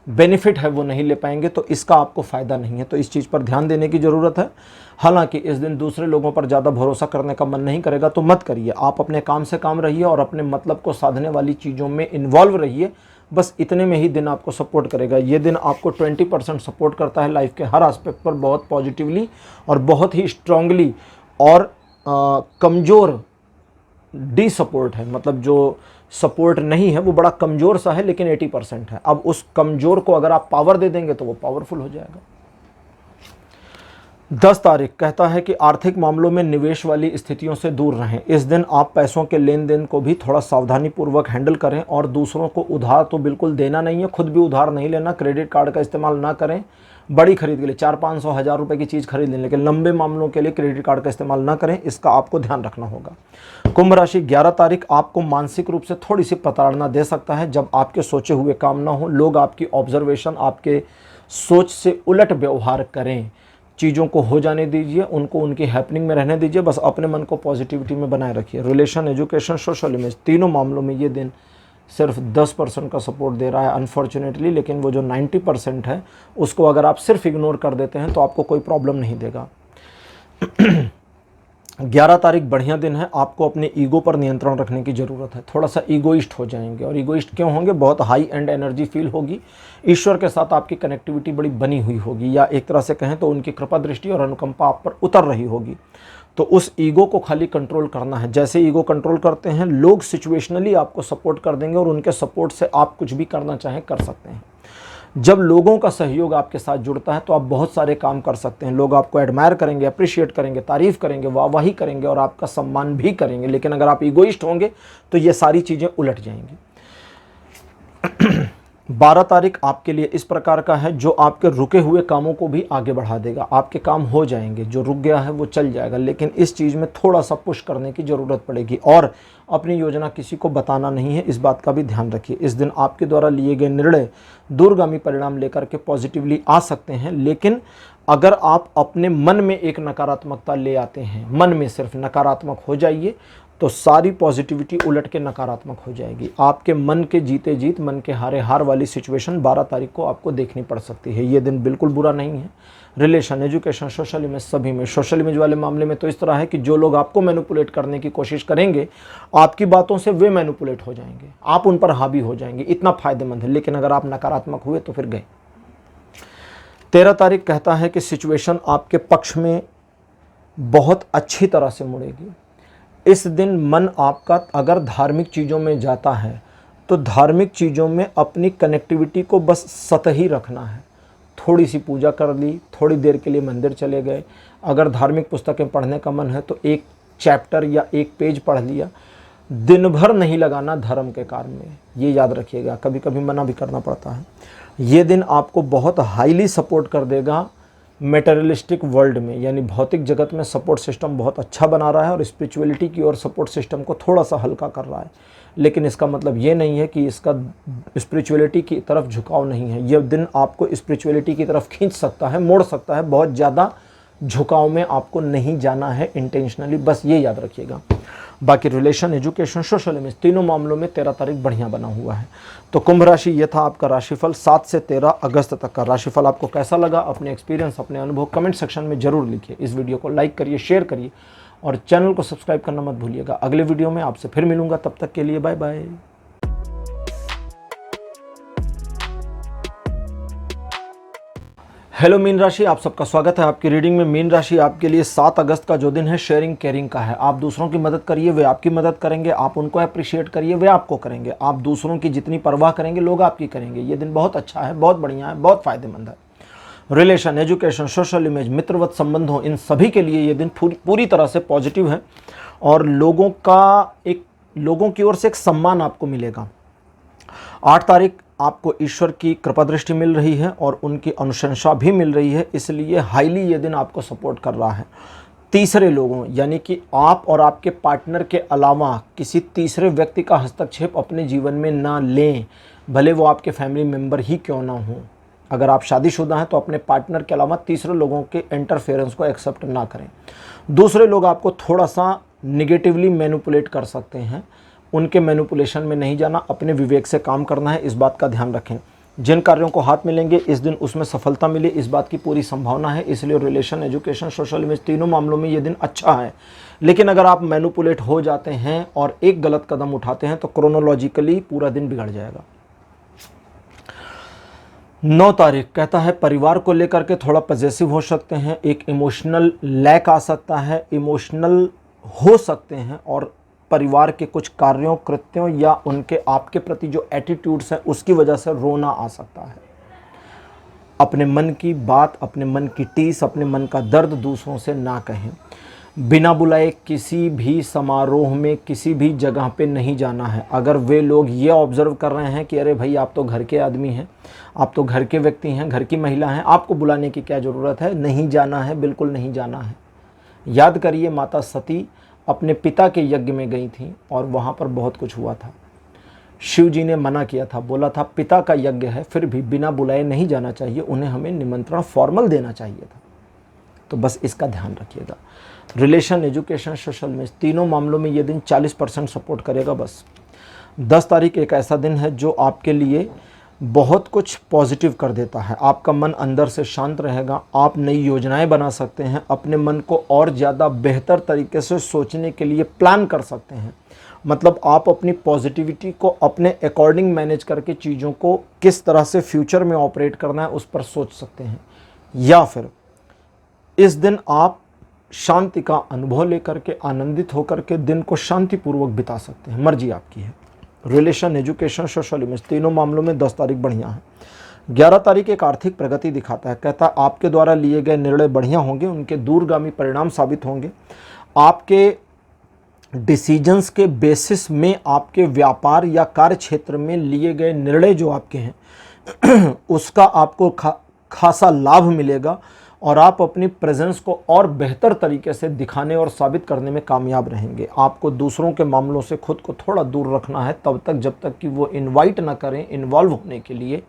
बेनिफिट है वो नहीं ले पाएंगे, तो इसका आपको फ़ायदा नहीं है। तो इस चीज़ पर ध्यान देने की ज़रूरत है। हालांकि इस दिन दूसरे लोगों पर ज़्यादा भरोसा करने का मन नहीं करेगा तो मत करिए, आप अपने काम से काम रहिए और अपने मतलब को साधने वाली चीज़ों में इन्वॉल्व रहिए। बस इतने में ही दिन आपको सपोर्ट करेगा। ये दिन आपको 20% सपोर्ट करता है लाइफ के हर एस्पेक्ट पर, बहुत पॉजिटिवली और बहुत ही स्ट्रांगली। और कमज़ोर डी सपोर्ट है, मतलब जो सपोर्ट नहीं है वो बड़ा कमज़ोर सा है, लेकिन 80% है। अब उस कमज़ोर को अगर आप पावर दे देंगे तो वो पावरफुल हो जाएगा। 10 तारीख कहता है कि आर्थिक मामलों में निवेश वाली स्थितियों से दूर रहें। इस दिन आप पैसों के लेन देन को भी थोड़ा सावधानी पूर्वक हैंडल करें और दूसरों को उधार तो बिल्कुल देना नहीं है, खुद भी उधार नहीं लेना। क्रेडिट कार्ड का इस्तेमाल ना करें बड़ी खरीद के लिए, 400-500 हज़ार रुपए की चीज़ खरीद लें, लेकिन लंबे मामलों के लिए क्रेडिट कार्ड का इस्तेमाल ना करें, इसका आपको ध्यान रखना होगा। कुंभ राशि 11 तारीख आपको मानसिक रूप से थोड़ी सी प्रताड़ना दे सकता है जब आपके सोचे हुए काम ना हो, लोग आपकी ऑब्जर्वेशन, आपके सोच से उलट व्यवहार करें। चीज़ों को हो जाने दीजिए, उनको उनकी हैपनिंग में रहने दीजिए, बस अपने मन को पॉजिटिविटी में बनाए रखिए। रिलेशन, एजुकेशन, सोशल इमेज, तीनों मामलों में ये दिन सिर्फ 10% का सपोर्ट दे रहा है अनफॉर्चुनेटली, लेकिन वो जो 90% है उसको अगर आप सिर्फ इग्नोर कर देते हैं तो आपको कोई प्रॉब्लम नहीं देगा। 11 तारीख बढ़िया दिन है, आपको अपने ईगो पर नियंत्रण रखने की ज़रूरत है। थोड़ा सा ईगोइस्ट हो जाएंगे, और ईगोइस्ट क्यों होंगे? बहुत हाई एंड एनर्जी फील होगी, ईश्वर के साथ आपकी कनेक्टिविटी बड़ी बनी हुई होगी, या एक तरह से कहें तो उनकी कृपा दृष्टि और अनुकंपा आप पर उतर रही होगी। तो उस ईगो को खाली कंट्रोल करना है। जैसे ईगो कंट्रोल करते हैं, लोग सिचुएशनली आपको सपोर्ट कर देंगे और उनके सपोर्ट से आप कुछ भी करना चाहें कर सकते हैं। जब लोगों का सहयोग आपके साथ जुड़ता है तो आप बहुत सारे काम कर सकते हैं। लोग आपको एडमायर करेंगे, अप्रिशिएट करेंगे, तारीफ़ करेंगे, वाहवाही करेंगे और आपका सम्मान भी करेंगे। लेकिन अगर आप ईगोइस्ट होंगे तो ये सारी चीज़ें उलट जाएंगी। 12 तारीख आपके लिए इस प्रकार का है जो आपके रुके हुए कामों को भी आगे बढ़ा देगा। आपके काम हो जाएंगे, जो रुक गया है वो चल जाएगा, लेकिन इस चीज़ में थोड़ा सा पुश करने की ज़रूरत पड़ेगी। और अपनी योजना किसी को बताना नहीं है, इस बात का भी ध्यान रखिए। इस दिन आपके द्वारा लिए गए निर्णय दूरगामी परिणाम लेकर के पॉजिटिवली आ सकते हैं, लेकिन अगर आप अपने मन में एक नकारात्मकता ले आते हैं, मन में सिर्फ नकारात्मक हो जाइए तो सारी पॉजिटिविटी उलट के नकारात्मक हो जाएगी। आपके मन के जीते जीत, मन के हारे हार वाली सिचुएशन 12 तारीख को आपको देखनी पड़ सकती है। ये दिन बिल्कुल बुरा नहीं है। रिलेशन, एजुकेशन, सोशल इमेज, सभी में। सोशल इमेज वाले मामले में तो इस तरह है कि जो लोग आपको मैनिपुलेट करने की कोशिश करेंगे, आपकी बातों से वे मैनिपुलेट हो जाएंगे, आप उन पर हावी हो जाएंगे, इतना फायदेमंद है। लेकिन अगर आप नकारात्मक हुए तो फिर गए। 13 तारीख कहता है कि सिचुएशन आपके पक्ष में बहुत अच्छी तरह से मुड़ेगी। इस दिन मन आपका अगर धार्मिक चीज़ों में जाता है तो धार्मिक चीज़ों में अपनी कनेक्टिविटी को बस सतही रखना है। थोड़ी सी पूजा कर ली, थोड़ी देर के लिए मंदिर चले गए, अगर धार्मिक पुस्तकें पढ़ने का मन है तो एक चैप्टर या एक पेज पढ़ लिया। दिन भर नहीं लगाना धर्म के कार्य में, ये याद रखिएगा, कभी कभी मना भी करना पड़ता है। ये दिन आपको बहुत हाईली सपोर्ट कर देगा मेटेरियलिस्टिक वर्ल्ड में, यानी भौतिक जगत में सपोर्ट सिस्टम बहुत अच्छा बना रहा है और स्पिरिचुअलिटी की ओर सपोर्ट सिस्टम को थोड़ा सा हल्का कर रहा है। लेकिन इसका मतलब ये नहीं है कि इसका स्पिरिचुअलिटी की तरफ झुकाव नहीं है। यह दिन आपको स्पिरिचुअलिटी की तरफ खींच सकता है, मोड़ सकता है। बहुत ज़्यादा झुकाव में आपको नहीं जाना है इंटेंशनली, बस ये याद रखिएगा। बाकी रिलेशन, एजुकेशन, सोशल इमेज, तीनों मामलों में 13 तारीख बढ़िया बना हुआ है। तो कुंभ राशि, ये था आपका राशिफल 7 से 13 अगस्त तक का राशिफल। आपको कैसा लगा? अपने एक्सपीरियंस, अपने अनुभव कमेंट सेक्शन में जरूर लिखिए। इस वीडियो को लाइक करिए, शेयर करिए और चैनल को सब्सक्राइब करना मत भूलिएगा। अगले वीडियो में आपसे फिर मिलूंगा, तब तक के लिए बाय बाय। हेलो मीन राशि, आप सबका स्वागत है आपकी रीडिंग में। मीन राशि आपके लिए 7 अगस्त का जो दिन है शेयरिंग केयरिंग का है। आप दूसरों की मदद करिए, वे आपकी मदद करेंगे। आप उनको अप्रिशिएट करिए, वे आपको करेंगे। आप दूसरों की जितनी परवाह करेंगे, लोग आपकी करेंगे। ये दिन बहुत अच्छा है, बहुत बढ़िया है, बहुत फायदेमंद है। रिलेशन, एजुकेशन, सोशल इमेज, मित्रवत संबंधों, इन सभी के लिए ये दिन पूरी तरह से पॉजिटिव है और लोगों की ओर से एक सम्मान आपको मिलेगा। 8 तारीख आपको ईश्वर की कृपा दृष्टि मिल रही है और उनकी अनुशंसा भी मिल रही है, इसलिए हाईली ये दिन आपको सपोर्ट कर रहा है। तीसरे लोगों, यानी कि आप और आपके पार्टनर के अलावा किसी तीसरे व्यक्ति का हस्तक्षेप अपने जीवन में ना लें, भले वो आपके फैमिली मेम्बर ही क्यों ना हो। अगर आप शादीशुदा हैं तो अपने पार्टनर के अलावा तीसरे लोगों के इंटरफेरेंस को एक्सेप्ट ना करें। दूसरे लोग आपको थोड़ा सा निगेटिवली मैनिपुलेट कर सकते हैं, उनके मैनिपुलेशन में नहीं जाना, अपने विवेक से काम करना है, इस बात का ध्यान रखें। जिन कार्यों को हाथ मिलेंगे इस दिन उसमें सफलता मिले, इस बात की पूरी संभावना है। इसलिए रिलेशन, एजुकेशन, सोशल इमेज, तीनों मामलों में ये दिन अच्छा है। लेकिन अगर आप मैनिपुलेट हो जाते हैं और एक गलत कदम उठाते हैं तो क्रोनोलॉजिकली पूरा दिन बिगड़ जाएगा। 9 तारीख कहता है परिवार को लेकर के थोड़ा पॉजिटिव हो सकते हैं, एक इमोशनल लैक आ सकता है, इमोशनल हो सकते हैं और परिवार के कुछ कार्यों, कृत्यों या उनके आपके प्रति जो एटीट्यूड्स हैं उसकी वजह से रोना आ सकता है। अपने मन की बात, अपने मन की टीस, अपने मन का दर्द दूसरों से ना कहें। बिना बुलाए किसी भी समारोह में, किसी भी जगह पे नहीं जाना है। अगर वे लोग ये ऑब्ज़र्व कर रहे हैं कि अरे भाई आप तो घर के आदमी हैं, आप तो घर के व्यक्ति हैं, घर की महिला हैं, आपको बुलाने की क्या ज़रूरत है, नहीं जाना है, बिल्कुल नहीं जाना है। याद करिए माता सती अपने पिता के यज्ञ में गई थी और वहाँ पर बहुत कुछ हुआ था। शिव जी ने मना किया था, बोला था पिता का यज्ञ है, फिर भी बिना बुलाए नहीं जाना चाहिए, उन्हें हमें निमंत्रण फॉर्मल देना चाहिए था। तो बस इसका ध्यान रखिएगा। रिलेशन, एजुकेशन, सोशल में तीनों मामलों में ये दिन 40% सपोर्ट करेगा। बस 10 तारीख एक ऐसा दिन है जो आपके लिए बहुत कुछ पॉजिटिव कर देता है। आपका मन अंदर से शांत रहेगा, आप नई योजनाएं बना सकते हैं, अपने मन को और ज़्यादा बेहतर तरीके से सोचने के लिए प्लान कर सकते हैं। मतलब आप अपनी पॉजिटिविटी को अपने अकॉर्डिंग मैनेज करके चीज़ों को किस तरह से फ्यूचर में ऑपरेट करना है उस पर सोच सकते हैं। या फिर इस दिन आप शांति का अनुभव लेकर के, आनंदित होकर के दिन को शांतिपूर्वक बिता सकते हैं, मर्जी आपकी है। रिलेशन, एजुकेशन, सोशल इमेज तीनों मामलों में 10 तारीख बढ़िया है। 11 तारीख एक आर्थिक प्रगति दिखाता है, कहता है आपके द्वारा लिए गए निर्णय बढ़िया होंगे, उनके दूरगामी परिणाम साबित होंगे। आपके डिसीजंस के बेसिस में आपके व्यापार या कार्य क्षेत्र में लिए गए निर्णय जो आपके हैं उसका आपको खासा लाभ मिलेगा और आप अपनी प्रेजेंस को और बेहतर तरीके से दिखाने और साबित करने में कामयाब रहेंगे। आपको दूसरों के मामलों से खुद को थोड़ा दूर रखना है तब तक जब तक कि वो इनवाइट ना करें इन्वॉल्व होने के लिए,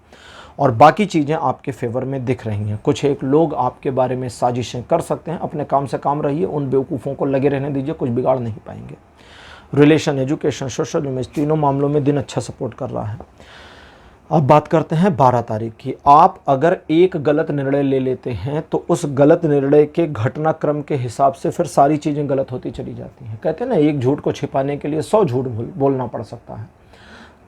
और बाकी चीज़ें आपके फेवर में दिख रही हैं। कुछ एक लोग आपके बारे में साजिशें कर सकते हैं, अपने काम से काम रहिए, उन बेवकूफ़ों को लगे रहने दीजिए, कुछ बिगाड़ नहीं पाएंगे। रिलेशन, एजुकेशन, सोशल इमेज तीनों मामलों में दिन अच्छा सपोर्ट कर रहा है। अब बात करते हैं 12 तारीख की। आप अगर एक गलत निर्णय ले लेते हैं तो उस गलत निर्णय के घटनाक्रम के हिसाब से फिर सारी चीज़ें गलत होती चली जाती हैं। कहते हैं ना, एक झूठ को छिपाने के लिए 100 झूठ बोलना पड़ सकता है।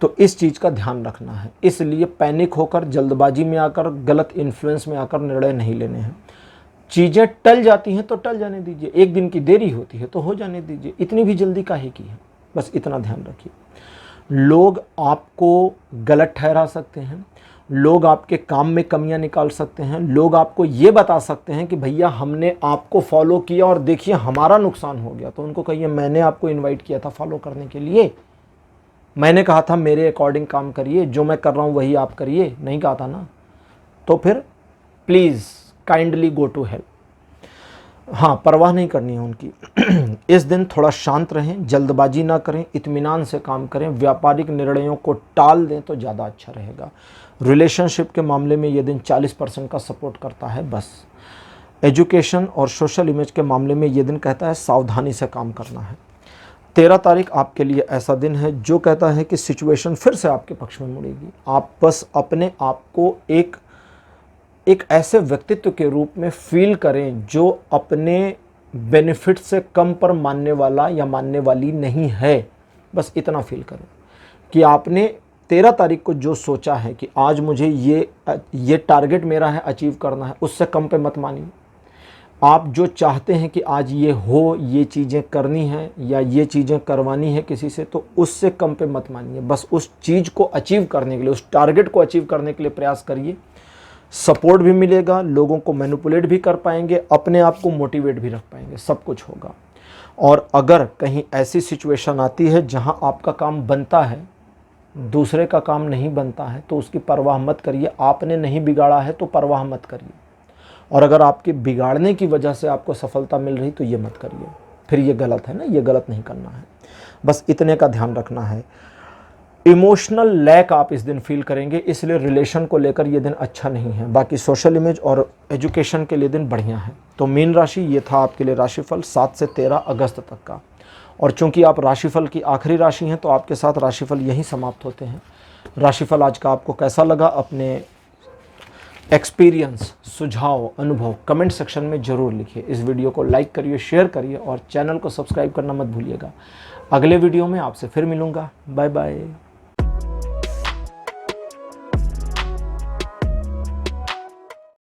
तो इस चीज़ का ध्यान रखना है। इसलिए पैनिक होकर, जल्दबाजी में आकर, गलत इन्फ्लुएंस में आकर निर्णय नहीं लेने हैं। चीज़ें टल जाती हैं तो टल जाने दीजिए, एक दिन की देरी होती है तो हो जाने दीजिए, इतनी भी जल्दी काहे की है, बस इतना ध्यान रखिए। लोग आपको गलत ठहरा सकते हैं, लोग आपके काम में कमियां निकाल सकते हैं, लोग आपको ये बता सकते हैं कि भैया हमने आपको फॉलो किया और देखिए हमारा नुकसान हो गया। तो उनको कहिए मैंने आपको इनवाइट किया था फॉलो करने के लिए, मैंने कहा था मेरे अकॉर्डिंग काम करिए, जो मैं कर रहा हूँ वही आप करिए, नहीं कहा था ना। तो फिर please kindly go to help. हाँ, परवाह नहीं करनी है उनकी। इस दिन थोड़ा शांत रहें, जल्दबाजी ना करें, इत्मीनान से काम करें, व्यापारिक निर्णयों को टाल दें तो ज़्यादा अच्छा रहेगा। रिलेशनशिप के मामले में ये दिन 40% का सपोर्ट करता है। बस एजुकेशन और सोशल इमेज के मामले में ये दिन कहता है सावधानी से काम करना है। 13 तारीख आपके लिए ऐसा दिन है जो कहता है कि सिचुएशन फिर से आपके पक्ष में मुड़ेगी। आप बस अपने आप को एक ऐसे व्यक्तित्व के रूप में फील करें जो अपने बेनिफिट से कम पर मानने वाला या मानने वाली नहीं है। बस इतना फील करें कि आपने 13 तारीख को जो सोचा है कि आज मुझे ये टारगेट मेरा है अचीव करना है, उससे कम पे मत मानिए। आप जो चाहते हैं कि आज ये हो, ये चीज़ें करनी है या ये चीज़ें करवानी है किसी से, तो उससे कम पे मत मानिए। बस उस चीज़ को अचीव करने के लिए, उस टारगेट को अचीव करने के लिए प्रयास करिए। सपोर्ट भी मिलेगा, लोगों को मैनिपुलेट भी कर पाएंगे, अपने आप को मोटिवेट भी रख पाएंगे, सब कुछ होगा। और अगर कहीं ऐसी सिचुएशन आती है जहां आपका काम बनता है, दूसरे का काम नहीं बनता है, तो उसकी परवाह मत करिए। आपने नहीं बिगाड़ा है तो परवाह मत करिए। और अगर आपके बिगाड़ने की वजह से आपको सफलता मिल रही तो ये मत करिए, फिर ये गलत है ना, ये गलत नहीं करना है। बस इतने का ध्यान रखना है। इमोशनल लैक आप इस दिन फील करेंगे, इसलिए रिलेशन को लेकर ये दिन अच्छा नहीं है। बाकी सोशल इमेज और एजुकेशन के लिए दिन बढ़िया है। तो मीन राशि, ये था आपके लिए राशिफल 7 से 13 अगस्त तक का। और चूंकि आप राशिफल की आखिरी राशि हैं तो आपके साथ राशिफल यहीं समाप्त होते हैं। राशिफल आज का आपको कैसा लगा, अपने एक्सपीरियंस, सुझाव, अनुभव कमेंट सेक्शन में ज़रूर लिखिए। इस वीडियो को लाइक करिए, शेयर करिए और चैनल को सब्सक्राइब करना मत भूलिएगा। अगले वीडियो में आपसे फिर मिलूँगा। Bye bye.